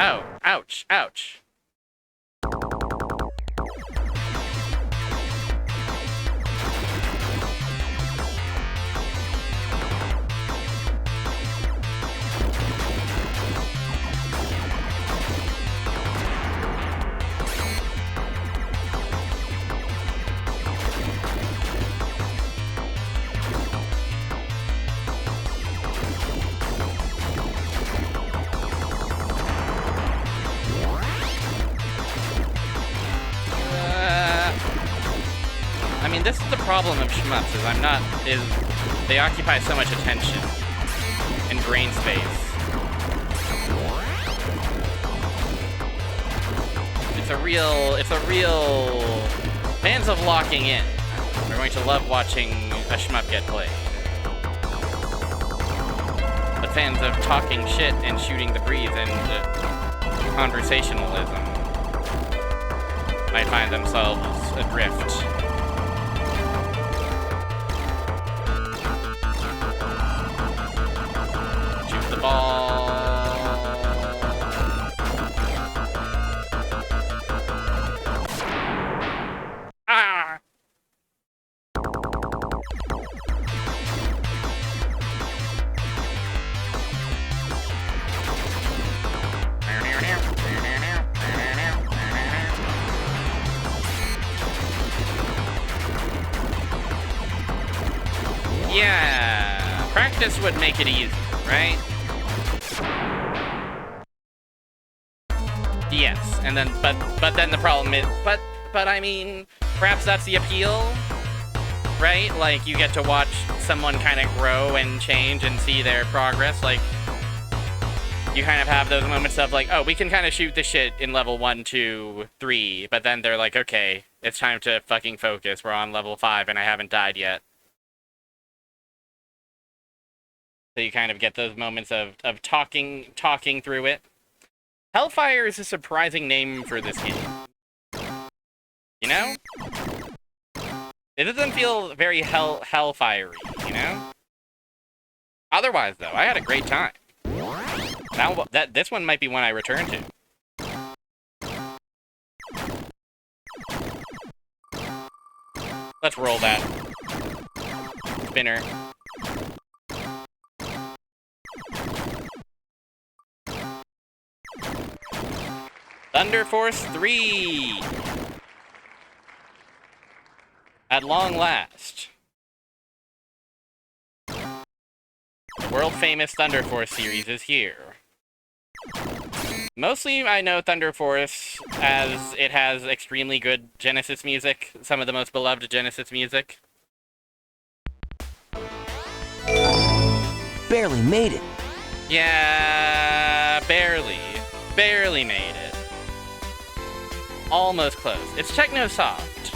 Oh, ouch, ouch. I mean, this is the problem of shmups, is they occupy so much attention and brain space. It's a real fans of locking in are going to love watching a shmup get played. But fans of talking shit and shooting the breeze and conversationalism might find themselves adrift. this would make it easy, right? Yes, and then, but then the problem is, but I mean, perhaps that's the appeal, right? Like, you get to watch someone kind of grow and change and see their progress, like, you kind of have those moments of like, oh, we can kind of shoot the shit in level 1, 2, 3, but then they're like, okay, it's time to fucking focus, we're on level 5 and I haven't died yet. So you kind of get those moments of talking through it. Hellfire is a surprising name for this game. You know? It doesn't feel very hellfire-y, you know? Otherwise, though, I had a great time. Now, this one might be one I return to. Let's roll that. Spinner. Thunder Force 3! At long last. The world-famous Thunder Force series is here. Mostly, I know Thunder Force as it has extremely good Genesis music, some of the most beloved Genesis music. Barely made it. Yeah, barely. Barely made it. Almost close. It's Technosoft.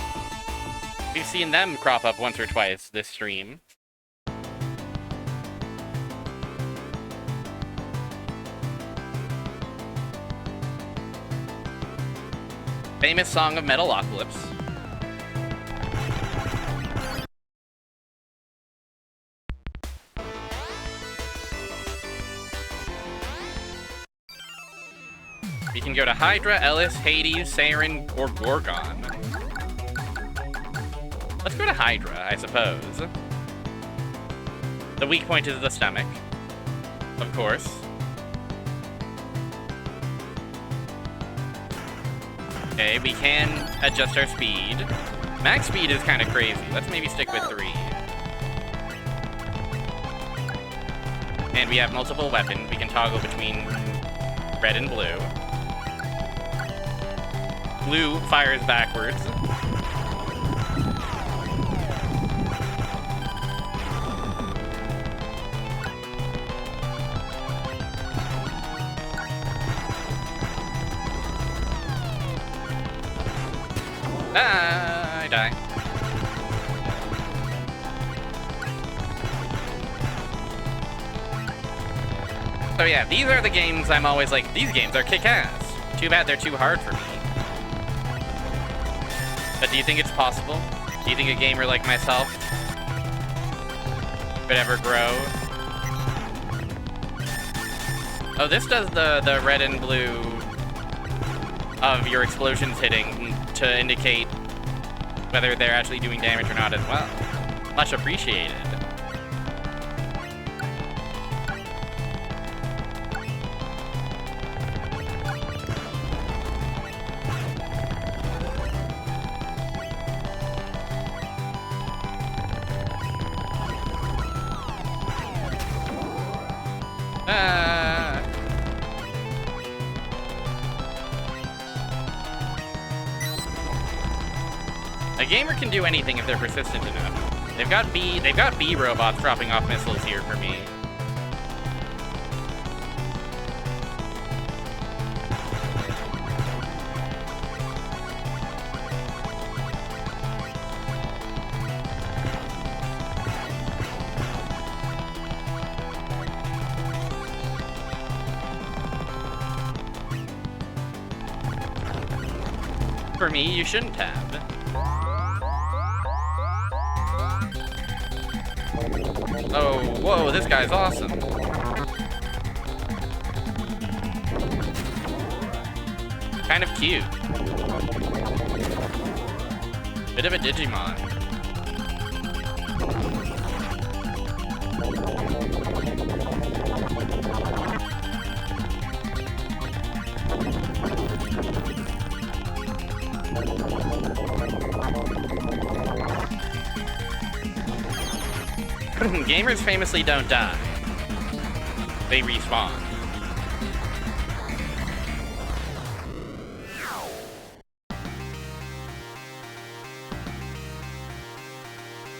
We've seen them crop up once or twice this stream. Famous song of Metalocalypse. We can go to Hydra, Ellis, Hades, Saren, or Gorgon. Let's go to Hydra, I suppose. The weak point is the stomach. Of course. Okay, we can adjust our speed. Max speed is kind of crazy. Let's maybe stick with 3. And we have multiple weapons. We can toggle between red and blue. Blue fires backwards. I die. So yeah, these are the games I'm always like, these games are kick-ass. Too bad they're too hard for me. But do you think it's possible? Do you think a gamer like myself could ever grow? Oh, this does the red and blue of your explosions hitting to indicate whether they're actually doing damage or not as well. Much appreciated. A gamer can do anything if they're persistent enough. They've got bee robots dropping off missiles here for me. For me, you shouldn't have. Oh, whoa, this guy's awesome. Kind of cute. Bit of a Digimon. Gamers famously don't die. They respawn.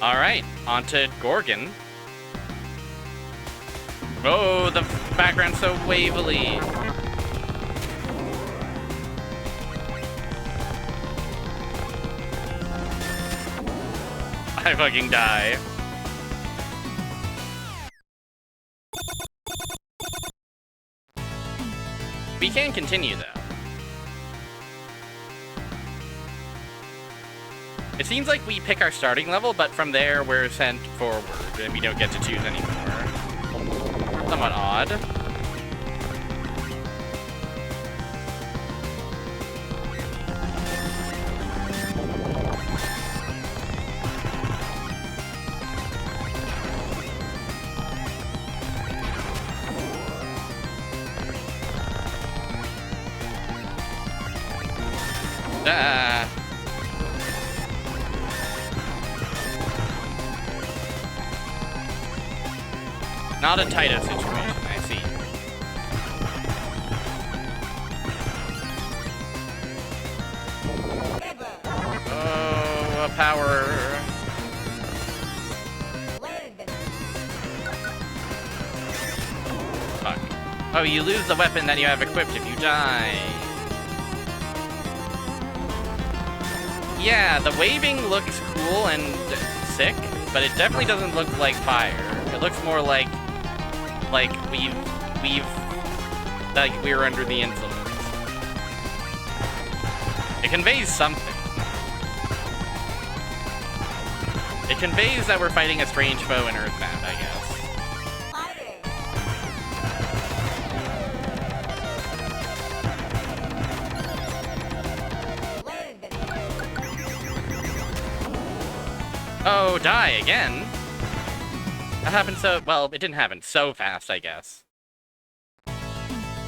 Alright, on to Gorgon. Oh, the background's so wavily. I fucking die. We can continue, though. It seems like we pick our starting level, but from there we're sent forward, and we don't get to choose anymore. Somewhat odd. Not a Taito situation, I see. Oh, a power. Fuck. Oh, you lose the weapon that you have equipped if you die. Yeah, the waving looks cool and sick, but it definitely doesn't look like fire. It looks more like we're under the influence. It conveys something. It conveys that we're fighting a strange foe in Earthbound, I guess. Oh, die again? That happened so... well, it didn't happen so fast, I guess.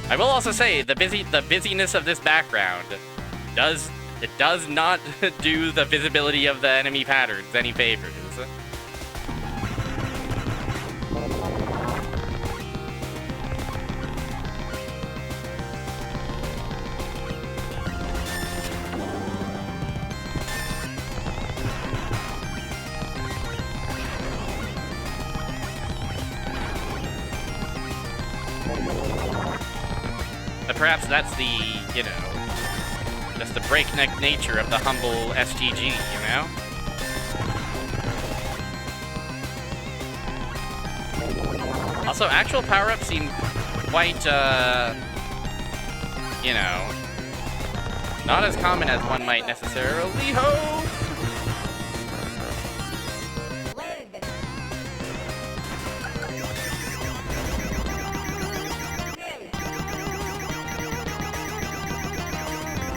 I will also say, the busyness of this background does not do the visibility of the enemy patterns any favors. But perhaps that's the, you know, just the breakneck nature of the humble SGG, you know? Also, actual power-ups seem quite, you know, not as common as one might necessarily hope.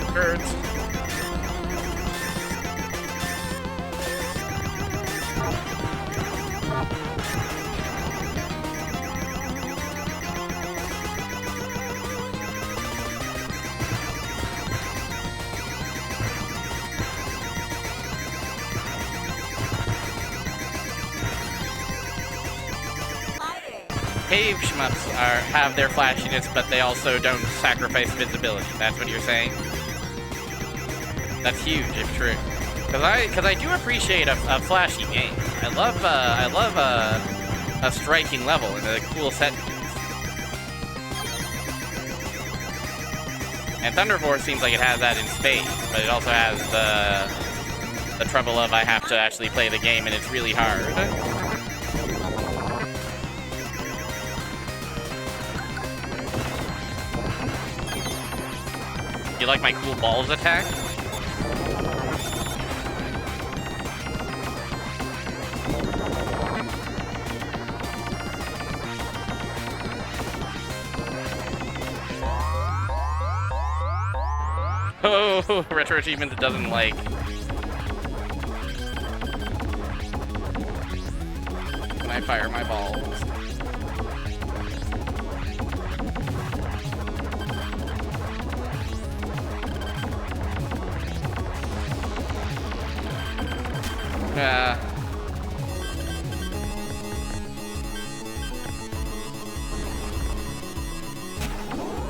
Hurts. Cave shmups have their flashiness, but they also don't sacrifice visibility. That's what you're saying? That's huge, if true. Because I do appreciate a flashy game. I love a striking level and a cool set piece. And Thunderforce seems like it has that in spades, but it also has the trouble of I have to actually play the game and it's really hard. You like my cool balls attack? Oh, retro achievement that doesn't like. Can I fire my balls?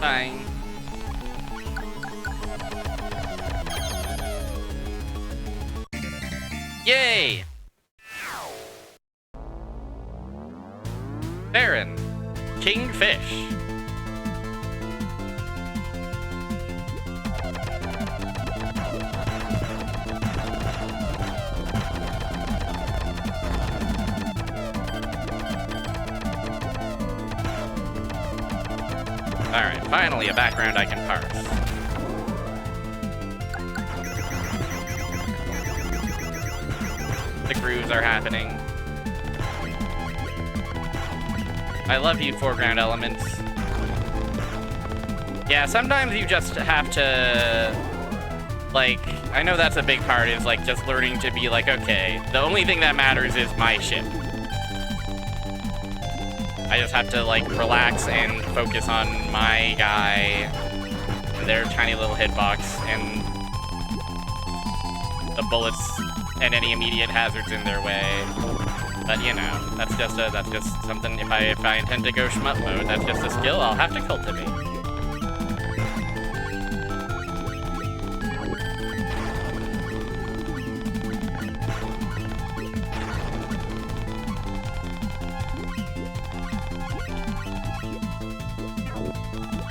Fine. Yay! Baron. Kingfish. Alright, finally a background I can parse. The grooves are happening. I love you, foreground elements. Yeah, sometimes you just have to, like, I know that's a big part, is like just learning to be like, okay, the only thing that matters is my ship. I just have to, like, relax and focus on my guy, their tiny little hitbox, and the bullets and any immediate hazards in their way. But you know, that's just something. If I intend to go shmup mode, that's just a skill I'll have to cultivate.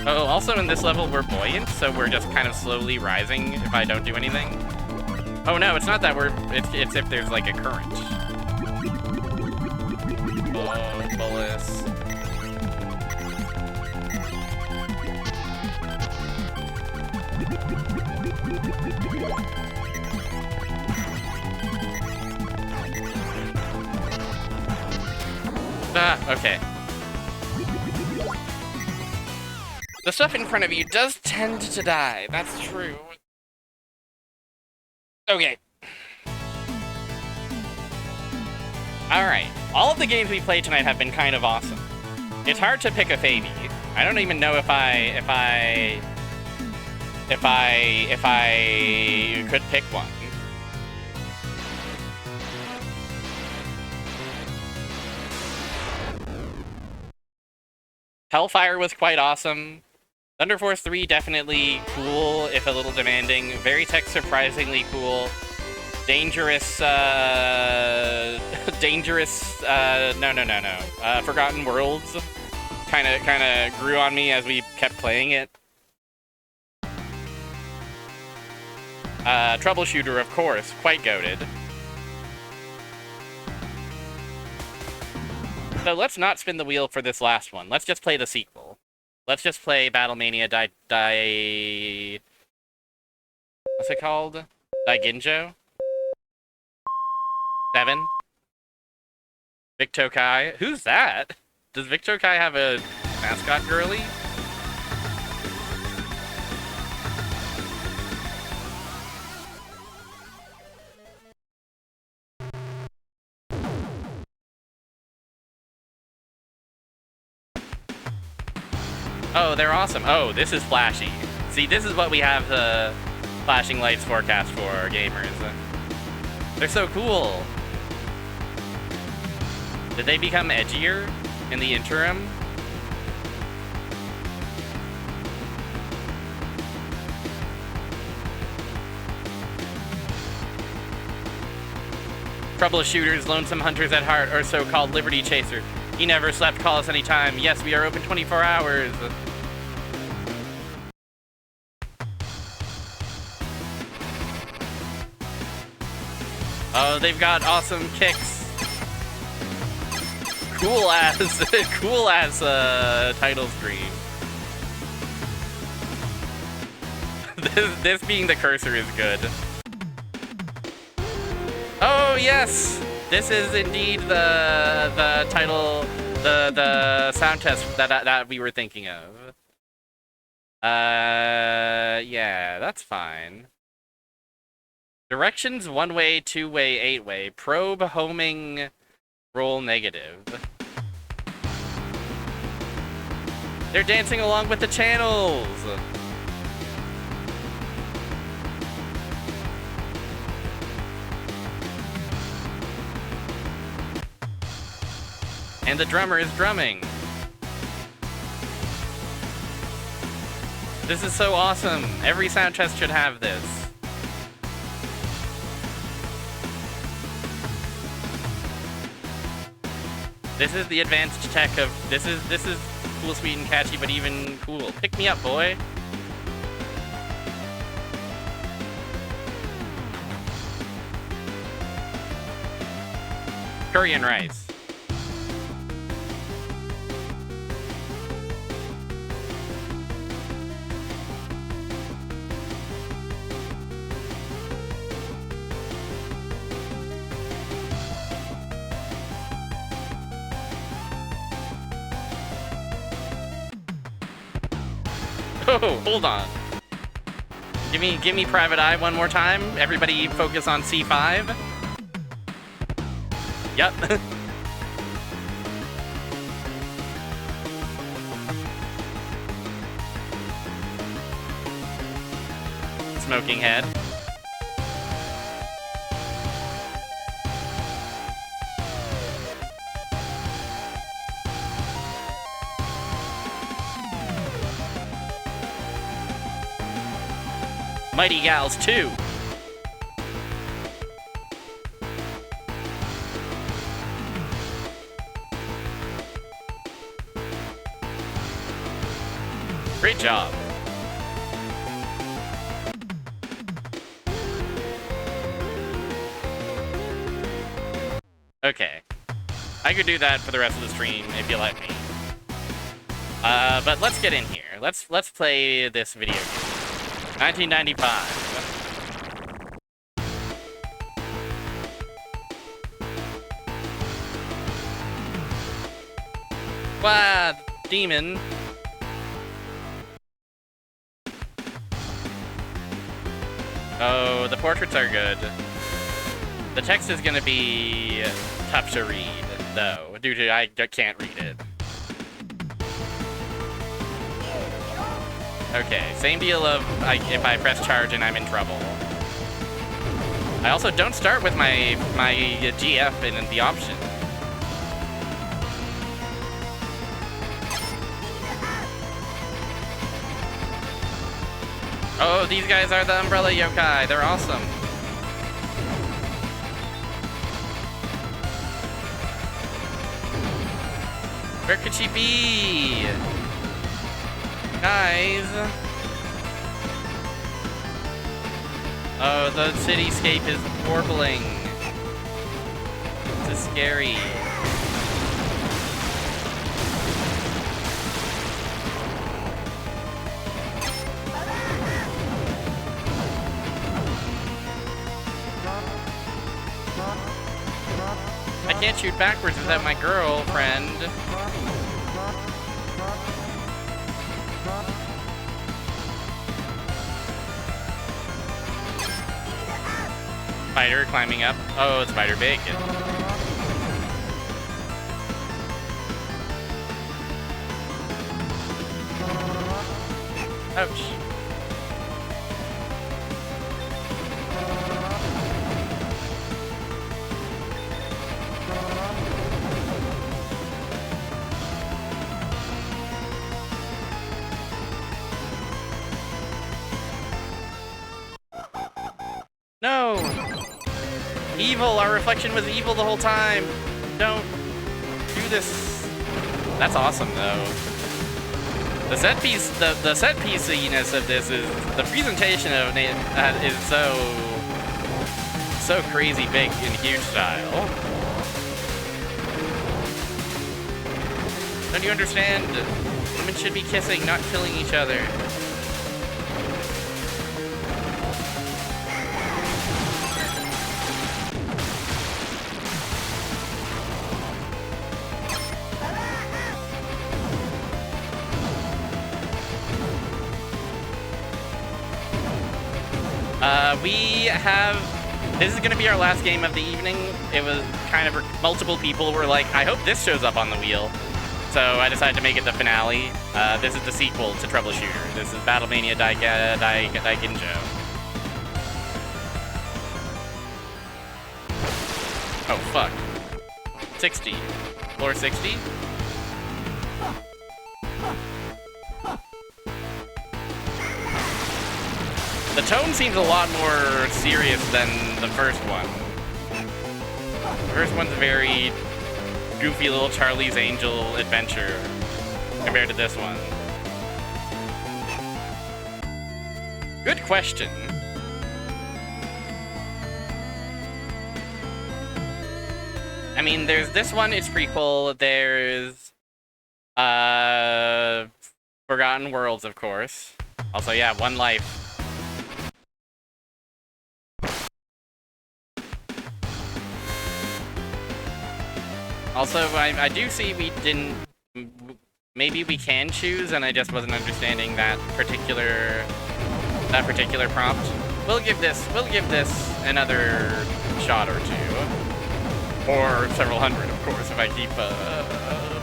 Oh, also in this level we're buoyant, so we're just kind of slowly rising if I don't do anything. Oh no, it's not that it's if there's like a current. Oh, bullets. Ah, okay. The stuff in front of you does tend to die, that's true. Okay. Alright, all of the games we played tonight have been kind of awesome. It's hard to pick a favy. I don't even know if I could pick one. Hellfire was quite awesome. Thunder Force 3 definitely cool, if a little demanding. Veritech surprisingly cool. Dangerous, no. Forgotten Worlds kinda grew on me as we kept playing it. Troubleshooter, of course, quite goated. So let's not spin the wheel for this last one. Let's just play the sequel. Let's just play Battlemania what's it called? Daiginjo? 7? Victokai. Who's that? Does Victokai have a mascot girly? Oh, they're awesome. Oh, this is flashy. See, this is what we have the flashing lights forecast for, gamers. They're so cool. Did they become edgier in the interim? Troubleshooters, lonesome hunters at heart, or so-called liberty chaser. He never slept, call us anytime. Yes, we are open 24 hours. Oh, they've got awesome kicks. Cool ass title screen. This being the cursor is good. Oh yes, this is indeed the title, the sound test that we were thinking of. Yeah, that's fine. Directions: 1-way, 2-way, 8-way. Probe, homing, roll negative. They're dancing along with the channels. And the drummer is drumming. This is so awesome. Every sound test should have this. This is the advanced tech of this is cool, sweet, and catchy, but even cool. Pick me up, boy. Curry and rice. Oh, hold on. Give me private eye one more time. Everybody focus on C5. Yep. Smoking head. Mighty Gals 2. Great job. Okay. I could do that for the rest of the stream if you let me. But let's get in here. Let's play this video game. 1995. Wow, demon. Oh, the portraits are good. The text is gonna be tough to read, though, due to I can't read it. Okay, same deal of if I press charge and I'm in trouble. I also don't start with my GF in the option. Oh, these guys are the umbrella yokai. They're awesome. Where could she be? Guys. Oh, the cityscape is warbling. This is scary. I can't shoot backwards without my girlfriend. Spider climbing up. Oh, it's spider big. Ouch. No! Evil! Our reflection was evil the whole time! Don't do this. That's awesome, though. The set pieciness of this is the presentation of it is so crazy big and huge style. Don't you understand? Women should be kissing, not killing each other. This is going to be our last game of the evening. It was kind of, multiple people were like, I hope this shows up on the wheel. So I decided to make it the finale. This is the sequel to Troubleshooter. This is Battlemania Daiginjo. Oh, fuck. 60. Floor 60? The tone seems a lot more serious than the first one. The first one's a very goofy little Charlie's Angel adventure compared to this one. Good question. I mean, there's this one, it's prequel. There's Forgotten Worlds, of course. Also, yeah, One Life. Also, I do see we didn't... Maybe we can choose, and I just wasn't understanding that particular prompt. We'll give this another shot or two. Or several hundred, of course, if I keep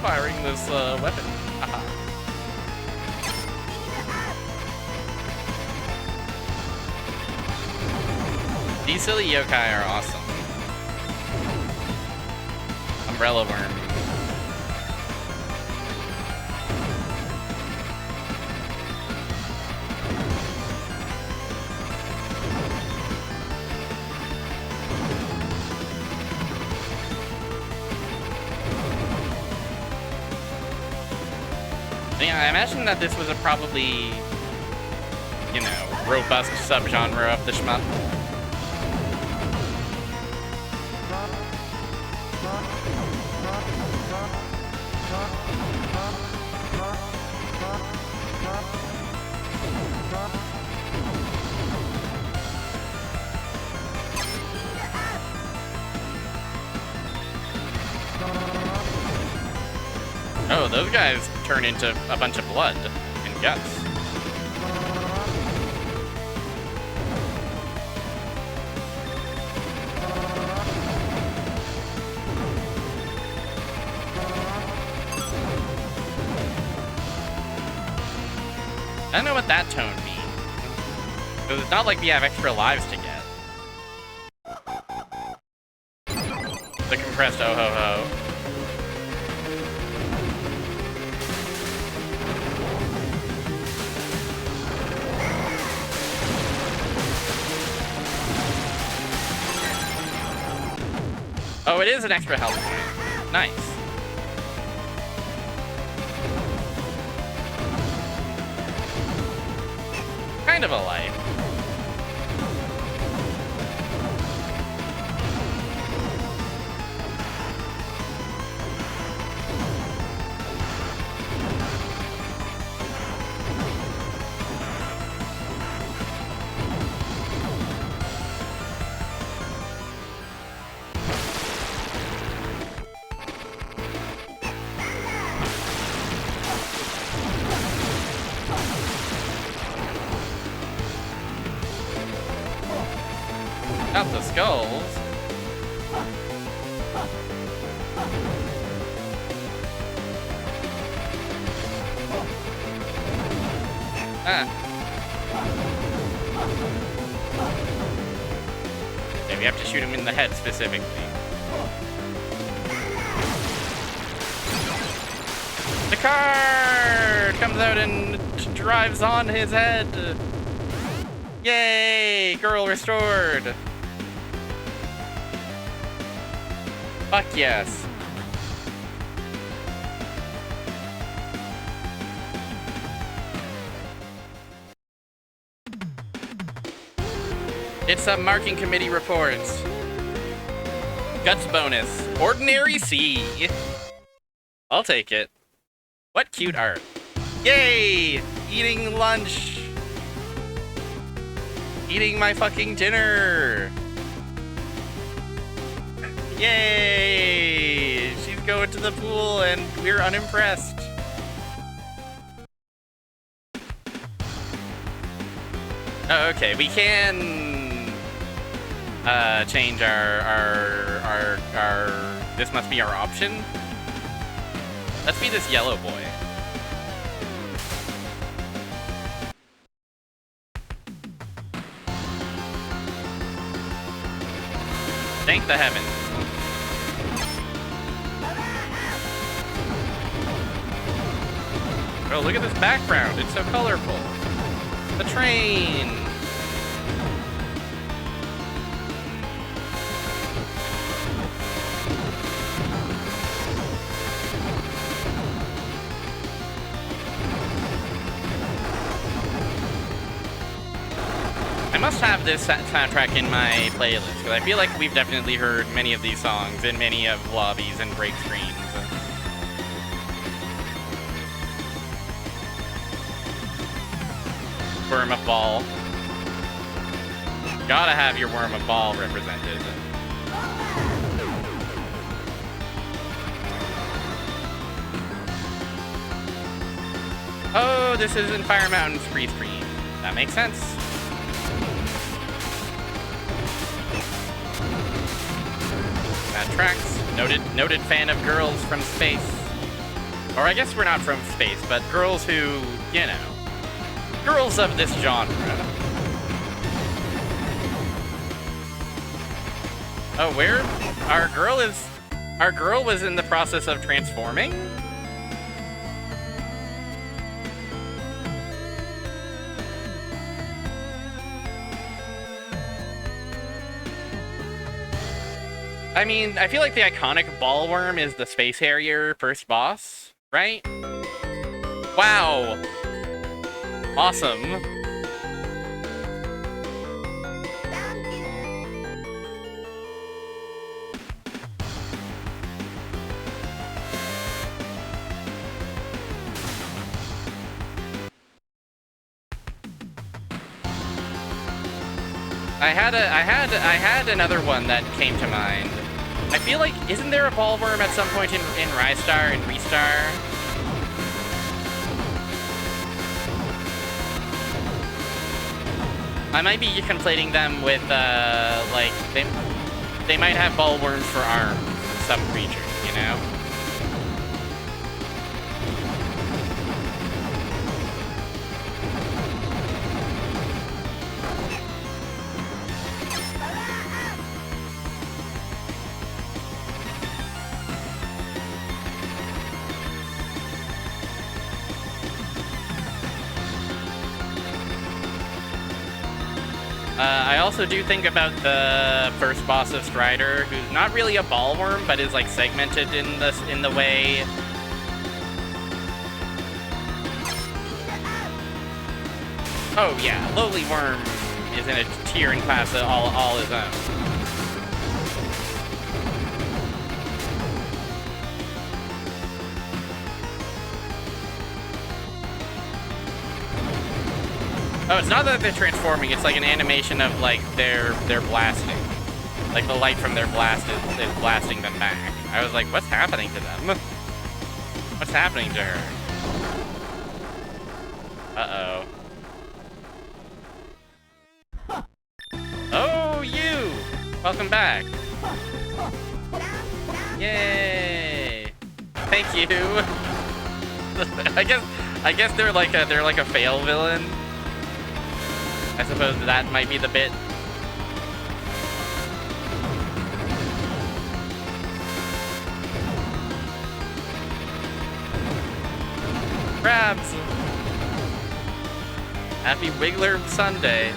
firing this weapon. Haha. These silly yokai are awesome. Umbrella worm. Yeah, I imagine that this was a probably, you know, robust subgenre of the shmup. Oh, those guys turn into a bunch of blood and guts. I don't know what that tone means. Because it's not like we have extra lives to get. The compressed oh ho ho. Oh, it is an extra health point. Nice. Kind of a life. Not the skulls. Ah. Yeah, we have to shoot him in the head specifically. The card comes out and drives on his head. Yay! Girl restored. Fuck yes. It's a marking committee reports. Guts bonus. Ordinary C. I'll take it. What cute art. Yay! Eating lunch. Eating my fucking dinner. Yay! She's going to the pool and we're unimpressed. Oh, okay, we can change our this must be our option. Let's be this yellow boy. Thank the heavens. Oh, look at this background. It's so colorful. The train. I must have this soundtrack in my playlist, because I feel like we've definitely heard many of these songs in many of lobbies and break screens. Worm of Ball. Gotta have your Worm of Ball represented. Oh, this is in Fire Mountain's free screen. That makes sense. That tracks. Noted fan of girls from space. Or I guess we're not from space, but girls who, you know, girls of this genre. Oh, where? Our girl was in the process of transforming? I mean, I feel like the iconic ballworm is the Space Harrier first boss, right? Wow. Awesome. I had another one that came to mind. I feel like, isn't there a ballworm at some point in Rystar and Restar? I might be conflating them with, like, they might have ballworms for arms, some creatures, you know? I also do think about the first boss of Strider, who's not really a ballworm, but is like segmented in the way. Oh yeah, Lowly Worm is in a tier and class all his own. Oh, it's not that they're transforming, it's like an animation of, like, they're blasting. Like, the light from their blast is blasting them back. I was like, what's happening to them? What's happening to her? Uh-oh. Oh, you! Welcome back. Yay! Thank you! I guess they're like a fail villain. I suppose that might be the bit. Crabs! Happy Wiggler Sunday.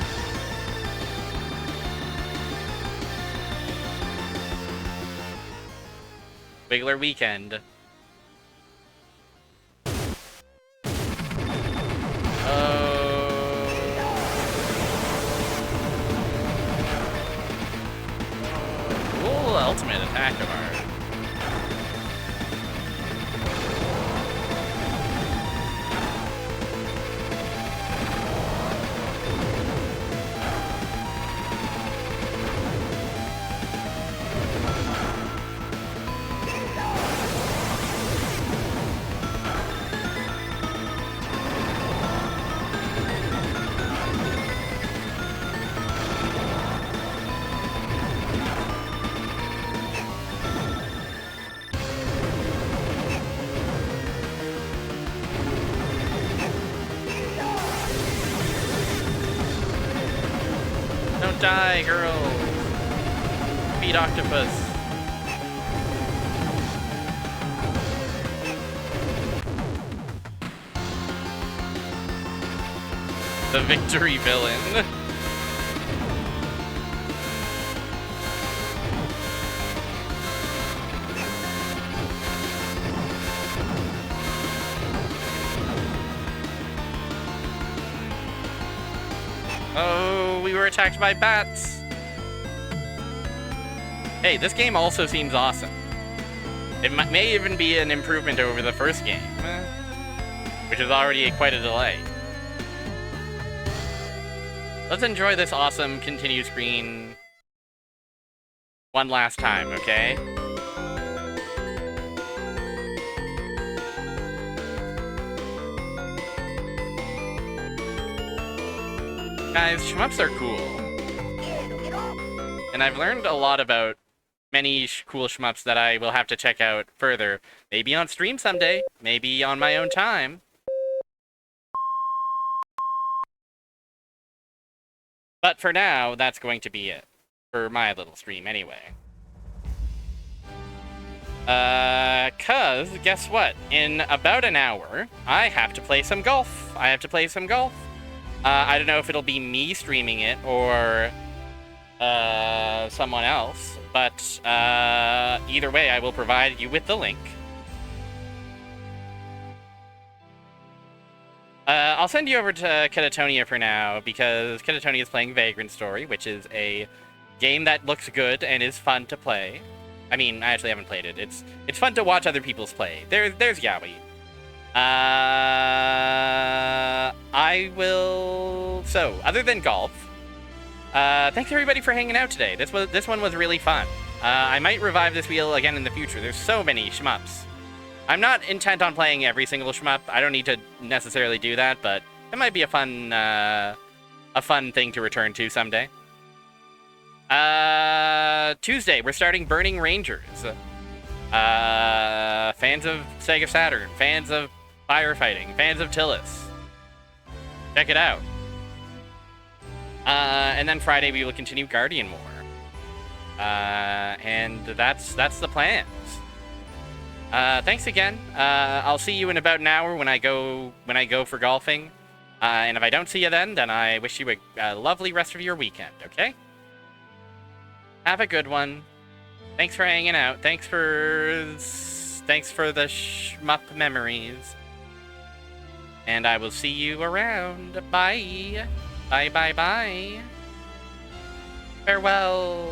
Wiggler weekend. Ultimate attack of ours. Don't die, girl! Feed octopus. The victory villain. Oh, we were attacked by bats. Hey, this game also seems awesome. It may even be an improvement over the first game, which is already quite a delay. Let's enjoy this awesome continue screen one last time, okay? Guys, shmups are cool. And I've learned a lot about many cool shmups that I will have to check out further. Maybe on stream someday, maybe on my own time. But for now, that's going to be it. For my little stream, anyway. Cause, guess what? In about an hour, I have to play some golf. I don't know if it'll be me streaming it, or someone else. But, either way, I will provide you with the link. I'll send you over to Catatonia for now, because Catatonia is playing Vagrant Story, which is a game that looks good and is fun to play. I mean, I actually haven't played it. It's fun to watch other people's play. There's Yaoi. I will... So, other than golf, thanks everybody for hanging out today. This one was really fun. I might revive this wheel again in the future. There's so many shmups. I'm not intent on playing every single shmup. I don't need to necessarily do that, but it might be a fun thing to return to someday. Tuesday, we're starting Burning Rangers. Fans of Sega Saturn, fans of firefighting, fans of Tillis, check it out. And then Friday, we will continue Guardian War. And that's the plans. Thanks again. I'll see you in about an hour when I go for golfing. And if I don't see you then I wish you a lovely rest of your weekend, okay? Have a good one. Thanks for hanging out. Thanks for the shmup memories. And I will see you around. Bye. Bye, bye, bye. Farewell.